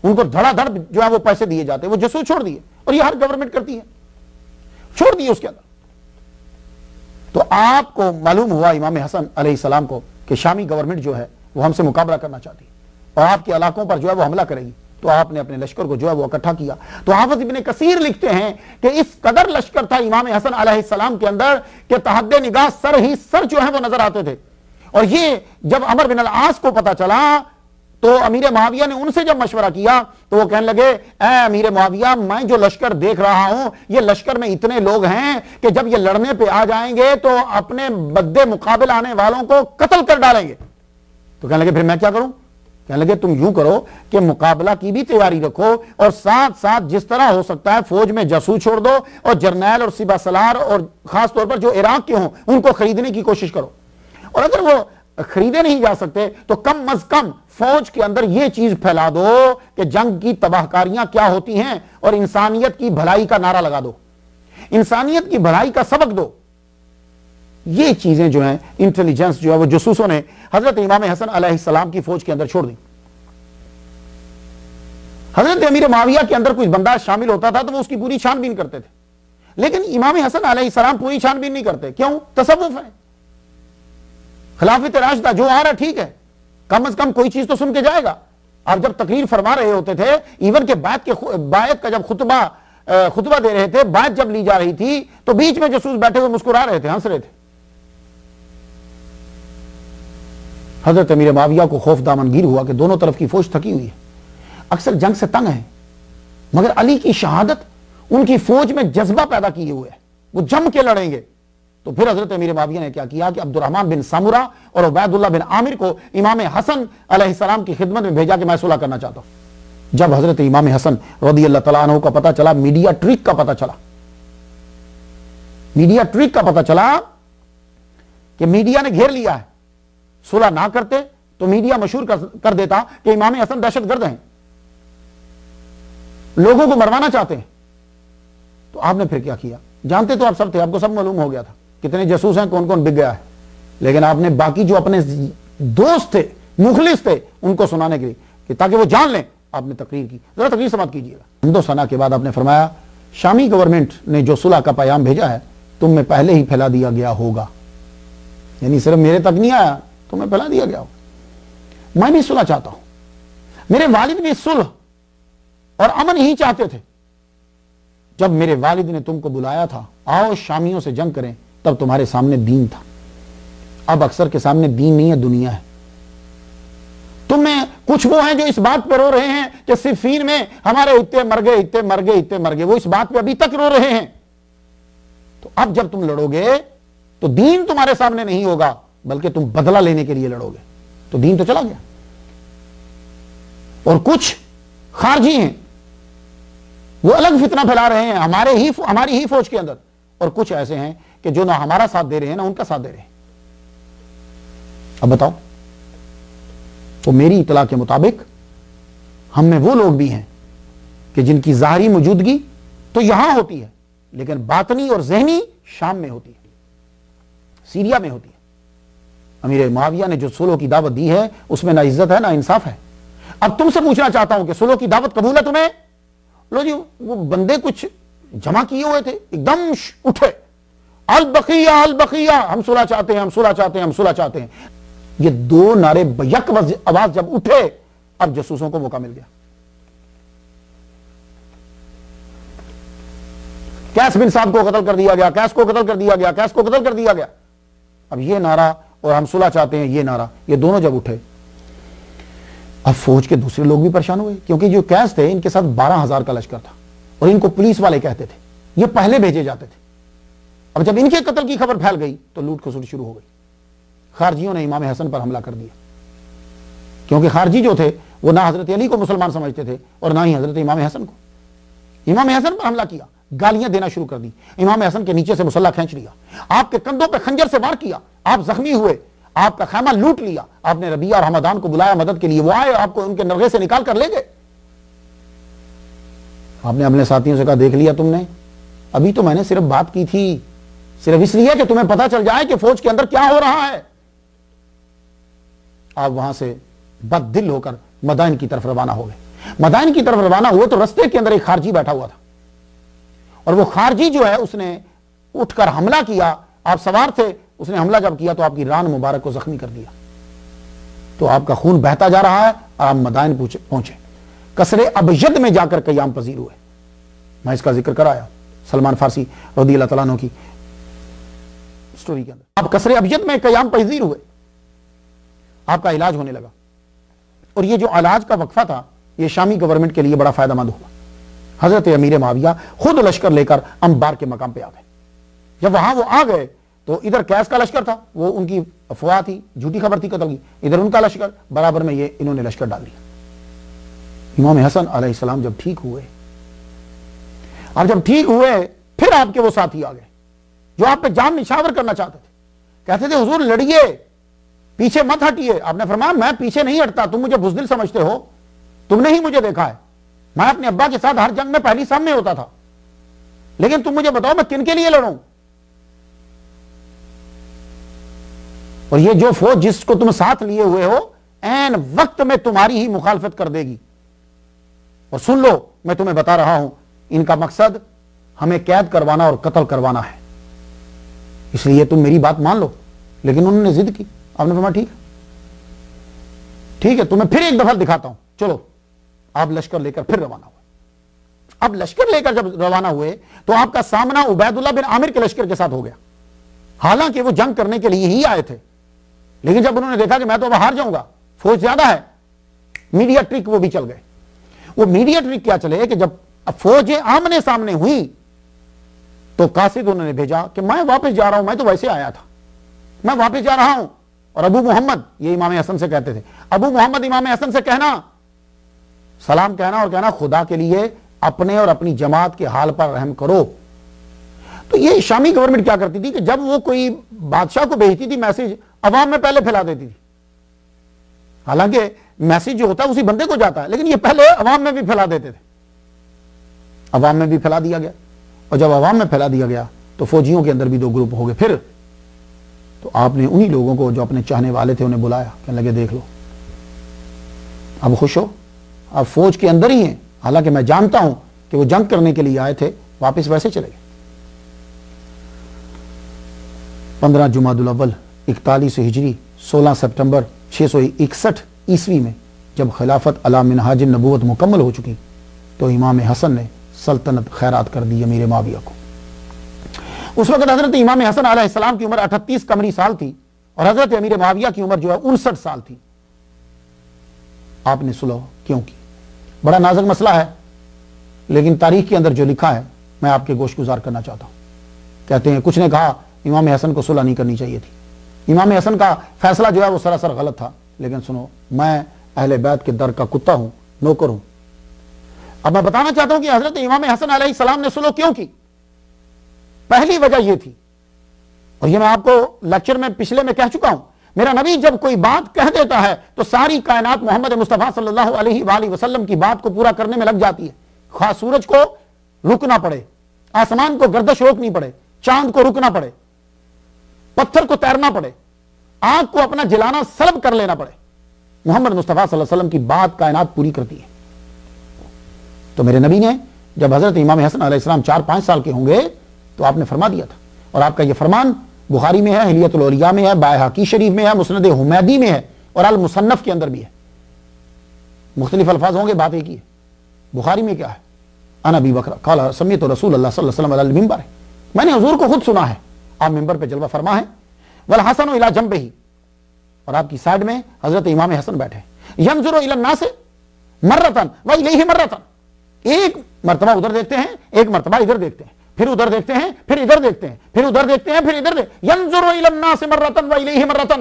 ان کو دھڑا دھڑ جو ہے وہ پیسے دیے جاتے، وہ جاسوس چھوڑ دیے. اور یہ ہر گورنمنٹ کرتی ہے، چھوڑ دیے اس کے اندر. تو آپ کو معلوم ہوا امام حسن علیہ السلام کو کہ شامی گورنمنٹ جو ہے وہ ہم سے مقابلہ کرنا چاہتی ہے اور آپ کے علاقوں پر جو ہے وہ حملہ کرے گی. تو آپ نے اپنے لشکر کو جو ہے وہ اکٹھا کیا. تو حافظ ابن کثیر لکھتے ہیں کہ اس قدر لشکر تھا امام حسن علیہ السلام کے اندر کہ تحت نگاہ سر جو ہے وہ نظر آتے تھے. اور یہ جب عمر بن العاص کو پتا چلا تو امیر معاویہ نے ان سے جب مشورہ کیا تو وہ کہنے لگے اے امیر معاویہ، میں جو لشکر دیکھ رہا ہوں یہ لشکر میں اتنے لوگ ہیں کہ جب یہ لڑنے پہ آ جائیں گے تو اپنے بدے مقابل آنے والوں کو قتل کر ڈالیں گے. تو کہنے لگے پھر میں کیا کروں؟ کہنے لگے تم یوں کرو کہ مقابلہ کی بھی تیاری رکھو اور ساتھ ساتھ جس طرح ہو سکتا ہے فوج میں جاسوس چھوڑ دو اور جرنیل اور سپہ سالار اور خاص طور پر جو عراق کے ہوں ان کو خریدنے کی کوشش کرو. اور اگر وہ خریدے نہیں جا سکتے تو کم از کم فوج کے اندر یہ چیز پھیلا دو کہ جنگ کی تباہ کاریاں کیا ہوتی ہیں اور انسانیت کی بھلائی کا نعرہ لگا دو، انسانیت کی بھلائی کا سبق دو۔ یہ چیزیں جو ہیں انٹیلیجنس جو ہے وہ جاسوسوں نے حضرت امام حسن علیہ السلام کی فوج کے اندر چھوڑ دی۔ حضرت امیر معاویہ کے اندر کچھ بندہ شامل ہوتا تھا تو وہ اس کی پوری چھان بین کرتے تھے، لیکن امام حسن علیہ السلام پوری چھان بین نہیں کرتے۔ کیوں؟ تصوف ہے، خلافت راشدہ جو آ رہا ٹھیک ہے، کم از کم کوئی چیز تو سن کے جائے گا۔ آپ جب تقریر فرما رہے ہوتے تھے، ایون کہ بیعت کا جب خطبہ دے رہے تھے، بیعت جب لی جا رہی تھی تو بیچ میں جاسوس بیٹھے ہوئے مسکرا رہے تھے، ہنس رہے تھے۔ حضرت امیر معاویہ کو خوف دامنگیر ہوا کہ دونوں طرف کی فوج تھکی ہوئی ہے، اکثر جنگ سے تنگ ہے، مگر علی کی شہادت ان کی فوج میں جذبہ پیدا کیے ہوئے ہے، وہ جم کے لڑیں گے۔ تو پھر حضرت امیر معاویہ نے کیا کیا کہ عبد الرحمن بن سامورہ اور عبید اللہ بن عامر کو امام حسن علیہ السلام کی خدمت میں بھیجا کہ میں صلح کرنا چاہتا ہوں۔ جب حضرت امام حسن رضی اللہ تعالیٰ عنہ کا پتہ چلا، میڈیا ٹرک کا پتہ چلا کہ میڈیا نے گھیر لیا ہے، صلح نہ کرتے تو میڈیا مشہور کر دیتا کہ امام حسن دہشت گرد ہیں، لوگوں کو مروانا چاہتے ہیں۔ تو آپ نے پھر کیا کیا؟ جانتے تو آپ سب تھے، آپ کو سب معلوم ہو گیا تھا کتنے جاسوس ہیں، کون کون بک گیا ہے، لیکن آپ نے باقی جو اپنے دوست تھے، مخلص تھے، ان کو سنانے کے لیے کہ تاکہ وہ جان لیں، آپ نے تقریر کی۔ ذرا تقریر سماعت کیجیے گا۔ حمد و ثنا کے بعد آپ نے فرمایا، شامی گورنمنٹ نے جو صلح کا پیغام بھیجا ہے تم میں پہلے ہی پھیلا دیا گیا ہوگا، یعنی صرف میرے تک نہیں آیا، تمہیں پھیلا دیا گیا ہوگا۔ میں بھی صلح چاہتا ہوں، میرے والد بھی صلح اور امن ہی چاہتے تھے۔ جب میرے والد نے تم کو بلایا تھا آؤ شامیوں سے جنگ کریں، تب تمہارے سامنے دین تھا، اب اکثر کے سامنے دین نہیں ہے، دنیا ہے۔ تم میں کچھ وہ ہیں جو اس بات پہ رو رہے ہیں کہ صفین میں ہمارے اتنے مر گئے، وہ اس بات پہ ابھی تک رو رہے ہیں۔ تو اب جب تم لڑو گے تو دین تمہارے سامنے نہیں ہوگا، بلکہ تم بدلہ لینے کے لیے لڑو گے، تو دین تو چلا گیا۔ اور کچھ خارجی ہیں، وہ الگ فتنہ پھیلا رہے ہیں ہماری ہی فوج کے اندر، اور کچھ ایسے ہیں کہ جو نہ ہمارا ساتھ دے رہے ہیں نہ ان کا ساتھ دے رہے ہیں۔ اب بتاؤ، تو میری اطلاع کے مطابق ہم میں وہ لوگ بھی ہیں کہ جن کی ظاہری موجودگی تو یہاں ہوتی ہے، لیکن باطنی اور ذہنی شام میں ہوتی ہے، سیریا میں ہوتی ہے۔ امیر معاویہ نے جو صلح کی دعوت دی ہے اس میں نہ عزت ہے نہ انصاف ہے۔ اب تم سے پوچھنا چاہتا ہوں کہ صلح کی دعوت قبول ہے تمہیں؟ لو جی، وہ بندے کچھ جمع کیے ہوئے تھے، ایک دم اٹھے، البقیہ البقیہ، ہم صلح چاہتے ہیں، ہم صلح چاہتے ہیں، ہم صلح چاہتے ہیں۔ یہ دو نعرے بیک آواز جب اٹھے، اب جاسوسوں کو موقع مل گیا۔ کیس بن صاحب کو قتل کر دیا گیا، کیس کو قتل کر دیا گیا، کیس کو قتل کر دیا گیا۔ اب یہ نعرہ اور ہم صلح چاہتے ہیں، یہ نعرہ، یہ دونوں جب اٹھے، اب فوج کے دوسرے لوگ بھی پریشان ہوئے، کیونکہ جو کیس تھے ان کے ساتھ 12,000 کا لشکر تھا اور ان کو پولیس والے کہتے تھے، یہ پہلے بھیجے جاتے تھے۔ اب جب ان کے قتل کی خبر پھیل گئی تو لوٹ کھسوٹ شروع ہو گئی۔ خارجیوں نے امام حسن پر حملہ کر دیا، کیونکہ خارجی جو تھے وہ نہ حضرت علی کو مسلمان سمجھتے تھے اور نہ ہی حضرت امام حسن کو۔ امام حسن پر حملہ کیا، گالیاں دینا شروع کر دی، امام حسن کے نیچے سے مسلح کھینچ لیا، آپ کے کندھوں پہ خنجر سے وار کیا، آپ زخمی ہوئے، آپ کا خیمہ لوٹ لیا۔ آپ نے ربیعہ اور حمدان کو بلایا مدد کے لیے، وہ آئے، آپ کو ان کے نرغے سے نکال کر لے گئے۔ آپ نے اپنے ساتھیوں سے کہا، دیکھ لیا تم نے، ابھی تو میں نے صرف بات کی تھی، صرف اس لیے کہ تمہیں پتا چل جائے کہ فوج کے اندر کیا ہو رہا ہے۔ آپ وہاں سے بد دل ہو کر مدائن کی طرف روانہ ہو گئے۔ مدائن کی طرف روانہ ہوئے تو رستے کے اندر ایک خارجی بیٹھا ہوا تھا، اور وہ خارجی جو ہے اس نے اٹھ کر حملہ کیا۔ آپ سوار تھے، اس نے حملہ جب کیا تو آپ کی ران مبارک کو زخمی کر دیا، تو آپ کا خون بہتا جا رہا ہے، اور آپ مدائن پہنچے، قصر ابید میں جا کر قیام پذیر ہوئے۔ میں اس کا ذکر کرایا سلمان فارسی رضی اللہ تعالیٰ عنہ کی سٹوری کے اندر۔ آپ قصر ابید میں قیام پذیر ہوئے، آپ کا علاج ہونے لگا، اور یہ جو علاج کا وقفہ تھا یہ شامی گورنمنٹ کے لیے بڑا فائدہ مند ہوا۔ حضرت امیر معاویہ خود لشکر لے کر انبار کے مقام پہ آ گئے۔ جب وہاں وہ آ گئے تو ادھر کیس کا لشکر تھا، وہ ان کی افواہ تھی، جھوٹی خبر تھی قتل کی، ادھر ان کا لشکر، برابر میں یہ انہوں نے لشکر ڈال دیا۔ امام حسن علیہ السلام جب ٹھیک ہوئے، پھر آپ کے وہ ساتھی آ گئے جو آپ پہ جان نشاور کرنا چاہتے تھے، کہتے تھے حضور لڑیے، پیچھے مت ہٹیے. آپ نے فرمایا میں پیچھے نہیں ہٹتا, تم مجھے بزدل سمجھتے ہو, تم نے ہی مجھے دیکھا ہے, میں اپنے ابا کے ساتھ ہر جنگ میں پہلی سامنے ہوتا تھا, لیکن تم مجھے بتاؤ میں کن کے لیے لڑوں. اور یہ جو فوج جس کو تم ساتھ لیے ہوئے ہو عین وقت میں تمہاری ہی مخالفت کر دے گی. اور سن لو میں تمہیں بتا رہا ہوں, ان کا مقصد ہمیں قید کروانا اور قتل کروانا ہے, اس لیے تم میری بات مان لو. لیکن انہوں نے ضد کی. آپ نے فرمایا ٹھیک ہے تمہیں پھر ایک دفعہ دکھاتا ہوں, چلو. آپ لشکر لے کر پھر روانہ ہوئے. اب لشکر لے کر جب روانہ ہوئے تو آپ کا سامنا عبید اللہ بن عامر کے لشکر کے ساتھ ہو گیا. حالانکہ وہ جنگ کرنے کے لیے ہی آئے تھے, لیکن جب انہوں نے دیکھا کہ میں تو باہر جاؤں گا, فوج زیادہ ہے, میڈیا ٹرک وہ بھی چل گئے. وہ میڈیا ٹرک کیا چلے کہ جب فوجیں آمنے سامنے ہوئی تو قاصد انہوں نے بھیجا کہ میں واپس جا رہا ہوں, میں تو ویسے آیا تھا, میں واپس جا رہا ہوں. اور ابو محمد, یہ امام حسن سے کہتے تھے, ابو محمد امام حسن سے کہنا, سلام کہنا اور کہنا خدا کے لیے اپنے اور اپنی جماعت کے حال پر رحم کرو. تو یہ شامی گورنمنٹ کیا کرتی تھی کہ جب وہ کوئی بادشاہ کو بھیجتی تھی میسج, عوام میں پہلے پھیلا دیتی تھی. حالانکہ میسج جو ہوتا ہے اسی بندے کو جاتا ہے, لیکن یہ پہلے عوام میں بھی پھیلا دیتے تھے. عوام میں بھی پھیلا دیا گیا, اور جب عوام میں پھیلا دیا گیا تو فوجیوں کے اندر بھی دو گروپ ہو گئے. پھر تو آپ نے انہی لوگوں کو جو اپنے چاہنے والے تھے انہیں بلایا, کہنے لگے دیکھ لو اب خوش ہو, آپ فوج کے اندر ہی ہیں, حالانکہ میں جانتا ہوں کہ وہ جنگ کرنے کے لیے آئے تھے, واپس ویسے چلے گئے. 15 جمادی الاول 41 ہجری 16 سپٹمبر 661 عیسوی میں جب خلافت علی منہاج النبوت مکمل ہو چکی تو امام حسن نے سلطنت خیرات کر دی امیر معاویہ کو. اس وقت حضرت امام حسن علیہ السلام کی عمر 38 قمری سال تھی اور حضرت امیر معاویہ کی عمر جو ہے 59 سال تھی. آپ نے صلح کیوں کی؟ بڑا نازک مسئلہ ہے, لیکن تاریخ کے اندر جو لکھا ہے میں آپ کے گوش گزار کرنا چاہتا ہوں. کہتے ہیں کچھ نے کہا امام حسن کو صلح نہیں کرنی چاہیے تھی, امام حسن کا فیصلہ جو ہے وہ سراسر غلط تھا. لیکن سنو, میں اہل بیت کے در کا کتا ہوں, نوکر ہوں. اب میں بتانا چاہتا ہوں کہ حضرت امام حسن علیہ السلام نے صلح کیوں کی. پہلی وجہ یہ تھی, اور یہ میں آپ کو لیکچر میں پچھلے میں کہہ چکا ہوں, میرا نبی جب کوئی بات کہہ دیتا ہے تو ساری کائنات محمد مصطفیٰ صلی اللہ علیہ وآلہ وسلم کی بات کو پورا کرنے میں لگ جاتی ہے. خواہ سورج کو رکنا پڑے, آسمان کو گردش روکنی پڑے, چاند کو رکنا پڑے, پتھر کو تیرنا پڑے, آنکھ کو اپنا جلانا سلب کر لینا پڑے, محمد مصطفیٰ صلی اللہ علیہ وسلم کی بات کائنات پوری کرتی ہے. تو میرے نبی نے جب حضرت امام حسن علیہ السلام 4-5 سال کے ہوں گے تو آپ نے فرما دیا تھا, اور آپ کا یہ فرمان بخاری میں ہے, حلیۃ الاولیاء میں ہے, بائحقی شریف میں ہے, مسند حمیدی میں ہے, اور المصنف کے اندر بھی ہے. مختلف الفاظ ہوں گے, بات ایک ہی ہے. بخاری میں کیا ہے؟ ان ابی بکر قال سمیعت رسول اللہ صلی اللہ علیہ وسلم علی المنبر, میں نے حضور کو خود سنا ہے, آپ منبر پہ جلوہ فرما ہے. والحسن الی جنبہ, اور آپ کی سائیڈ میں حضرت امام حسن بیٹھے. ینظر الی الناس مرۃ و الیہ مرۃ, ایک مرتبہ ادھر دیکھتے ہیں, ایک مرتبہ ادھر دیکھتے ہیں, پھر ادھر دیکھتے ہیں, پھر ادھر دیکھتے ہیں, پھر ادھر دیکھتے ہیں, پھر ادھر ینظر الی الناس مرۃ و الیہ مرۃ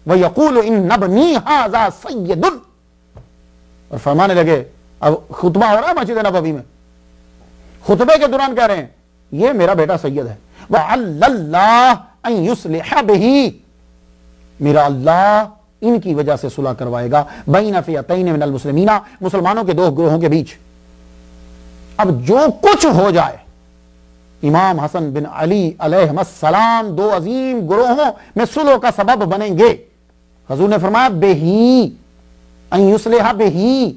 ویقول ان ابنی ھذا سید. اور فرمانے لگے, اب خطبہ ہو رہا ہے مسجد نبوی میں, خطبے کے دوران کہہ رہے ہیں یہ میرا بیٹا سید ہے. وعلی اللہ ان یصلح بہ, میرا اللہ ان کی وجہ سے صلح کروائے گا. بین فئتین من المسلمین, مسلمانوں کے دو گروہوں کے بیچ. اب جو کچھ ہو جائے, امام حسن بن علی علیہ السلام دو عظیم گروہوں میں صلح کا سبب بنیں گے. حضور نے فرمایا بہی ان یصلح بہی,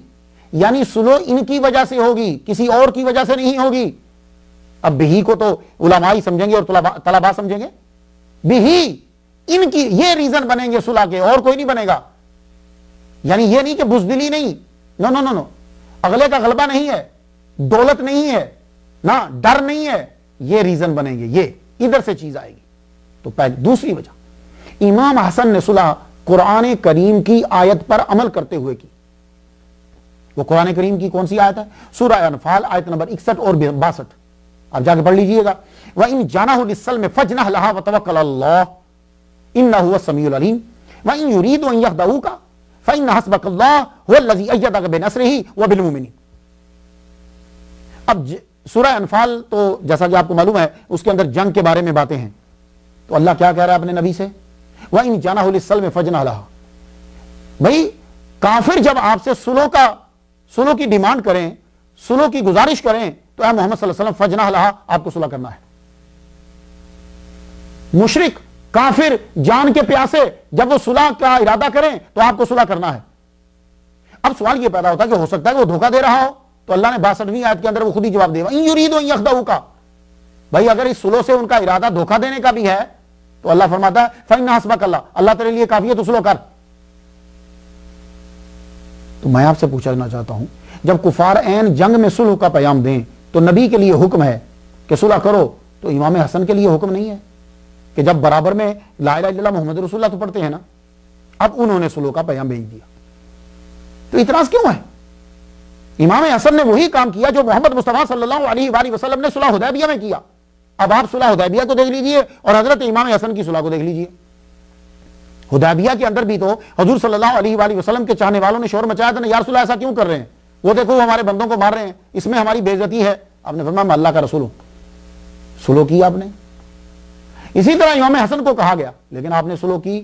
یعنی صلح ان کی وجہ سے ہوگی, کسی اور کی وجہ سے نہیں ہوگی. اب بہی کو تو علماء سمجھیں گے اور طلباء سمجھیں گے. بہی ان کی یہ ریزن بنیں گے صلح کے, اور کوئی نہیں بنے گا. یعنی یہ نہیں کہ بزدلی نہیں, نو نو نو نو, اگلے کا غلبہ نہیں ہے, دولت نہیں ہے, نہ ڈر نہیں ہے, یہ ریزن بنیں گے, یہ ادھر سے چیز آئے گی. تو دوسری وجہ, امام حسن نے صلح قرآن کریم کی آیت پر عمل کرتے ہوئے کی. وہ قرآن کریم کی کون سی آیت ہے؟ سورہ انفال آیت نمبر 61 اور 62, آپ جا کے پڑھ لیجئے گا. وَإِن جَانَهُ لِلسَّلْمِ فَجْنَحْ لَهَا وَتَوَكَّلْ اللَّهُ إِنَّهُ هُوَ السَّمِيعُ الْعَلِيمُ وَإِن يُرِيدُوا أَن يَخْدَعُوكَ فَإِنَّ حَسْبَكَ اللَّهُ هُوَ الَّذِي أَيَّدَكَ بِنَصْرِهِ وَبِالْمُؤْمِنِينَ. اب سورہ انفال تو جیسا کہ آپ کو معلوم ہے اس کے اندر جنگ کے بارے میں باتیں ہیں. تو اللہ کیا کہہ رہا ہے اپنے نبی سے وَإِنْ جَنَحُ لِلسَّلْمِ فَاجْنَحْ لَهَا۔ بھائی کافر جب آپ سے سلو کی ڈیمانڈ کریں، سلو کی گزارش کریں، تو اے محمد صلی اللہ علیہ وسلم فَاجْنَحْ لَهَا، آپ کو صلح کرنا ہے۔ مشرک کافر جان کے پیاسے جب وہ صلح کا ارادہ کریں تو آپ کو صلح کرنا ہے۔ اب سوال یہ پیدا ہوتا ہے کہ ہو سکتا ہے کہ وہ دھوکہ دے رہا ہو، تو اللہ نے 62ویں آیت کے اندر وہ خود ہی جواب دے گا، اِن یُرِیدُوا اَن یَخْدَعُوکَ۔ بھائی اگر اس صلح سے ان کا ارادہ دھوکہ دینے کا بھی ہے تو اللہ فرماتا ہے فَإِنَّ حَسْبَكَ اللَّهُ، اللہ تیرے لیے کافی ہے، تو صلح کر۔ تو میں آپ سے پوچھنا چاہتا ہوں، جب کفار عین جنگ میں صلح کا پیام دیں تو نبی کے لیے حکم ہے کہ صلح کرو، تو امام حسن کے لیے حکم نہیں ہے کہ جب برابر میں لا الہ الا اللہ محمد رسول اللہ تو پڑھتے ہیں نا، اب انہوں نے صلح کا پیام بھیج دیا، تو اعتراض کیوں ہے؟ امام حسن نے وہی کام کیا جو محمد مصطفیٰ صلی اللہ علیہ وآلہ وسلم نے صلح حدیبیہ میں کیا۔ اب آپ صلح حدیبیہ کو دیکھ لیجئے اور حضرت امام حسن کی صلح کو دیکھ لیجئے۔ حدیبیہ کے اندر بھی تو حضور صلی اللہ علیہ وآلہ وسلم کے چاہنے والوں نے شور مچایا تھا نا، یا رسول اللہ ایسا کیوں کر رہے ہیں؟ وہ دیکھو وہ ہمارے بندوں کو مار رہے ہیں، اس میں ہماری بے عزتی ہے۔ آپ نے فرمایا میں اللہ کا رسول ہوں، صلح کی آپ نے۔ اسی طرح امام حسن کو کہا گیا لیکن آپ نے صلح کی،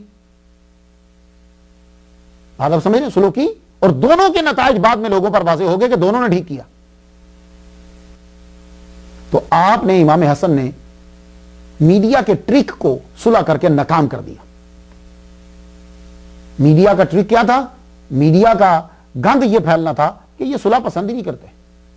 بات آپ سمجھ رہے ہیں، صلح کی، اور دونوں کے نتائج بعد میں لوگوں پر واضح ہو گئے کہ دونوں نے ٹھیک کیا۔ تو آپ نے امام حسن نے میڈیا کے ٹرک کو صلح کر کے ناکام کر دیا۔ میڈیا کا ٹرک کیا تھا؟ میڈیا کا گند یہ پھیلنا تھا کہ یہ صلح پسند ہی نہیں کرتے،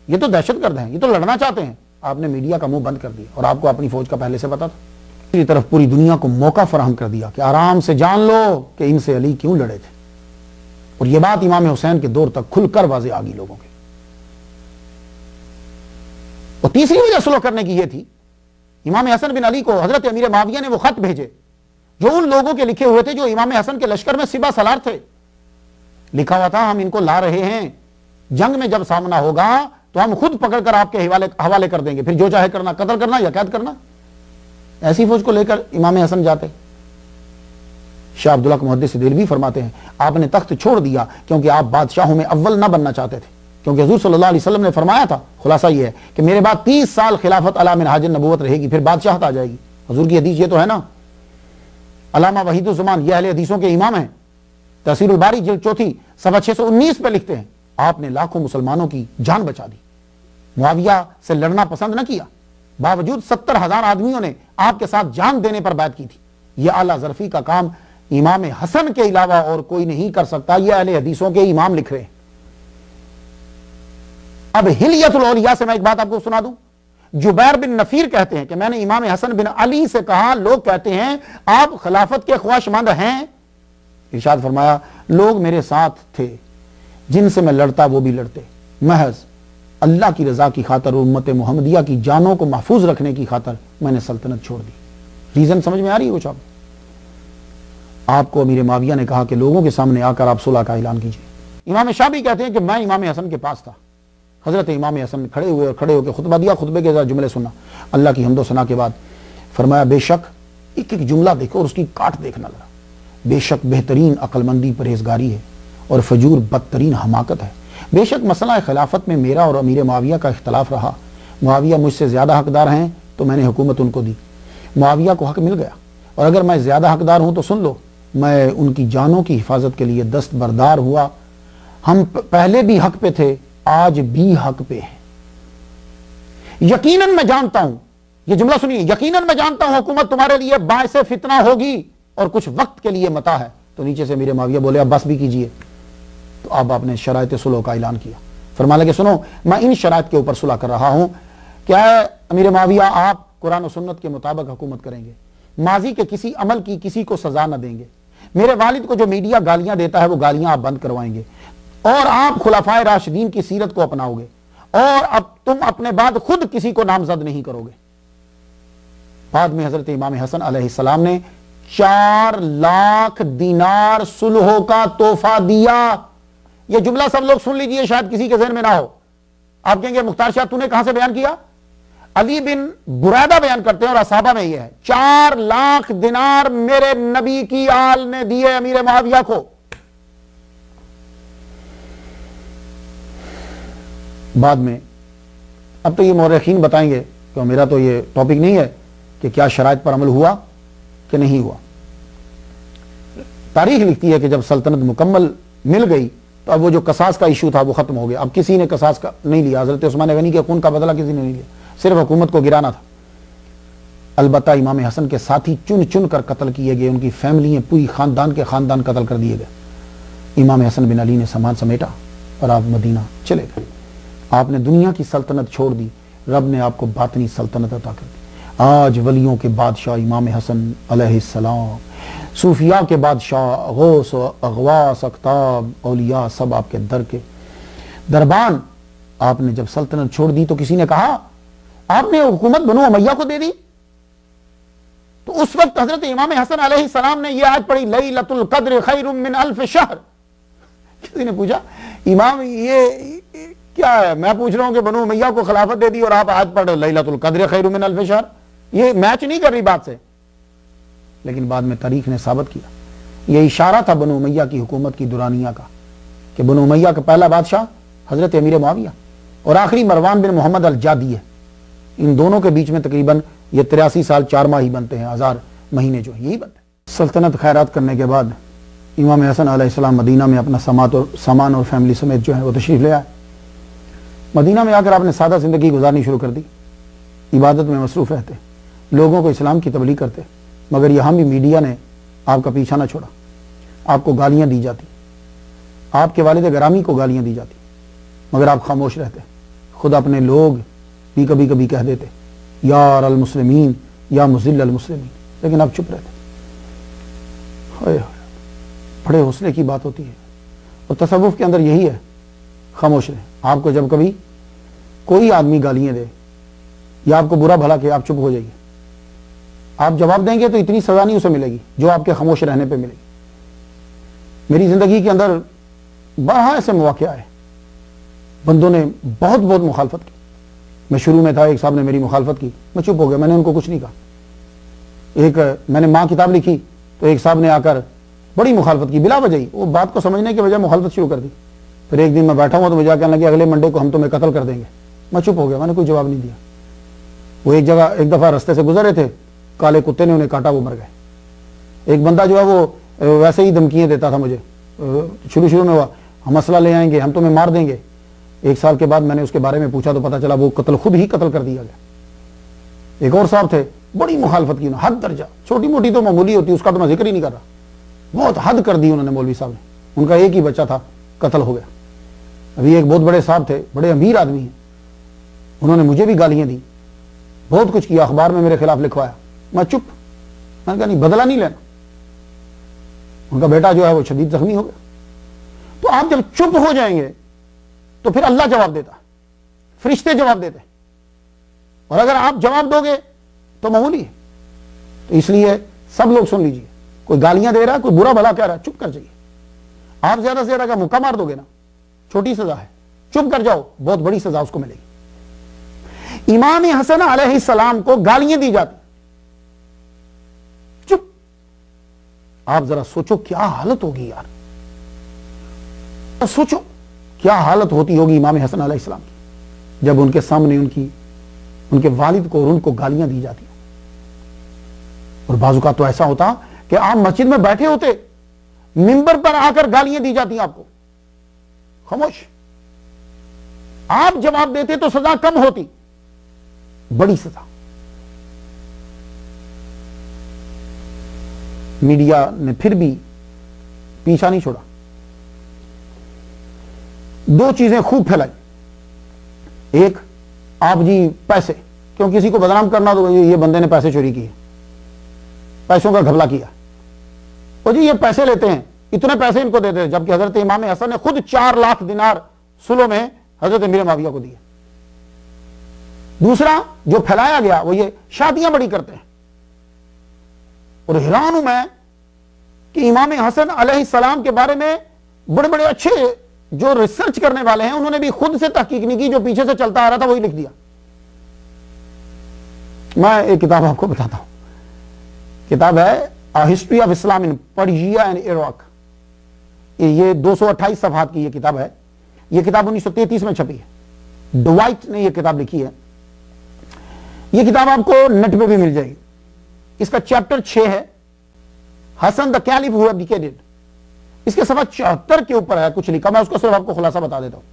یہ تو دہشت گرد ہیں، یہ تو لڑنا چاہتے ہیں۔ آپ نے میڈیا کا منہ بند کر دیا اور آپ کو اپنی فوج کا پہلے سے پتا تھا۔ دوسری طرف پوری دنیا کو موقع فراہم کر دیا کہ آرام سے جان لو کہ ان سے علی کیوں لڑے تھے، اور یہ بات امام حسین کے دور تک کھل کر واضح آ گئی لوگوں کے۔ اور تیسری وجہ صلح کرنے کی یہ تھی، امام حسن بن علی کو حضرت امیر معاویہ نے وہ خط بھیجے جو ان لوگوں کے لکھے ہوئے تھے جو امام حسن کے لشکر میں سپہ سالار تھے۔ لکھا ہوا تھا ہم ان کو لا رہے ہیں، جنگ میں جب سامنا ہوگا تو ہم خود پکڑ کر آپ کے حوالے کر دیں گے، پھر جو چاہے کرنا، قتل کرنا یا قید کرنا۔ ایسی فوج کو لے کر امام حسن جاتے۔ شاہ عبداللہ محدث دہلوی فرماتے ہیں آپ نے تخت چھوڑ دیا کیونکہ آپ بادشاہوں میں اول نہ بننا چاہتے تھے، کیونکہ حضور صلی اللہ علیہ وسلم نے فرمایا تھا، خلاصہ یہ ہے کہ میرے بعد 30 سال خلافت علی منہاج النبوت رہے گی، پھر بادشاہت آ جائے گی۔ حضور کی حدیث یہ تو ہے نا۔ علامہ وحید الزمان یہ اہل حدیثوں کے امام ہیں، تفسیر الباری جلد 4 صفحہ 619 پہ لکھتے ہیں آپ نے لاکھوں مسلمانوں کی جان بچا دی، معاویہ سے لڑنا پسند نہ کیا، باوجود 70,000 آدمیوں نے آپ کے ساتھ جان دینے پر بیعت کی تھی۔ یہ اعلیٰ ظرفی کا کام امام حسن کے علاوہ اور کوئی نہیں کر سکتا، یہ اہل حدیثوں کے امام لکھ رہے ہیں۔ اب حلیت الاولیاء سے میں ایک بات آپ کو سنا دوں۔ جبیر بن نفیر کہتے ہیں کہ میں نے امام حسن بن علی سے کہا لوگ کہتے ہیں آپ خلافت کے خواہشمند ہیں، ارشاد فرمایا لوگ میرے ساتھ تھے، جن سے میں لڑتا وہ بھی لڑتے، محض اللہ کی رضا کی خاطر اور امت محمدیہ کی جانوں کو محفوظ رکھنے کی خاطر میں نے سلطنت چھوڑ دی۔ ریزن سمجھ میں آ رہی ہے کچھ آپ کو؟ امیر معاویہ نے کہا کہ لوگوں کے سامنے آ کر آپ صلح کا اعلان کیجیے۔ امام شافعی کہتے ہیں کہ میں امام حسن کے پاس تھا، حضرت امام حسن کھڑے ہوئے اور کھڑے ہو کے خطبہ دیا، خطبے کے جملے سنا، اللہ کی حمد و ثنا کے بعد فرمایا بے شک ایک ایک جملہ دیکھو اور اس کی کاٹ دیکھنا لگا، بے شک بہترین عقل مندی پرہیزگاری ہے اور فجور بدترین حماقت ہے۔ بے شک مسئلہ خلافت میں میرا اور امیر معاویہ کا اختلاف رہا، معاویہ مجھ سے زیادہ حقدار ہیں تو میں نے حکومت ان کو دی، معاویہ کو حق مل گیا، اور اگر میں زیادہ حقدار ہوں تو سن لو میں ان کی جانوں کی حفاظت کے لیے دست بردار ہوا۔ ہم پہلے بھی حق پہ تھے، آج بھی حق پہ ہیں۔ یقیناً میں جانتا ہوں، یہ جملہ سنیے، یقیناً میں جانتا ہوں حکومت تمہارے لیے باعث فتنہ ہوگی اور کچھ وقت کے لیے متاع ہے۔ تو نیچے سے میرے معاویہ بولے اب بس بھی کیجئے۔ تو اب آپ نے شرائط صلح کا اعلان کیا، فرمانے لگے سنو میں ان شرائط کے اوپر صلح کر رہا ہوں، کیا ہے امیر معاویہ آپ قرآن و سنت کے مطابق حکومت کریں گے، ماضی کے کسی عمل کی کسی کو سزا نہ دیں گے، میرے والد کو جو میڈیا گالیاں دیتا ہے وہ گالیاں آپ بند کروائیں گے، اور آپ خلفائے راشدین کی سیرت کو اپناؤ گے، اور اب تم اپنے بعد خود کسی کو نامزد نہیں کرو گے۔ بعد میں حضرت امام حسن علیہ السلام نے 4 لاکھ دینار صلح کا تحفہ دیا۔ یہ جملہ سب لوگ سن لیجئے، شاید کسی کے ذہن میں نہ ہو۔ آپ کہیں گے مختار شاہ تو نے کہاں سے بیان کیا؟ علی بن برائدہ بیان کرتے ہیں اور اصحابہ میں یہ ہے 4 لاکھ دینار میرے نبی کی آل نے دیے امیر معاویہ کو۔ بعد میں اب تو یہ مورخین بتائیں گے کہ میرا تو یہ ٹاپک نہیں ہے کہ کیا شرائط پر عمل ہوا کہ نہیں ہوا۔ تاریخ لکھتی ہے کہ جب سلطنت مکمل مل گئی تو اب وہ جو قصاص کا ایشو تھا وہ ختم ہو گیا. اب کسی نے قصاص کا نہیں لیا. حضرت عثمان غنی کے خون کا بدلہ کسی نے نہیں لیا, صرف حکومت کو گرانا تھا. البتہ امام حسن کے ساتھی چن چن کر قتل کیے گئے, ان کی فیملیاں پوری خاندان کے خاندان قتل کر دیے گئے. امام حسن بن علی نے سامان سمیٹا اور آپ مدینہ چلے گئے. آپ نے دنیا کی سلطنت چھوڑ دی, رب نے آپ کو باطنی سلطنت عطا کر دی. آج ولیوں کے بادشاہ امام حسن علیہ السلام, صوفیاء کے بادشاہ غوث و اغواث اقطاب اولیاء سب آپ کے در کے دربان. آپ نے جب سلطنت چھوڑ دی تو کسی نے کہا آپ نے حکومت بنو امیہ کو دے دی. تو اس وقت حضرت امام حسن علیہ السلام نے یہ آیت پڑھی لیلۃ القدر خیر من الف شہر. کسی نے پوچھا امام یہ کیا ہے, میں پوچھ رہا ہوں کہ بنو امیہ کو خلافت دے دی اور آپ آیت پڑھ لیلۃ القدر خیر من الف شہر. یہ میچ نہیں کر رہی بات سے. لیکن بعد میں تاریخ نے ثابت کیا یہ اشارہ تھا بنو امیہ کی حکومت کی دورانیہ کا, کہ بنو امیہ کا پہلا بادشاہ حضرت امیر معاویہ اور آخری مروان بن محمد الجادی ہے. ان دونوں کے بیچ میں تقریباً یہ 83 سال 4 ماہ ہی بنتے ہیں, 1000 مہینے جو یہی بنتے ہیں. سلطنت خیرات کرنے کے بعد امام حسن علیہ السلام مدینہ میں اپنا سامان اور فیملی سمیت جو ہے وہ تشریف لے آئے. مدینہ میں آ کر آپ نے سادہ زندگی گزارنی شروع کر دی. عبادت میں مصروف رہتے, لوگوں کو اسلام کی تبلیغ کرتے. مگر یہاں بھی میڈیا نے آپ کا پیچھا نہ چھوڑا. آپ کو گالیاں دی جاتی, آپ کے والد گرامی کو گالیاں دی جاتی, مگر آپ خاموش رہتے. خود اپنے لوگ بھی کبھی کبھی کہہ دیتے یا المسلمین یا مذل المسلمین, لیکن آپ چپ رہتے. بڑے حوصلے کی بات ہوتی ہے, اور تصوف کے اندر یہی ہے, خاموش رہیں. آپ کو جب کبھی کوئی آدمی گالیاں دے یا آپ کو برا بھلا کہ آپ چپ ہو جائیے. آپ جواب دیں گے تو اتنی سزا نہیں اسے ملے گی جو آپ کے خاموش رہنے پہ ملے گی. میری زندگی کے اندر بڑا ایسے مواقع آئے, بندوں نے بہت مخالفت کی. میں شروع میں تھا, ایک صاحب نے میری مخالفت کی, میں چپ ہو گیا, میں نے ان کو کچھ نہیں کہا. ایک میں نے ماں کتاب لکھی تو ایک صاحب نے آ کر بڑی مخالفت کی بلا وجہ ہی, وہ بات کو سمجھنے کے بجائے مخالفت شروع کر دی. پھر ایک دن میں بیٹھا ہوں تو مجھے کہنے لگے اگلے منڈے کو ہم تمہیں قتل کر دیں گے. میں چپ ہو گیا, میں نے کوئی جواب نہیں دیا. وہ ایک جگہ ایک دفعہ رستے سے گزر رہے تھے, کالے کتے نے انہیں کاٹا, وہ مر گئے. ایک بندہ جو ہے وہ ویسے ہی دھمکیاں دیتا تھا مجھے, شروع میں ہوا ہم مسئلہ لے آئیں گے, ہم تمہیں مار دیں گے. 1 سال کے بعد میں نے اس کے بارے میں پوچھا تو پتا چلا وہ خود ہی قتل کر دیا گیا. ایک اور صاحب تھے, بڑی مخالفت کی, حد درجہ, چھوٹی موٹی تو معمولی ہوتی, اس کا تو میں ذکر ہی نہیں کر رہا, بہت حد کر دی انہوں نے. مولوی صاحب نے, ان کا ایک ہی بچہ تھا, قتل ہو گیا. ابھی ایک بہت بڑے صاحب تھے, بڑے امیر آدمی ہیں, انہوں نے مجھے بھی گالیاں دی, بہت کچھ کیا, اخبار میں میرے خلاف لکھوایا. میں چپ, میں نے کہا نہیں, بدلہ نہیں لینا. ان کا بیٹا جو ہے وہ شدید زخمی ہو گیا. تو آپ جب چپ ہو جائیں گے تو پھر اللہ جواب دیتا, فرشتے جواب دیتے, اور اگر آپ جواب دو گے تو معمولی ہے. تو اس لیے سب لوگ سن لیجئے, کوئی گالیاں دے رہا, کوئی برا بھلا کہہ رہا, چپ کر جائیے. آپ زیادہ سے زیادہ کا مکہ مار دو گے نا, چھوٹی سزا ہے, چپ کر جاؤ, بہت بڑی سزا اس کو ملے گی. امام حسن علیہ السلام کو گالیاں دی جاتی, چپ. آپ ذرا سوچو کیا حالت ہوگی یار, سوچو کیا حالت ہوتی ہوگی امام حسن علیہ السلام کی جب ان کے سامنے ان کے والد کو اور ان کو گالیاں دی جاتی. اور بعض اوقات تو ایسا ہوتا کہ آپ مسجد میں بیٹھے ہوتے, منبر پر آ کر گالیاں دی جاتی آپ کو, خاموش. آپ جواب دیتے تو سزا کم ہوتی, بڑی سزا. میڈیا نے پھر بھی پیچھا نہیں چھوڑا. 2 چیزیں خوب پھیلائی. ایک, آپ جی پیسے, کیوں کسی کو بدنام کرنا تو یہ بندے نے پیسے چوری کیے, پیسوں کا گھپلا کیا, اور جی یہ پیسے لیتے ہیں, اتنے پیسے ان کو دیتے ہیں, جبکہ حضرت امام حسن نے خود 4 لاکھ دینار سلو میں حضرت امیر معاویہ کو دیے. دوسرا جو پھیلایا گیا وہ یہ شادیاں بڑی کرتے ہیں. اور حیران ہوں میں کہ امام حسن علیہ السلام کے بارے میں بڑے بڑے اچھے جو ریسرچ کرنے والے ہیں انہوں نے بھی خود سے تحقیق نہیں کی, جو پیچھے سے چلتا آ رہا تھا وہی لکھ دیا. میں ایک کتاب آپ کو بتاتا ہوں, کتاب ہے history of Islam in Persia and Iraq. یہ 228 صفحات کی یہ کتاب ہے. یہ کتاب 1933 میں چھپی ہے, ڈوائٹ نے یہ کتاب لکھی ہے. یہ کتاب آپ کو نیٹ پہ بھی مل جائے گی. اس کا چیپٹر 6 ہے, حسن دا کیلف ہو ایبڈیکیٹڈ, اس کے صفحہ 74 کے اوپر ہے کچھ لکھا، میں اس کو صرف آپ کو خلاصہ بتا دیتا ہوں،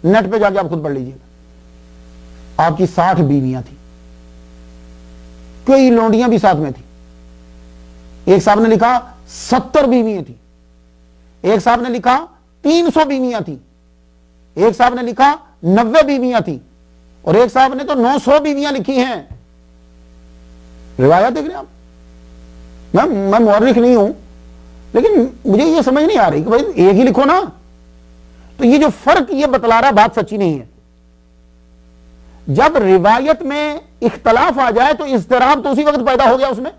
نیٹ پہ جا کے آپ خود پڑھ لیجیے گا۔ آپ کی 60 بیویاں تھیں، کئی لونڈیاں بھی ساتھ میں تھیں۔ ایک صاحب نے لکھا 70 بیویاں تھیں، ایک صاحب نے لکھا 300 بیویاں تھیں، ایک صاحب نے لکھا 90 بیویاں تھیں، اور ایک صاحب نے تو 900 بیویاں لکھی ہیں۔ روایت دیکھ رہے ہیں آپ؟ میں مورخ نہیں ہوں، لیکن مجھے یہ سمجھ نہیں آ رہی کہ بھائی ایک ہی لکھو نا۔ تو یہ جو فرق یہ بتلا رہا بات سچی نہیں ہے۔ جب روایت میں اختلاف آ جائے تو اضطراب تو اسی وقت پیدا ہو گیا، اس میں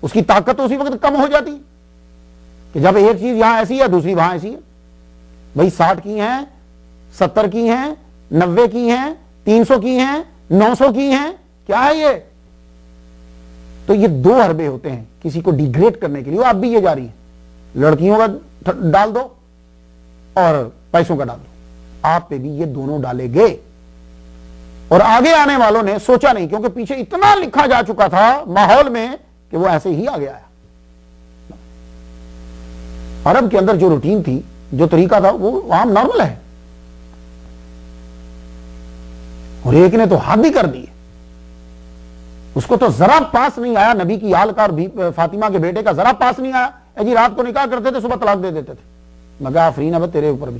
اس کی طاقت تو اسی وقت کم ہو جاتی کہ جب ایک چیز یہاں ایسی ہے دوسری وہاں ایسی ہے۔ بھائی 60 کی ہیں، 70 کی ہیں، 90 کی ہیں، 300 کی ہیں، 900 کی ہیں، کیا ہے یہ؟ تو یہ 2 حربے ہوتے ہیں کسی کو ڈیگریڈ کرنے کے لیے۔ آپ بھی یہ جاری ہیں، لڑکیوں کا ڈال دو اور پیسوں کا ڈال دو، آپ پہ بھی یہ دونوں ڈالے گئے۔ اور آگے آنے والوں نے سوچا نہیں، کیونکہ پیچھے اتنا لکھا جا چکا تھا ماحول میں کہ وہ ایسے ہی آگے آیا۔ عرب کے اندر جو روٹین تھی، جو طریقہ تھا، وہ عام نارمل ہے، اور ایک نے تو حد ہی کر دی، اس کو تو ذرا پاس نہیں آیا، نبی کی آل کا اور فاطمہ کے بیٹے کا ذرا پاس نہیں آیا۔ اے جی رات کو نکاح کرتے تھے، صبح طلاق دے دیتے تھے۔ مگر آفرین اب تیرے اوپر بھی۔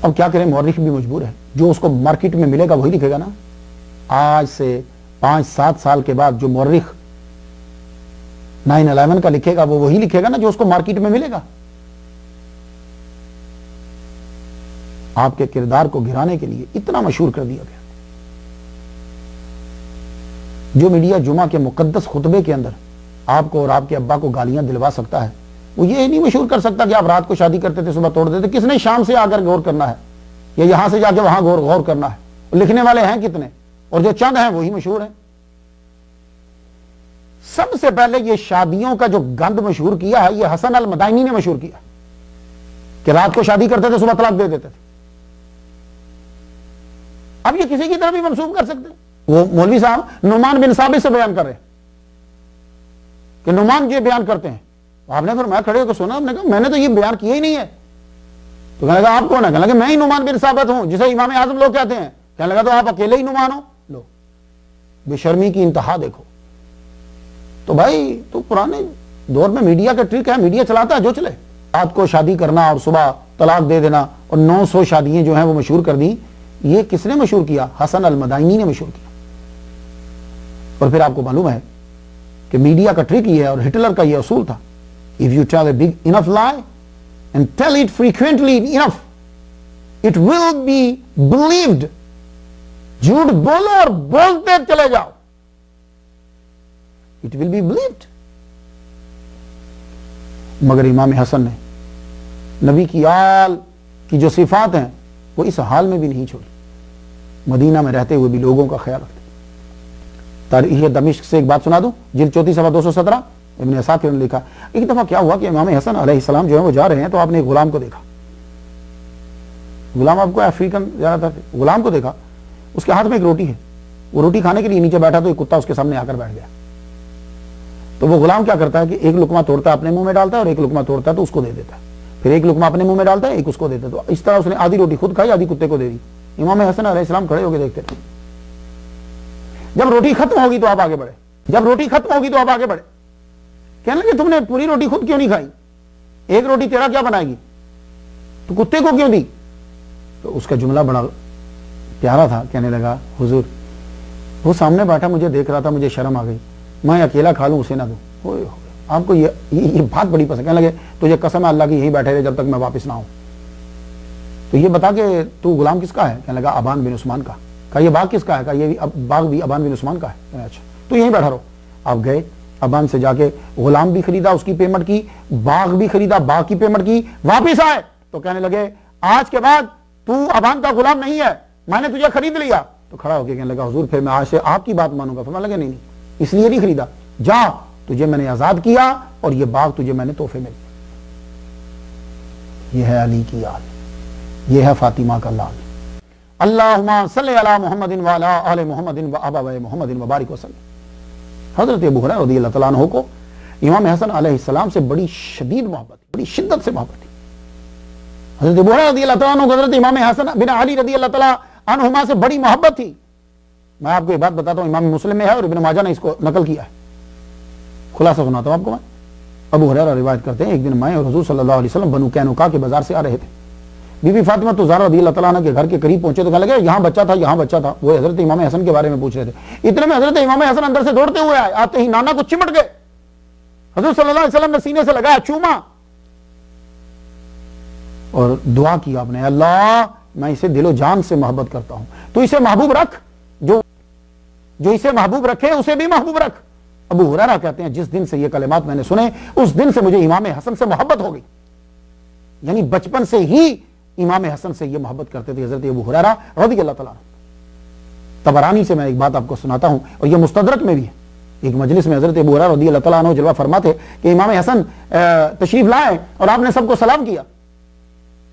اب کیا کریں، مورخ بھی مجبور ہے، جو اس کو مارکیٹ میں ملے گا وہی لکھے گا نا۔ آج سے 5-7 سال کے بعد جو مورخ 9/11 کا لکھے گا وہ وہی لکھے گا نا جو اس کو مارکیٹ میں ملے گا۔ آپ کے کردار کو گرانے کے لیے اتنا مشہور کر دیا گیا۔ جو میڈیا جمعہ کے مقدس خطبے کے اندر آپ کو اور آپ کے ابا کو گالیاں دلوا سکتا ہے، وہ یہ نہیں مشہور کر سکتا کہ آپ رات کو شادی کرتے تھے صبح توڑ دیتے۔ کس نے شام سے آ کر غور کرنا ہے، یا یہاں سے جا کے وہاں غور کرنا ہے؟ لکھنے والے ہیں کتنے، اور جو چند ہیں وہی مشہور ہیں۔ سب سے پہلے یہ شادیوں کا جو گند مشہور کیا ہے، یہ حسن المدائنی نے مشہور کیا کہ رات کو شادی کرتے تھے صبح طلاق دے دیتے تھے۔ اب یہ کسی کی طرف بھی منسوب کر سکتے ہیں۔ وہ مولوی صاحب نعمان بن ثابت سے بیان کر رہے ہیں کہ نعمان یہ بیان کرتے ہیں۔ آپ نے فرمایا کھڑے ہو کے سنا، آپ نے کہا میں نے تو یہ بیان کیا ہی نہیں ہے۔ تو کہنے لگا آپ کون ہے؟ کہنے لگا میں ہی نعمان بن ثابت ہوں، جسے امام اعظم لوگ کہتے ہیں۔ کہنے لگا تو آپ اکیلے ہی نعمان ہو؟ لو، بے شرمی کی انتہا دیکھو۔ تو بھائی تو پرانے دور میں میڈیا کا ٹرک ہے، میڈیا چلاتا ہے جو چلے۔ رات کو شادی کرنا اور صبح طلاق دے دینا، اور 900 شادیاں جو ہیں وہ مشہور کر دی۔ یہ کس نے مشہور کیا؟ حسن المدائنی نے مشہور کیا۔ اور پھر آپ کو معلوم ہے کہ میڈیا کا ٹرک یہ ہے، اور ہٹلر کا یہ اصول تھا، if you tell a big enough lie and tell it frequently enough, it will be believed. جھوٹ بولو اور بولتے چلے جاؤ، it will be believed۔ مگر امام حسن نے نبی کی آل کی جو صفات ہیں وہ اس حال میں بھی نہیں چھوڑی، مدینہ میں رہتے ہوئے بھی لوگوں کا خیال رکھتے۔ تاریخ دمشق سے ایک بات سنا دوں، جلد 34 صفحہ 217، ابن اساکر نے لکھا ایک دفعہ کیا ہوا کہ امام حسن علیہ السلام جو ہے وہ جا رہے ہیں، تو آپ نے ایک غلام کو دیکھا۔ غلام آپ کو افریقن زیادہ تر، غلام کو دیکھا، اس کے ہاتھ میں ایک روٹی ہے، وہ روٹی کھانے کے لیے نیچے بیٹھا تو ایک کتا اس کے سامنے آ کر بیٹھ گیا۔ تو وہ غلام کیا کرتا ہے کہ ایک لقمہ توڑتا ہے اپنے منہ میں ڈالتا ہے، اور ایک لقمہ توڑتا ہے تو اس کو دے دیتا ہے، پھر ایک لقمہ اپنے منہ میں ڈالتا ہے، ایک اس کو دیتا ہے۔ تو اس طرح اس نے آدھی روٹی خود کھائی، آدھی کتے کو دے دی۔ امام حسن علیہ السلام کھڑے ہو کے دیکھتے تھے، جب روٹی ختم ہوگی تو آپ آگے بڑھے، جب روٹی ختم ہوگی تو آپ آگے بڑھے۔ کہنے لگے تم نے پوری روٹی خود کیوں نہیں کھائی؟ ایک روٹی تیرا کیا بنائے گی؟ تو کتے کو کیوں دی؟ تو اس کا جملہ بڑا پیارا تھا، کہنے لگا حضور وہ سامنے بیٹھا مجھے دیکھ رہا تھا، مجھے شرم آ گئی، میں اکیلا کھا لوں اسے نہ دوں۔ آپ کو یہ بات بڑی پسند۔ کہنے لگے تجھے قسم ہے اللہ کی، یہیں بیٹھے رہے جب تک میں واپس نہ آؤں۔ تو یہ بتا کہ تو غلام کس کا ہے؟ کہنے لگا ابان بن عثمان کا۔ کہا یہ باغ کس کا ہے؟ کہا یہ باغ بھی ابان بن عثمان کا ہے۔ اچھا تو یہیں بیٹھا رہو۔ آپ گئے، ابان سے جا کے غلام بھی خریدا، اس کی پیمنٹ کی، باغ بھی خریدا، باغ کی پیمنٹ کی، واپس آئے تو کہنے لگے آج کے بعد تو ابان کا غلام نہیں ہے، میں نے تجھے خرید لیا۔ تو کھڑا ہو کے کہنے لگا حضور پھر میں آج سے آپ کی بات مانوں گا۔ فرمانے لگے نہیں اس لیے نہیں خریدا، جا تجھے میں نے آزاد کیا اور یہ باغ تجھے میں نے تحفے میں دیا۔ یہ ہے علی کی آل، یہ ہے فاطمہ کا لال۔ اللہم صلی علی محمد وعلی آل محمد وابوئ محمد وبارک وسلم۔ حضرت ابو ہریرہ رضی اللہ تعالیٰ عنہ کو امام حسن علیہ السلام سے بڑی شدید محبت تھی، بڑی شدت سے محبت تھی. حضرت ابو ہریرہ رضی اللہ تعالیٰ عنہ کو حضرت امام حسن بن علی رضی اللہ تعالیٰ عنہما سے بڑی محبت تھی. میں آپ کو ایک بات بتاتا ہوں، امام مسلم میں ہے اور ابن ماجہ نے اس کو نقل کیا ہے. خلاصہ سناتا ہوں آپ کو میں. ابو ہریرہ روایت کرتے ہیں ایک دن میں اور حضور صلی اللہ علیہ وسلم بنو قینقاع کے بازار سے آ رہے تھے. بی بی فاطمہ تو زہرا رضی اللہ تعالیٰ عنہ کے گھر کے قریب پہنچے تو کہنے لگے یہاں بچہ تھا، یہاں بچہ تھا. وہ حضرت امام حسن کے بارے میں پوچھ رہے تھے. اتنے میں حضرت امام حسن اندر سے دوڑتے ہوئے آئے، آتے ہی نانا کو چمٹ گئے. حضور صلی اللہ علیہ وسلم نے سینے سے لگایا، چوما اور دعا کی آپ نے، اللہ میں اسے دل و جان سے محبت کرتا ہوں، تو اسے محبوب رکھ، جو اسے محبوب رکھے اسے بھی محبوب رکھ. ابو ہریرہ کہتے ہیں جس دن سے یہ کلمات میں نے سنے اس دن سے مجھے امام حسن سے محبت ہو گئی. یعنی بچپن سے ہی امام حسن سے یہ محبت کرتے تھے حضرت ابو ہریرہ رضی اللہ تعالیٰ عنہ. طبرانی سے میں ایک بات آپ کو سناتا ہوں اور یہ مستدرک میں بھی ہے. ایک مجلس میں حضرت ابو ہریرہ رضی اللہ تعالیٰ عنہ جلوہ فرماتے کہ امام حسن تشریف لائے اور آپ نے سب کو سلام کیا.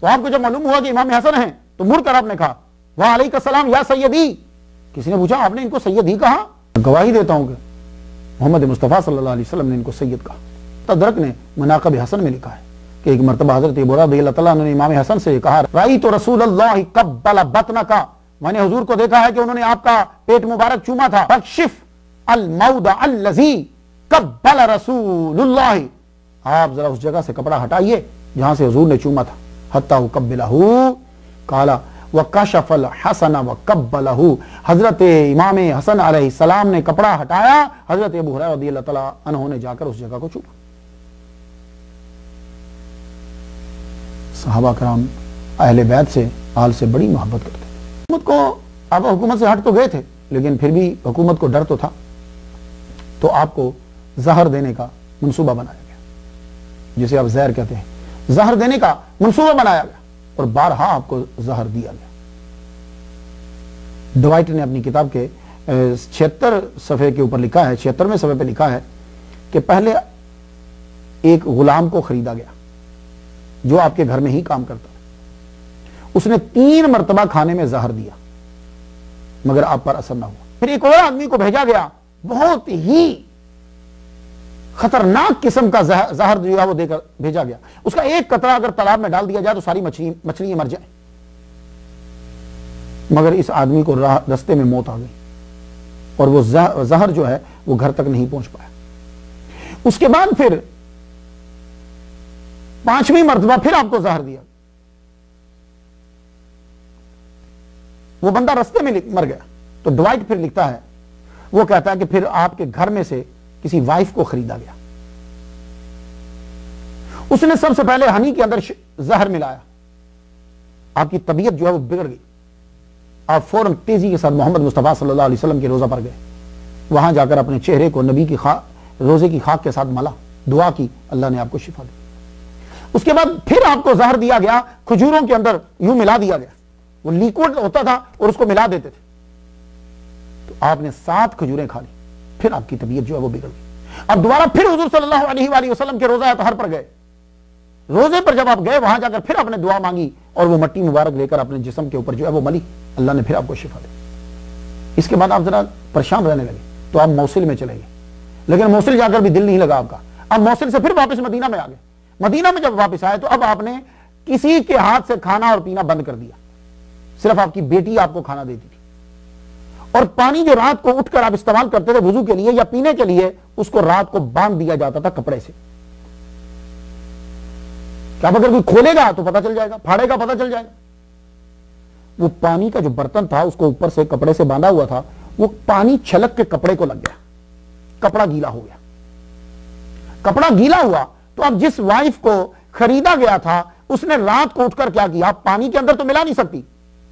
تو آپ کو جب معلوم ہوا کہ امام حسن ہیں تو مڑ کر آپ نے کہا وعلیک السلام یا سیدی. کسی نے پوچھا آپ نے ان کو سیدی کہا؟ گواہی دیتا ہوں کہ محمد مصطفیٰ صلی اللہ علیہ وسلم نے ان کو سید کہا. تدرک نے مناقب حسن میں لکھا ہے کہ ایک مرتبہ حضرت ابو ہریرہ رضی اللہ تعالیٰ عنہ نے امام حسن سے کہا رأیت رسول اللہ قبل بطنک، میں نے حضور کو دیکھا ہے کہ انہوں نے آپ کا پیٹ مبارک چوما تھا. فکشف الموضع الذی قبل رسول اللہ، آپ ذرا اس جگہ سے کپڑا ہٹائیے جہاں سے حضور نے چوما تھا. حتی قبلہ قال وکشف الحسن وقبلہ، حضرت امام حسن علیہ السلام نے کپڑا ہٹایا، حضرت ابو ہریرہ رضی اللہ تعالیٰ عنہ نے جا کر اس جگہ کو چوما. صحابہ کرام اہل بیت سے آل سے بڑی محبت کرتے تھے. حکومت کو آپ حکومت سے ہٹ تو گئے تھے لیکن پھر بھی حکومت کو ڈر تو تھا، تو آپ کو زہر دینے کا منصوبہ بنایا گیا، جسے آپ زہر کہتے ہیں. زہر دینے کا منصوبہ بنایا گیا اور بارہا آپ کو زہر دیا گیا. ڈوائٹ نے اپنی کتاب کے 76 صفحے کے اوپر لکھا ہے، 76ویں صفحے پہ لکھا ہے کہ پہلے ایک غلام کو خریدا گیا جو آپ کے گھر میں ہی کام کرتا ہے. اس نے 3 مرتبہ کھانے میں زہر دیا مگر آپ پر اثر نہ ہوا. پھر ایک اور آدمی کو بھیجا گیا، بہت ہی خطرناک قسم کا زہر جو ہے وہ دے کر بھیجا گیا. اس کا ایک قطرہ اگر تالاب میں ڈال دیا جائے تو ساری مچھلیاں مر جائیں. مگر اس آدمی کو رستے میں موت آ گئی اور وہ زہر جو ہے وہ گھر تک نہیں پہنچ پایا. اس کے بعد پھر 5ویں مرتبہ پھر آپ کو زہر دیا، وہ بندہ رستے میں مر گیا. تو ڈوائٹ پھر لکھتا ہے، وہ کہتا ہے کہ پھر آپ کے گھر میں سے کسی وائف کو خریدا گیا. اس نے سب سے پہلے ہنی کے اندر زہر ملایا، آپ کی طبیعت جو ہے وہ بگڑ گئی. آپ فوراً تیزی کے ساتھ محمد مصطفیٰ صلی اللہ علیہ وسلم کے روزہ پر گئے. وہاں جا کر اپنے چہرے کو نبی کی روزے کی خاک کے ساتھ ملا، دعا کی، اللہ نے آپ کو شفا دی. اس کے بعد پھر آپ کو زہر دیا گیا، کھجوروں کے اندر یوں ملا دیا گیا. وہ لیکوڈ ہوتا تھا اور اس کو ملا دیتے تھے. تو آپ نے 7 کھجوریں کھا لی، پھر آپ کی طبیعت جو ہے وہ بگڑ گئی. اب دوبارہ پھر حضور صلی اللہ علیہ وآلہ وسلم کے روزہ اطہر پر گئے. روزے پر جب آپ گئے وہاں جا کر پھر آپ نے دعا مانگی اور وہ مٹی مبارک لے کر اپنے جسم کے اوپر جو ہے وہ ملی، اللہ نے پھر آپ کو شفا دی. اس کے بعد آپ ذرا پریشان رہنے لگے تو آپ موصل میں چلے گئے، لیکن موصل جا کر بھی دل نہیں لگا آپ کا. اب موصل سے پھر واپس مدینہ میں آ گئے. مدینہ میں جب واپس آئے تو اب آپ نے کسی کے ہاتھ سے کھانا اور پینا بند کر دیا. صرف آپ کی بیٹی آپ کو کھانا دیتی تھی، اور پانی جو رات کو اٹھ کر آپ استعمال کرتے تھے وضو کے لیے یا پینے کے لیے، اس کو رات کو باندھ دیا جاتا تھا کپڑے سے. کیا اگر کوئی کھولے گا تو پتہ چل جائے گا، پھاڑے گا پتہ چل جائے گا. وہ پانی کا جو برتن تھا اس کو اوپر سے کپڑے سے باندھا ہوا تھا، وہ پانی چھلک کے کپڑے کو لگ گیا، کپڑا گیلا ہو گیا. کپڑا گیلا ہوا تو اب جس وائف کو خریدا گیا تھا اس نے رات کو اٹھ کر کیا کیا، پانی کے اندر تو ملا نہیں سکتی،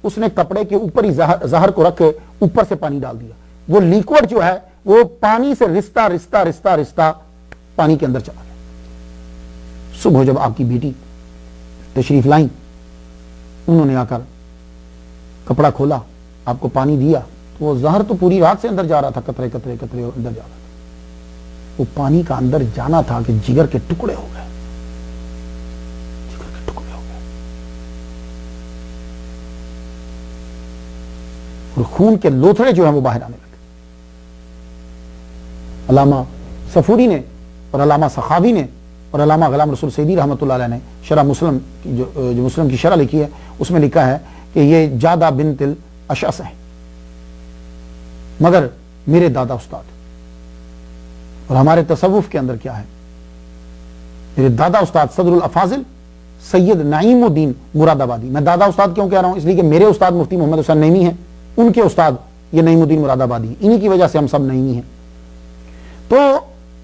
اس نے کپڑے کے اوپر ہی زہر کو رکھ کے اوپر سے پانی ڈال دیا. وہ لیکوڈ جو ہے وہ پانی سے رشتہ رشتہ رشتہ رشتہ پانی کے اندر چلا گیا. صبح جب آپ کی بیٹی تشریف لائیں، انہوں نے آ کر کپڑا کھولا، آپ کو پانی دیا، تو وہ زہر تو پوری رات سے اندر جا رہا تھا، قطرے قطرے قطرے اندر جا رہا تھا. وہ پانی کا اندر جانا تھا کہ جگر کے ٹکڑے ہو گئے، جگر کے ٹکڑے ہو گئے، اور خون کے لوتھڑے جو ہیں وہ باہر آنے لگے. علامہ صفوری نے اور علامہ سخاوی نے اور علامہ غلام رسول سیدی رحمۃ اللہ علیہ نے شرح مسلم جو مسلم کی شرح لکھی ہے اس میں لکھا ہے کہ یہ جادہ بنت الاشعث ہے، مگر میرے دادا استاد، اور ہمارے تصوف کے اندر کیا ہے، میرے دادا استاد صدر الافاضل سید نعیم الدین مراد آبادی. میں دادا استاد کیوں کہہ رہا ہوں؟ اس لیے کہ میرے استاد مفتی محمد حسین نعیمی ہیں، ان کے استاد یہ نعیم الدین مراد آبادی، انہی کی وجہ سے ہم سب نعیمی ہیں. تو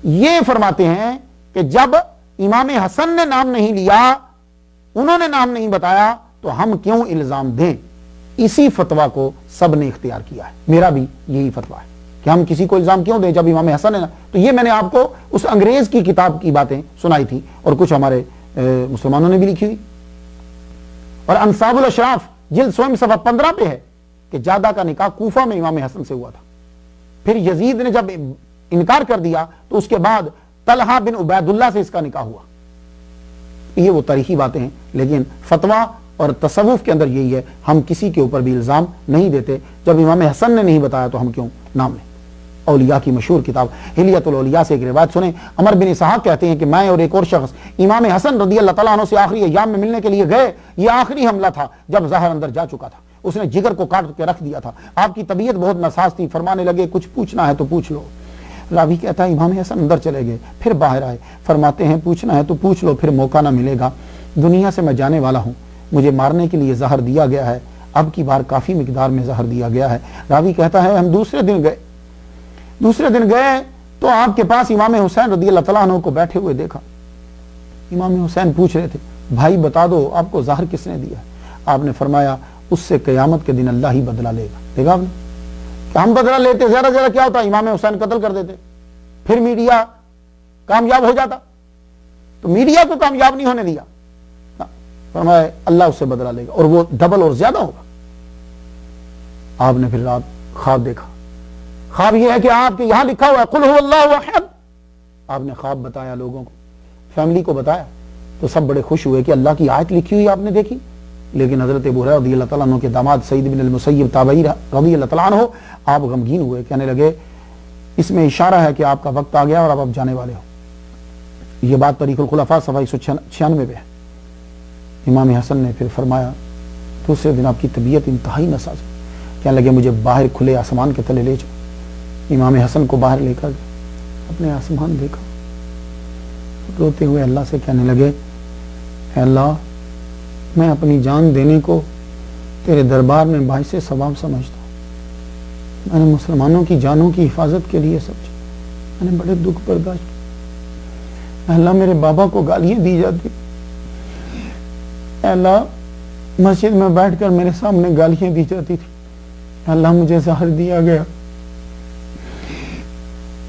یہ فرماتے ہیں کہ جب امام حسن نے نام نہیں لیا، انہوں نے نام نہیں بتایا، تو ہم کیوں الزام دیں؟ اسی فتویٰ کو سب نے اختیار کیا ہے، میرا بھی یہی فتویٰ ہے کہ ہم کسی کو الزام کیوں دیں جب امام حسن نے. تو یہ میں نے آپ کو اس انگریز کی کتاب کی باتیں سنائی تھی اور کچھ ہمارے مسلمانوں نے بھی لکھی ہوئی. اور انصاب الاشراف جلد 16 صفحہ 15 پہ ہے کہ جادہ کا نکاح کوفہ میں امام حسن سے ہوا تھا. پھر یزید نے جب انکار کر دیا تو اس کے بعد طلحہ بن عبید اللہ سے اس کا نکاح ہوا. یہ وہ تاریخی باتیں ہیں، لیکن فتویٰ اور تصوف کے اندر یہی ہے، ہم کسی کے اوپر بھی الزام نہیں دیتے. جب امام حسن نے نہیں بتایا تو ہم کیوں نام لیں؟ اولیاء کی مشہور کتاب حلیۃ الاولیاء سے ایک روایت سنیں. عمر بن اسحاق کہتے ہیں کہ میں اور ایک اور شخص امام حسن رضی اللہ تعالیٰ عنہ سے آخری ایام میں ملنے کے لیے گئے. یہ آخری حملہ تھا جب ظاہر اندر جا چکا تھا، اس نے جگر کو کاٹ کے رکھ دیا تھا. آپ کی طبیعت بہت ناساز تھی، فرمانے لگے کچھ پوچھنا ہے تو پوچھ لو. راوی کہتا ہے امام حسن اندر چلے گئے، پھر باہر آئے، فرماتے ہیں پوچھنا ہے تو پوچھ لو، پھر موقع نہ ملے گا. دنیا سے میں جانے والا ہوں، مجھے مارنے کے لیے زہر دیا گیا ہے، اب کی بار کافی مقدار میں زہر دیا گیا ہے. راوی کہتا ہے ہم دوسرے دن گئے تو آپ کے پاس امام حسین رضی اللہ تعالیٰ عنہ کو بیٹھے ہوئے دیکھا. امام حسین پوچھ رہے تھے بھائی بتا دو آپ کو زہر کس نے دیا ہے؟ آپ نے فرمایا اس سے قیامت کے دن اللہ ہی بدلہ لے گا. دیکھا آپ نے کہ ہم بدلہ لیتے، زیادہ زیادہ کیا ہوتا، امام حسین قتل کر دیتے، پھر میڈیا کامیاب ہو جاتا. تو میڈیا کو کامیاب نہیں ہونے دیا، فرمایا اللہ اس سے بدلہ لے گا اور وہ ڈبل اور زیادہ ہوگا. آپ نے پھر رات خواب دیکھا. خواب یہ ہے کہ آپ کے یہاں لکھا ہوا ہے قل هو اللہ احد. آپ نے خواب بتایا لوگوں کو، فیملی کو بتایا، تو سب بڑے خوش ہوئے کہ اللہ کی آیت لکھی ہوئی آپ نے دیکھی. لیکن حضرت ابو ہریرہ رضی اللہ تعالیٰ عنہ کے داماد سعید بن المسیب تابعی رضی اللہ تعالیٰ عنہ آپ غمگین ہوئے، کہنے لگے اس میں اشارہ ہے کہ آپ کا وقت آ گیا اور اب جانے والے ہو. یہ بات طریق الخلفاء صفحہ 196 پہ ہے. امام حسن نے پھر فرمایا دوسرے دن آپ کی طبیعت انتہائی ناساز، کہنے لگے مجھے باہر کھلے آسمان کے تلے لے جاؤ. امام حسن کو باہر لے کر اپنے آسمان دیکھا، روتے ہوئے اللہ سے کہنے لگے اے اللہ میں اپنی جان دینے کو تیرے دربار میں باعث ثواب سمجھتا ہوں. میں نے مسلمانوں کی جانوں کی حفاظت کے لیے سمجھا، میں نے بڑے دکھ برداشت کیا. اے اللہ میرے بابا کو گالیاں دی جاتی، اے اللہ مسجد میں بیٹھ کر میرے سامنے گالیاں دی جاتی تھی، اے اللہ مجھے زہر دیا گیا،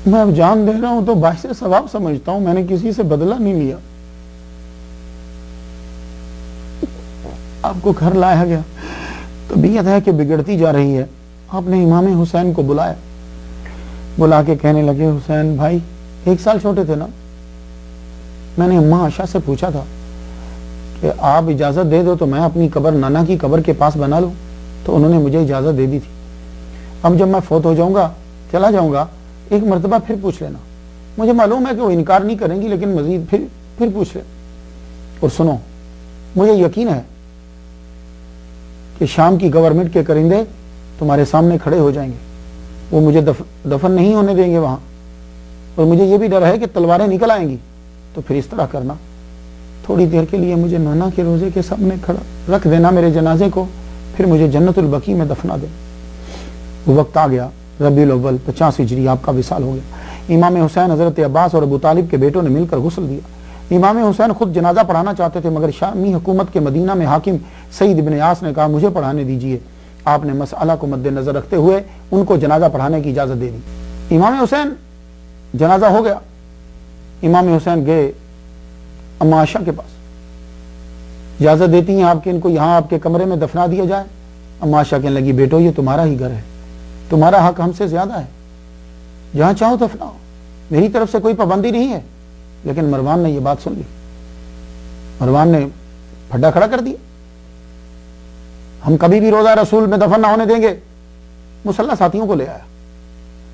میں اب جان دے رہا ہوں تو باعث ثواب سمجھتا ہوں، میں نے کسی سے بدلہ نہیں لیا. آپ کو گھر لایا گیا، طبیعت ہے کہ بگڑتی جا رہی ہے. آپ نے امام حسین کو بلایا، بلا کے کہنے لگے حسین بھائی 1 سال چھوٹے تھے نا، میں نے اماں عائشہ سے پوچھا تھا کہ آپ اجازت دے دو تو میں اپنی قبر نانا کی قبر کے پاس بنا لوں، تو انہوں نے مجھے اجازت دے دی تھی. اب جب میں فوت ہو جاؤں گا چلا جاؤں گا ایک مرتبہ پھر پوچھ لینا. مجھے معلوم ہے کہ وہ انکار نہیں کریں گی لیکن مزید پھر پوچھ لیں. اور سنو مجھے یقین ہے کہ شام کی گورنمنٹ کے کرندے تمہارے سامنے کھڑے ہو جائیں گے، وہ مجھے دفن نہیں ہونے دیں گے وہاں، اور مجھے یہ بھی ڈر ہے کہ تلواریں نکل آئیں گی. تو پھر اس طرح کرنا، تھوڑی دیر کے لیے مجھے نانا کے روزے کے سامنے کھڑا رکھ دینا میرے جنازے کو، پھر مجھے جنت البقیع میں دفنا دے. وہ وقت آ گیا، ربیع الاول 50 ہجری آپ کا وصال ہو گیا. امام حسین حضرت عباس اور ابو طالب کے بیٹوں نے مل کر غسل دیا. امام حسین خود جنازہ پڑھانا چاہتے تھے مگر شامی حکومت کے مدینہ میں حاکم سعید بن یاس نے کہا مجھے پڑھانے دیجئے. آپ نے مسئلہ کو مد نظر رکھتے ہوئے ان کو جنازہ پڑھانے کی اجازت دے دی. امام حسین جنازہ ہو گیا، امام حسین گئے اما عائشہ کے پاس، اجازت دیتی ہیں آپ کہ ان کو یہاں آپ کے کمرے میں دفنا دیا جائے. اما عائشہ کہنے لگی بیٹو یہ تمہارا ہی گھر ہے، تمہارا حق ہم سے زیادہ ہے، جہاں چاہو دفناؤ، میری طرف سے کوئی پابندی نہیں ہے. لیکن مروان نے یہ بات سن لی، مروان نے پھڈا کھڑا کر دیا، ہم کبھی بھی روزہ رسول میں دفن نہ ہونے دیں گے. مسلح ساتھیوں کو لے آیا،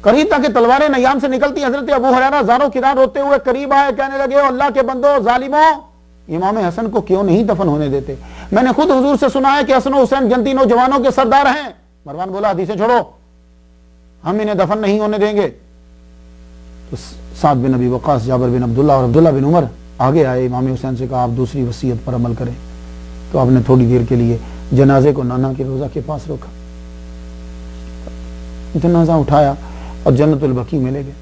قریب تک کہ تلواریں نیام سے نکلتی. حضرت ابو ہریرہ زاروں کنار روتے ہوئے قریب آئے, کہنے لگے او اللہ کے بندو ظالموں, امام حسن کو کیوں نہیں دفن ہونے دیتے؟ میں نے خود حضور سے سنا ہے کہ حسن و حسین جنتی نوجوانوں کے سردار ہیں. مروان بولا حدیثیں چھوڑو, ہم انہیں دفن نہیں ہونے دیں گے. تو سعد بن ابی وقاص, جابر بن عبداللہ اور عبداللہ بن عمر آگے آئے, امام حسین سے کہا آپ دوسری وصیت پر عمل کریں. تو آپ نے تھوڑی دیر کے لیے جنازے کو نانا کے روضہ کے پاس روکا, جنازہ اٹھایا اور جنت البقیع میں لے گئے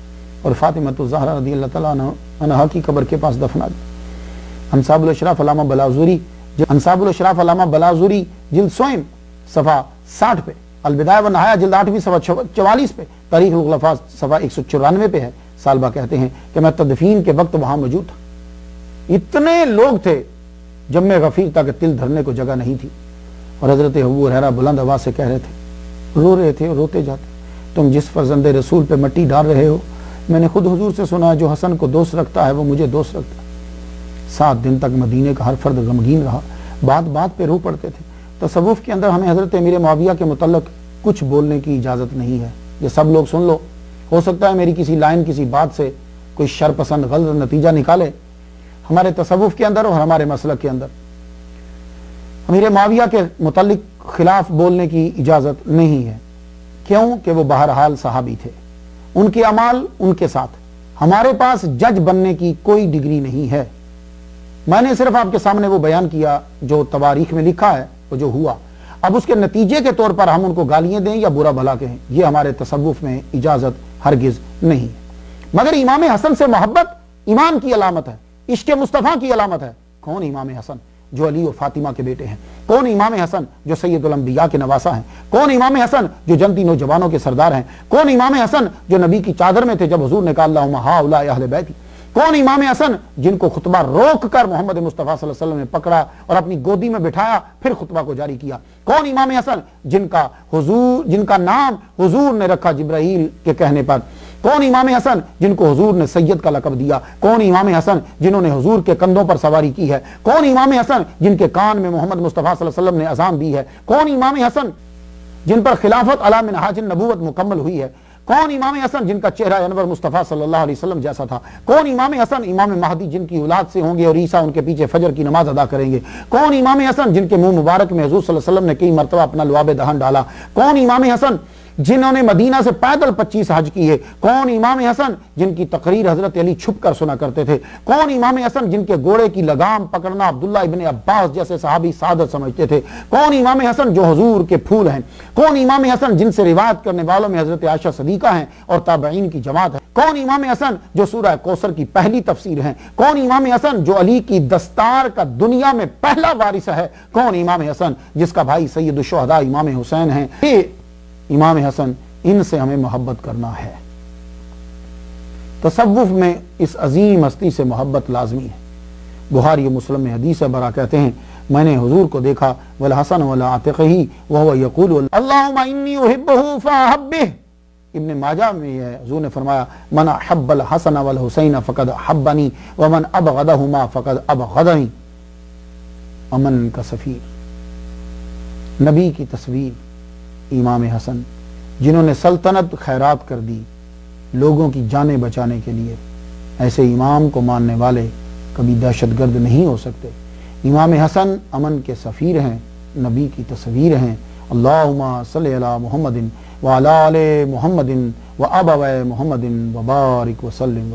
اور فاطمہ الزہرا رضی اللہ تعالیٰ عنہا کی قبر کے پاس دفنا دیا. انصاب الاشراف علامہ بلازوری, انصاب الاشراف علامہ بلازوری جلد سوئم صفحہ 60 پہ, البدایہ و نہایہ جلد 8ویں صفحہ 44 پہ, تاریخ الخلفاء صفحہ 194 پہ ہے. سالبہ کہتے ہیں کہ میں تدفین کے وقت وہاں موجود تھا. اتنے لوگ تھے جب میں غفیر تھا کہ تل دھرنے کو جگہ نہیں تھی, اور حضرت ابو ہریرہ بلند آواز سے کہہ رہے تھے, رو رہے تھے, روتے جاتے, تم جس فرزند رسول پہ مٹی ڈال رہے ہو, میں نے خود حضور سے سنا جو حسن کو دوست رکھتا ہے وہ مجھے دوست رکھتا ہے. 7 دن تک مدینے کا ہر فرد غمگین رہا, بات بات پہ رو پڑتے تھے. تصوف کے اندر ہمیں حضرت امیر معاویہ کے متعلق کچھ بولنے کی اجازت نہیں ہے. یہ سب لوگ سن لو, ہو سکتا ہے میری کسی لائن کسی بات سے کوئی شرپسند غلط نتیجہ نکالے. ہمارے تصوف کے اندر اور ہمارے مسلک کے اندر امیر معاویہ کے متعلق خلاف بولنے کی اجازت نہیں ہے. کیوں کہ وہ بہرحال صحابی تھے, ان کے اعمال ان کے ساتھ. ہمارے پاس جج بننے کی کوئی ڈگری نہیں ہے. میں نے صرف آپ کے سامنے وہ بیان کیا جو تواریخ میں لکھا ہے, وہ جو ہوا. اب اس کے نتیجے کے طور پر ہم ان کو گالیاں دیں یا برا بھلا کہیں, یہ ہمارے تصوف میں اجازت ہرگز نہیں ہے. مگر امام حسن سے محبت ایمان کی علامت ہے, عشق مصطفیٰ کی علامت ہے. کون امام حسن جو علی و فاطمہ کے بیٹے ہیں؟ کون امام حسن جو سید الانبیاء کے نواسا ہیں؟ کون امام حسن جو جنتی نوجوانوں کے سردار ہیں؟ کون امام حسن جو نبی کی چادر میں تھے جب حضور نے کہا اللہم ہؤلاء اہل بیتی؟ کون امام حسن جن کو خطبہ روک کر محمد مصطفیٰ صلی اللہ علیہ وسلم نے پکڑا اور اپنی گودی میں بٹھایا پھر خطبہ کو جاری کیا؟ کون امام حسن جن کا نام حضور نے رکھا جبرائیل کے کہنے پر؟ کون امام حسن جن کو حضور نے سید کا لقب دیا؟ کون امام حسن جنہوں نے حضور کے کندھوں پر سواری کی ہے؟ کون امام حسن جن کے کان میں محمد مصطفیٰ صلی اللہ علیہ وسلم نے اذان دی ہے؟ کون امام حسن جن پر خلافت علی منہاج النبوت مکمل ہوئی ہے؟ کون امام حسن جن کا چہرہ انور مصطفیٰ صلی اللہ علیہ وسلم جیسا تھا؟ کون امام حسن امام مہدی جن کی اولاد سے ہوں گے اور عیسیٰ ان کے پیچھے فجر کی نماز ادا کریں گے؟ کون امام حسن جن کے منہ مبارک میں حضور صلی اللہ علیہ وسلم نے کئی مرتبہ اپنا لعاب دہن ڈالا؟ کون امام حسن جنہوں نے مدینہ سے پیدل 25 حج کیے؟ کون امام حسن جن کی تقریر حضرت علی چھپ کر سنا کرتے تھے؟ کون امام حسن جن کے گھوڑے کی لگام پکڑنا عبداللہ ابن عباس جیسے صحابی سعادت سمجھتے تھے؟ کون امام حسن جو حضور کے پھول ہیں؟ کون امام حسن جن سے روایت کرنے والوں میں حضرت عائشہ صدیقہ ہیں اور تابعین کی جماعت ہے؟ کون امام حسن جو سورہ کوثر کی پہلی تفسیر ہیں؟ کون امام حسن جو علی کی دستار کا دنیا میں پہلا وارث ہے؟ کون امام حسن جس کا بھائی سید الشہداء امام حسین ہیں؟ امام حسن ان سے ہمیں محبت کرنا ہے. تصوف میں اس عظیم ہستی سے محبت لازمی ہے. بخاری و مسلم میں حدیث برا کہتے ہیں میں نے حضور کو دیکھا والحسن ولا عاتقہ وهو يقول اللهم انی احبہ فاحبہ. ابن ماجہ میں ہے حضور نے فرمایا من احب الحسن والحسین فقد احبنی ومن ابغضہما فقد ابغضنی. امن کا سفیر, نبی کی تصویر امام حسن جنہوں نے سلطنت خیرات کر دی لوگوں کی جانیں بچانے کے لیے. ایسے امام کو ماننے والے کبھی دہشت گرد نہیں ہو سکتے. امام حسن امن کے سفیر ہیں, نبی کی تصویر ہیں. اللہم صلی علی محمد وعلی آل محمد وابوئ محمد وبارک وسلم.